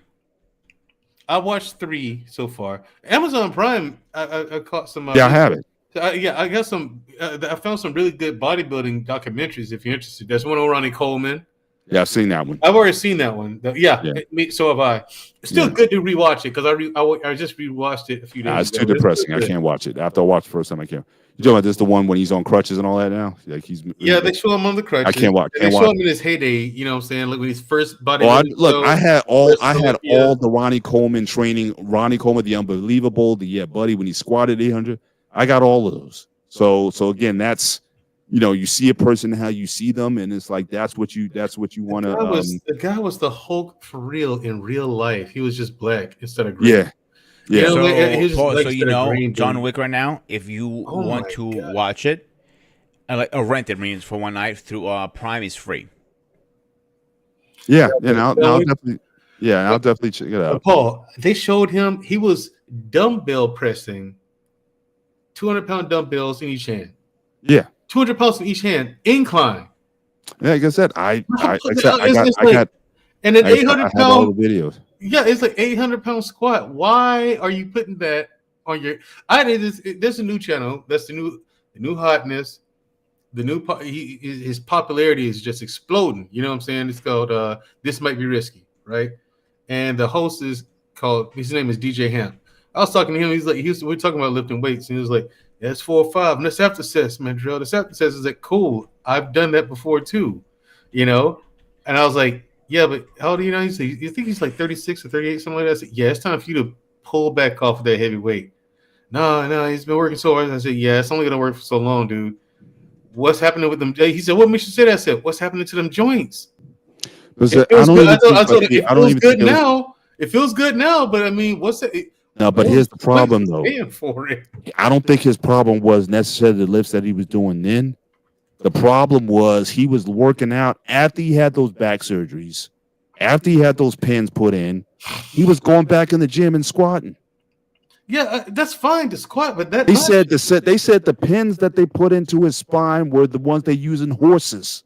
I watched 3 so far. Amazon Prime. I caught some. Yeah, I have it. I got some. I found some really good bodybuilding documentaries. If you're interested, there's one on Ronnie Coleman. Yeah, I've seen that one. I've already seen that one. Yeah. So have I. It's still Yeah. good to rewatch it because I just rewatched it a few days ago. It's too depressing. I can't watch it. After I watched the first time, I can't. You talking about this the one when he's on crutches and all that now? Like he's they show him on the crutches. I can't watch. They show him in his heyday. You know what I'm saying? Like when he's first bodybuilding. I had all the Ronnie Coleman training. Ronnie Coleman, the Unbelievable, the buddy when he squatted 800. I got all of those. So again, that's you see a person how you see them, and it's like that's what you want to. The guy was the Hulk for real in real life. He was just black instead of green. Yeah. So, Paul, John Wick right now, if you want to watch it, rent it means for one night through Prime is free. Yeah, and I'll definitely check it out. Paul, they showed him he was dumbbell pressing 200-pound dumbbells in each hand. Yeah, 200 pounds in each hand, incline. Yeah, like I said, I got and an 800 pound all the videos. Yeah, it's like 800-pound squat. Why are you putting that on your? I did this. There's a new channel. That's the new hotness. The new his popularity is just exploding. You know what I'm saying? It's called This Might Be Risky, right? And the host is called. His name is DJ Hamp. I was talking to him. We're talking about lifting weights, and he was like, yeah, "That's 4 or 5." And that's after assessment, drill. This after assessment is like, cool. I've done that before too, And I was like, yeah, but how old do you know? He's like, you think he's like 36 or 38, something like that? I said, yeah, it's time for you to pull back off of that heavy weight. No, he's been working so hard. I said, yeah, it's only gonna work for so long, dude. What's happening with them? He said, what makes you say that? I said, what's happening to them joints? It feels good now, but I mean, what's it? No, but here's the problem, though. For it. I don't think his problem was necessarily the lifts that he was doing then. The problem was he was working out after he had those back surgeries, after he had those pins put in. He was going back in the gym and squatting. Yeah, that's fine to squat, but they said the pins that they put into his spine were the ones they use in horses.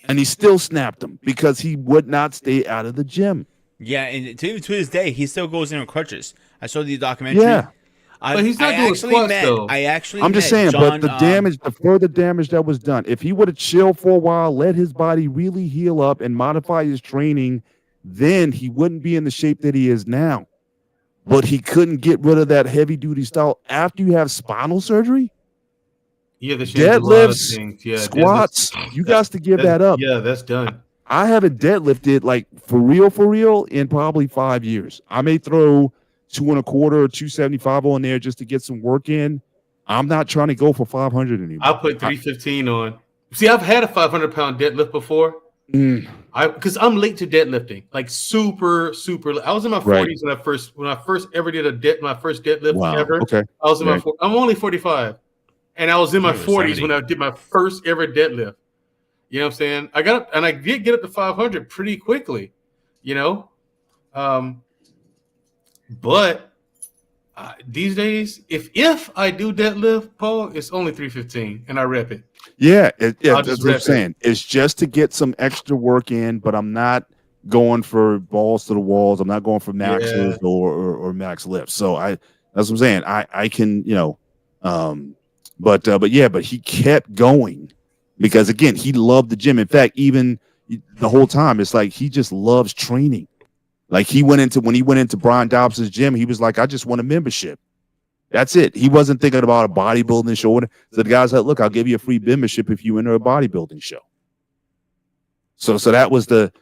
And he still snapped them because he would not stay out of the gym. Yeah, and to this day, he still goes in on crutches. I saw the documentary. Yeah. But he's not doing squats, though. I'm just saying, but the further damage that was done, if he would have chilled for a while, let his body really heal up and modify his training, then he wouldn't be in the shape that he is now. But he couldn't get rid of that heavy duty style after you have spinal surgery. Yeah, deadlifts, squats. You got to give that up. Yeah, that's done. I haven't deadlifted like for real in probably 5 years. I may throw 2 1/4 or 275 on there just to get some work in. I'm not trying to go for 500 anymore. I'll put 315 on. See, I've had a 500-pound deadlift before. Because I'm late to deadlifting, like super. I was in my 40s when I first ever did my first deadlift ever. Okay. I was in my I'm only 45, and I was in my 40s when I did my first ever deadlift. You know what I'm saying? I got up and I did get up to 500 pretty quickly, But these days, if I do deadlift, Paul, it's only 315, and I rep it. Yeah, that's what I'm saying. It's just to get some extra work in, but I'm not going for balls to the walls. I'm not going for maxes or max lifts. So that's what I'm saying. I can, but he kept going because again, he loved the gym. In fact, even the whole time. It's like he just loves training. Like when he went into Brian Dobson's gym, he was like, I just want a membership. That's it. He wasn't thinking about a bodybuilding show. So the guy's like, look, I'll give you a free membership if you enter a bodybuilding show. So that was the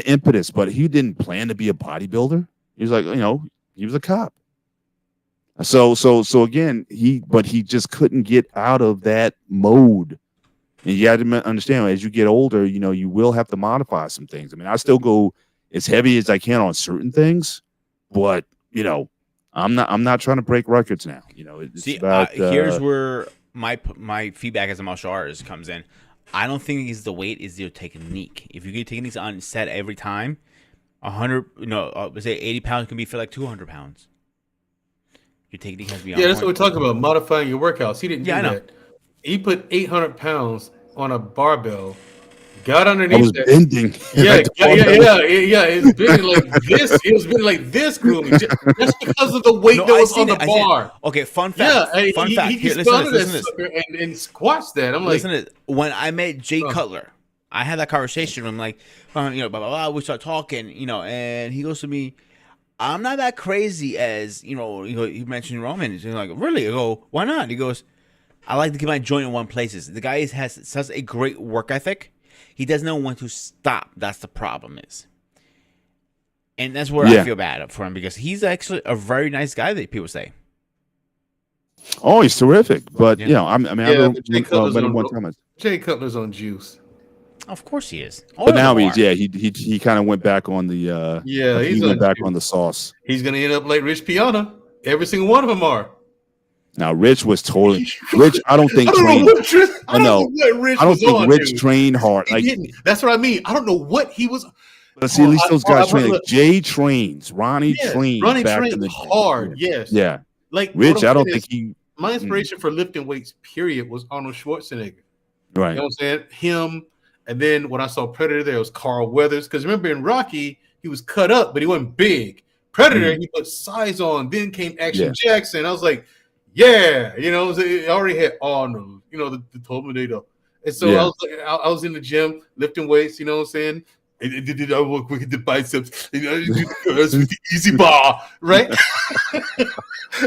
impetus, but he didn't plan to be a bodybuilder. He was like, he was a cop. So again, he just couldn't get out of that mode. And you have to understand, as you get older, you will have to modify some things. I mean, I still go as heavy as I can on certain things, but I'm not trying to break records now. It's about, here's where my feedback as a martial artist comes in. I don't think it's the weight, is your technique. If you get techniques on set every time, 100, say 80 pounds can be feel like 200 pounds. Your technique has to be on that's point. what we're talking about, modifying your workouts. He didn't do that. He put 800 pounds on a barbell, got underneath that. Bending. Yeah. It's bending like this. It was bending like this, grooming. Just because of the weight that was on the bar. Okay, fun fact. He listen to this. And squashed that. I'm like, listen to this. When I met Jay Cutler, I had that conversation. I'm like, blah, blah, blah. We start talking, and he goes to me, I'm not that crazy as, he mentioned Roman. He's like, really? I go, why not? He goes, I like to keep my joint in one places. The guy has such a great work ethic. He doesn't know when to stop. That's the problem is. And that's where I feel bad for him, because he's actually a very nice guy that people say. Oh, he's terrific. But, Jay Cutler's on juice. Of course he is. But now he kind of went back on the he went back on the sauce. He's gonna end up like Rich Piana. Every single one of them are. Now Rich was totally Rich. I don't think trained. I don't think Rich trained hard. Like, that's what I mean. I don't know what he was. But see, at least those guys train. Like Jay trains. Ronnie trained. Ronnie back trained in the hard. Yes. Yeah. Like Rich, I don't think he. My inspiration for lifting weights, period, was Arnold Schwarzenegger. Right. You know what I'm saying? Him. And then when I saw Predator, there was Carl Weathers. Because remember in Rocky, he was cut up, but he wasn't big. Predator, he put size on. Then came Action Jackson. I was like, yeah, I already had Arnold, the Terminator. And so I was in the gym lifting weights, you know what I'm saying? I work with the biceps, do the curls with the easy bar, right?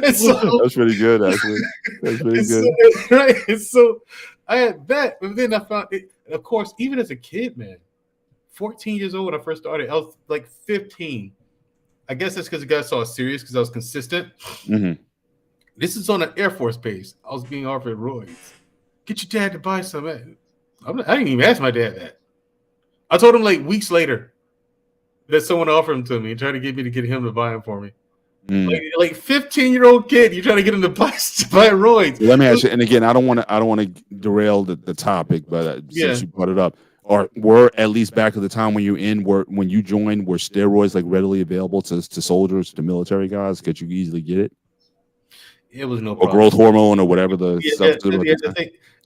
And so, that's pretty good, actually. That's pretty good. So, right? And so I had that, but then I found it. Of course, even as a kid, man, 14 years old when I first started, I was like 15. I guess that's because the guy saw it serious because I was consistent. Mm-hmm. This is on an Air Force base. I was being offered roids. Get your dad to buy some. I didn't even ask my dad that. I told him like weeks later that someone offered them to me and tried to get me to get him to buy them for me. Like 15-year-old kid, you trying to get him to buy roids. Let me ask you, and again, I don't want to derail the topic, but since you brought it up, or were at least back at the time when when you joined, were steroids like readily available to soldiers, to military guys? Could you easily get it? It was no problem. Or growth hormone or whatever the stuff.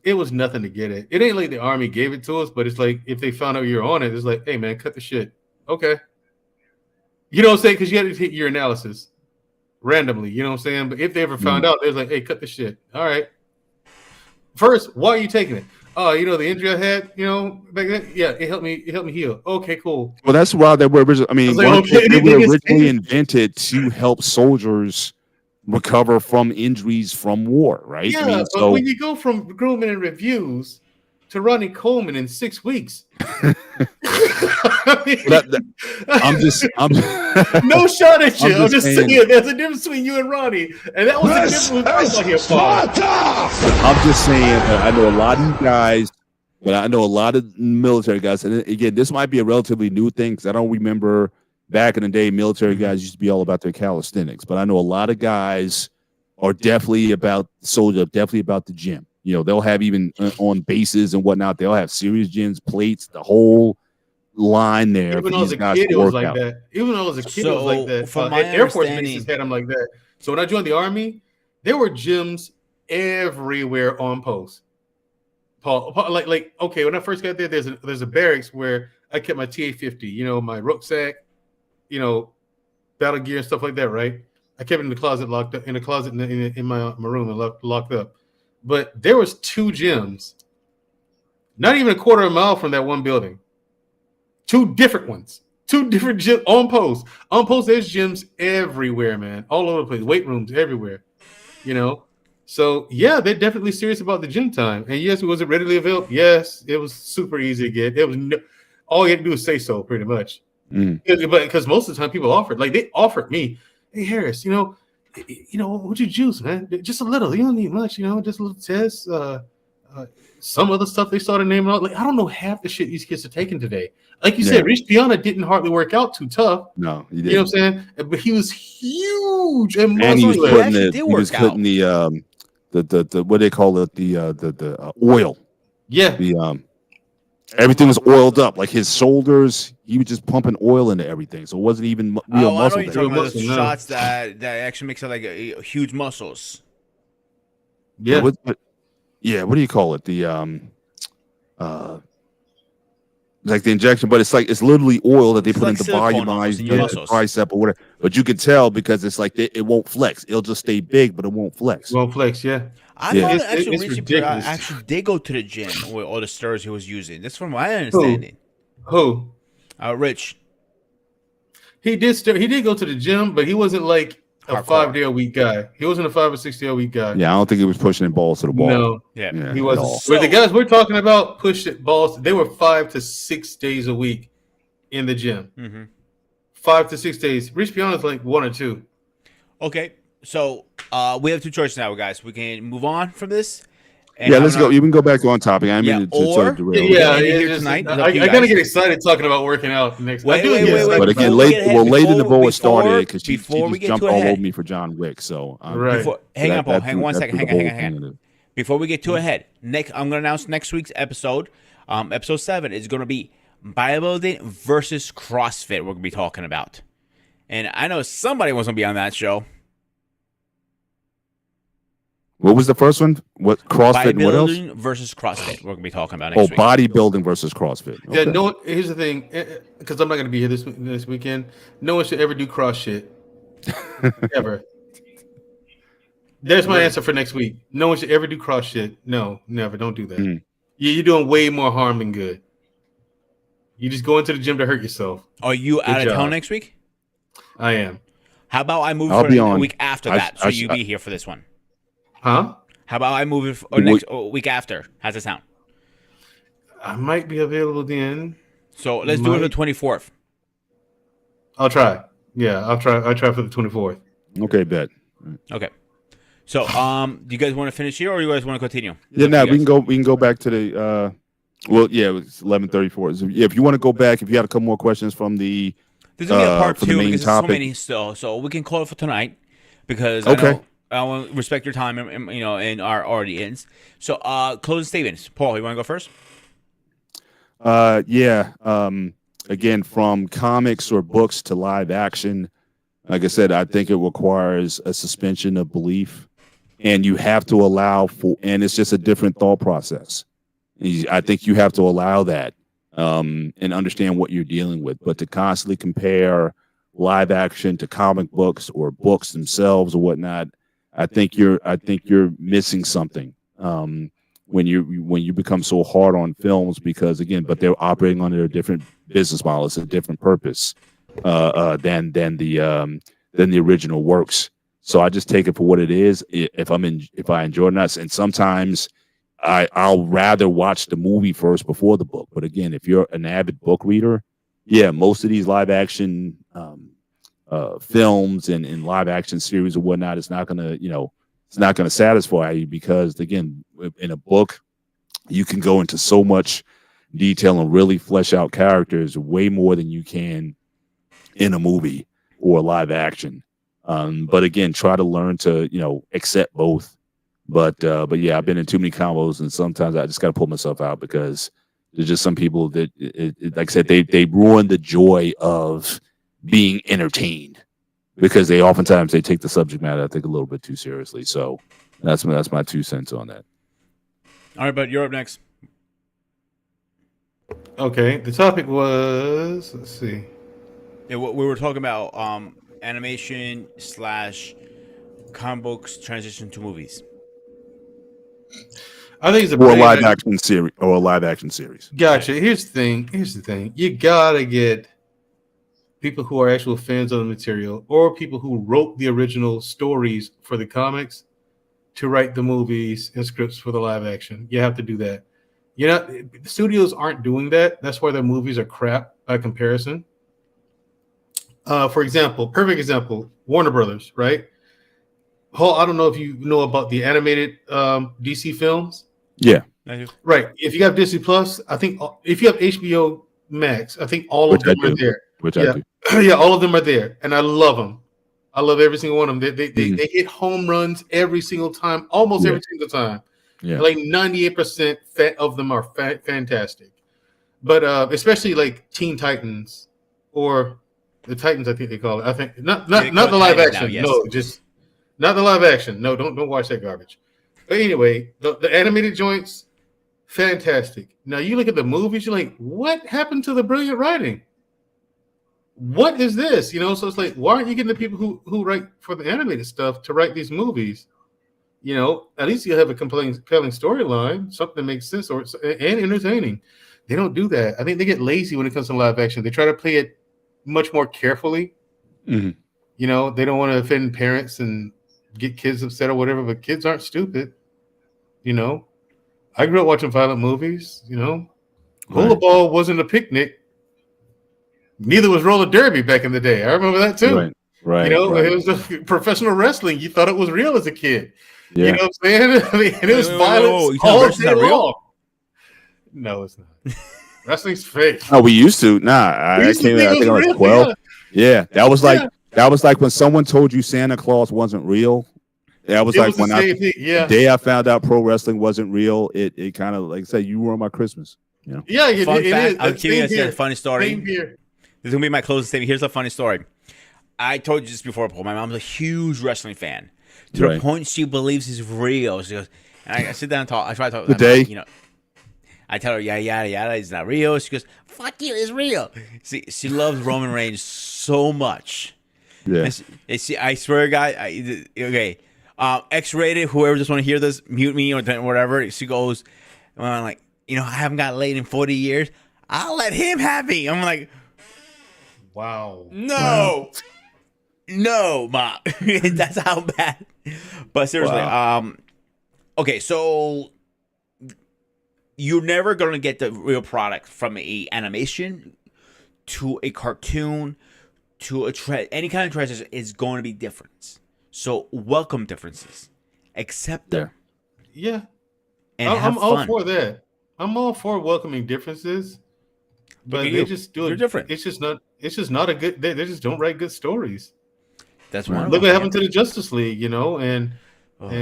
It was nothing to get it. It ain't like the Army gave it to us, but it's like if they found out you're on it, it's like, hey man, cut the shit. Okay. You know what I'm saying? Because you had to hit your analysis randomly, you know what I'm saying? But if they ever found out, they're like, hey, cut the shit. All right. First, why are you taking it? Oh, the injury I had, back then? Yeah, it helped me heal. Okay, cool. Well, that's why they were originally, they were originally invented to help soldiers recover from injuries from war, right? Yeah, but when you go from grooming and reviews to Ronnie Coleman in 6 weeks. I'm no shot at you. I'm just saying there's a difference between you and Ronnie, and that was the difference. I'm just saying that I know a lot of you guys, but I know a lot of military guys, and again, this might be a relatively new thing because I don't remember back in the day military guys used to be all about their calisthenics, but I know a lot of guys are definitely about the gym. They'll have even on bases and whatnot. They'll have serious gyms, plates, the whole line there. Even when I was a kid, it was like that. Even when I was a kid, it was like that. From my Air Force bases had them like that. So when I joined the Army, there were gyms everywhere on post. Paul, like okay, when I first got there, there's a barracks where I kept my TA-50, my rucksack, battle gear and stuff like that, right? I kept it in the closet, locked up in a closet in my room and locked up. But there was 2 gyms Not even a quarter of a mile from that one building. 2 different ones. 2 different gyms on post. On post, there's gyms everywhere, man. All over the place. Weight rooms everywhere. You know? So, yeah, they're definitely serious about the gym time. And yes, was it readily available? Yes, it was super easy to get. It was all you had to do is say so, pretty much. Because most of the time people offered. Like, they offered me, hey, Harris, what'd you juice, man? Just a little. You don't need much, just a little test. Some other stuff they started naming out. Like, I don't know half the shit these kids are taking today. Like you said, Rich Piana didn't hardly work out too tough. No, he didn't. You know what I'm saying? But he was huge and he was muscular. putting the what they call it, the oil. Yeah. Everything was oiled up. Like his shoulders, he was just pumping oil into everything. So it wasn't even real muscle. I know you're talking about the shots that actually makes it like huge muscles. Yeah. What do you call it? Like the injection, but it's literally oil that they put into volumize the tricep or whatever. But you can tell because it's like it won't flex. It'll just stay big, but it won't flex. Won't flex, yeah. I thought actually did go to the gym with all the steroids he was using. That's from my understanding. Who? Rich. He did go to the gym, but he wasn't like a 5-day-a-week guy. He wasn't a 5 or 6-day-a-week guy. Yeah, I don't think he was pushing balls to the ball. No, yeah, he wasn't. But the guys we're talking about pushed balls. They were 5 to 6 days a week in the gym. Mm-hmm. 5 to 6 days. Rich Piana's like 1 or 2. Okay, so we have 2 choices now, guys. We can move on from this. Let's go. You can go back on topic. I mean, here tonight. I gotta get excited talking about working out next. Wait. But again, Lady DeVoe started because she just jumped all over me for John Wick. So hang on, Paul. Hang on 1 second. Hang on. Before we get too ahead, I'm going to announce next week's episode. Episode 7 is going to be bodybuilding versus CrossFit. We're going to be talking about, and I know somebody wants to be on that show. What was the first one? What CrossFit and what else? Bodybuilding versus CrossFit. We're gonna be talking about next week. Bodybuilding versus CrossFit. Okay. Yeah, no. Here's the thing, because I'm not gonna be here this weekend. No one should ever do cross shit, ever. There's my answer for next week. No one should ever do cross shit. No, never. Don't do that. You're doing way more harm than good. You just go into the gym to hurt yourself. Are you out of town next week? I am. How about I move for a week after that, so you be here for this one? Huh? How about I move it next week after? How's it sound? I might be available then. So let's do it the 24th. I'll try. Yeah, I'll try for the 24th. Okay, bet. Okay. So, do you guys want to finish here, or you guys want to continue? Yeah, we can go back to the. It's 11:34. So, if you want to go back, if you had a couple more questions from the. There's gonna be a part 2 because there's so many still. So we can call it for tonight because I want to respect your time and our audience. So, closing statements. Paul, you want to go first? Again, from comics or books to live action, like I said, I think it requires a suspension of belief, and you have to allow for, and it's just a different thought process. I think you have to allow that and understand what you're dealing with. But to constantly compare live action to comic books or books themselves or whatnot, I think you're missing something when you become so hard on films because but they're operating under a different business model, it's a different purpose than the original works. So I just take it for what it is. If I enjoy it or not, and sometimes I'll rather watch the movie first before the book. But again, if you're an avid book reader, most of these live action films and live action series or whatnot, it's not gonna satisfy you because again, in a book, you can go into so much detail and really flesh out characters way more than you can in a movie or live action. But again, try to learn to accept both. But I've been in too many combos, and sometimes I just got to pull myself out because there's just some people that, like I said, they ruin the joy of being entertained because they oftentimes take the subject matter, I think, a little bit too seriously. So that's my 2 cents on that. All right, but you're up next. Okay, the topic was, let's see. Yeah, we were talking about animation / comic books transition to movies. I think it's a or a brilliant live action series or a live action series. Gotcha. Here's the thing. You gotta get people who are actual fans of the material, or people who wrote the original stories for the comics, to write the movies and scripts for the live action. You have to do that. The studios aren't doing that. That's why their movies are crap by comparison. For example, perfect example, Warner Brothers, right? I don't know if you know about the animated DC films. Yeah. Right. If you have Disney Plus, I think if you have HBO Max, I think all of them are there. Which Yeah. I do. Yeah, all of them are there, and I love them. I love every single one of them. They hit home runs every single time, almost every single time. Yeah. Like 98% of them are fantastic. But especially like Teen Titans or the Titans, I think they call it. I think not the live action. Now, yes. No, just not the live action. No, don't watch that garbage. But anyway, the animated joints, fantastic. Now you look at the movies, you're like, what happened to the brilliant writing? What is this? So it's like, why aren't you getting the people who write for the animated stuff to write these movies? At least you have a compelling storyline, something that makes sense and entertaining. They don't do that. I think they get lazy when it comes to live action. They try to play it much more carefully. Mm-hmm. They don't want to offend parents and get kids upset or whatever, but kids aren't stupid. I grew up watching violent movies, Hula Ball wasn't a picnic. Neither was roller derby back in the day. I remember that too. Right. It was professional wrestling. You thought it was real as a kid. Yeah. You know what I'm saying? I mean, it was violence all day long. No, it's not. Wrestling's fake. Oh, we used to. Nah, I think I was 12. Yeah, that was like when someone told you Santa Claus wasn't real. That was like when the day I found out pro wrestling wasn't real. It kind of, like I said, you ruined my Christmas. Yeah. Fun fact. I'll give you a funny story. This is gonna be my closing statement. Here's a funny story. I told you this before, Paul. My mom's a huge wrestling fan to the point she believes he's real. She goes, and I sit down and talk. I try to talk. Today, I tell her, yada, he's not real. She goes, fuck you, it's real. See, she loves Roman Reigns so much. Yeah. I swear, guy. Okay, X-rated. Whoever just want to hear this, mute me or whatever. She goes, I'm like, I haven't got laid in 40 years. I'll let him have me. I'm like, wow. No, Ma. That's how bad. But seriously, okay, so you're never going to get the real product from a animation to a cartoon to any kind of transition is going to be different. So welcome differences, accept them. Yeah, and I'm all for that. I'm all for welcoming differences, but they just do it different. It's just not a good. They just don't write good stories. That's why. Look what happened to the Justice League, and don't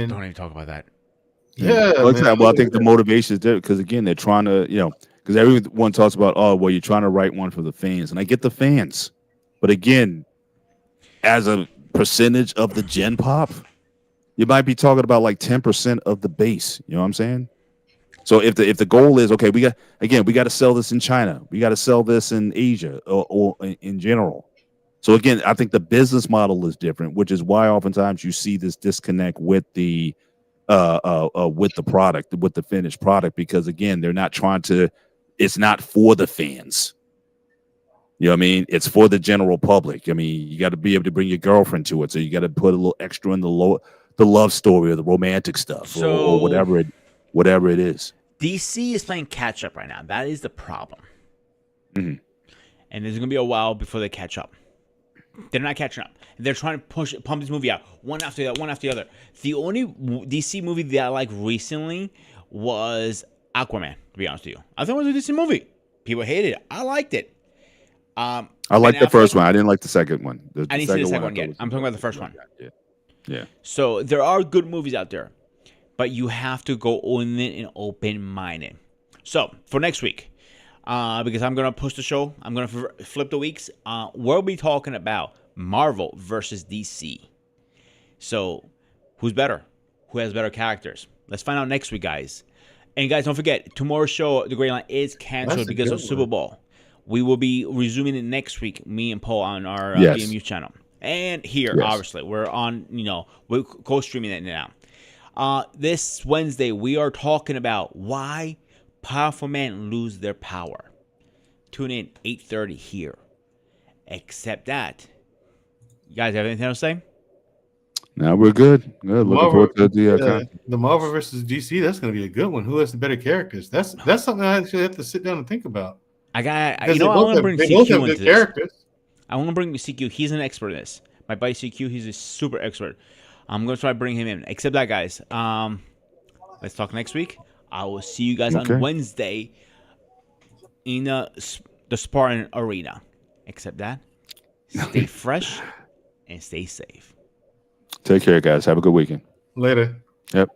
even talk about that. Yeah. Well, I think the motivation is there because again, they're trying to, because everyone talks about, you're trying to write one for the fans, and I get the fans, but again, as a percentage of the gen pop, you might be talking about like 10% of the base. You know what I'm saying? So if the goal is, okay, we got to sell this in China, we got to sell this in Asia or in general. So again, I think the business model is different, which is why oftentimes you see this disconnect with the product, with the finished product, because again, they're not trying to. It's not for the fans. You know what I mean? It's for the general public. I mean, you got to be able to bring your girlfriend to it, so you got to put a little extra in the love story or the romantic stuff or whatever it is. DC is playing catch up right now. That is the problem. Mm-hmm. And there's gonna be a while before they catch up. They're not catching up. They're trying to pump this movie out one after the other. The only DC movie that I like recently was Aquaman. To be honest with you, I thought it was a decent movie. People hated it. I liked it. I liked the first one. I didn't like the second one. I didn't see the second one yet. I'm talking about the first one. Yeah. So there are good movies out there, but you have to go in it and open-minded. So for next week, because I'm going to push the show, I'm going to flip the weeks. We'll be talking about Marvel versus DC. So who's better? Who has better characters? Let's find out next week, guys. And guys, don't forget, tomorrow's show, The Gray Line, is canceled because of Super Bowl. We will be resuming it next week, me and Paul, on our BMU channel. And here, obviously, we're on, we're co-streaming it now. This Wednesday, we are talking about why powerful men lose their power. Tune in 8:30 here. Except that, you guys have anything else to say? Now we're good. Good. Looking Marvel, forward to the content. the Marvel versus DC. That's going to be a good one. Who has the better characters? That's something I actually have to sit down and think about. I Because want to bring they both have CQ good into this. characters. I want to bring CQ. He's an expert in this. My buddy CQ, he's a super expert. I'm going to try to bring him in. Except that, guys, let's talk next week. I will see you guys Okay. on Wednesday in the Spartan Arena. Except that, stay fresh and stay safe. Take care, guys. Have a good weekend. Later. Yep.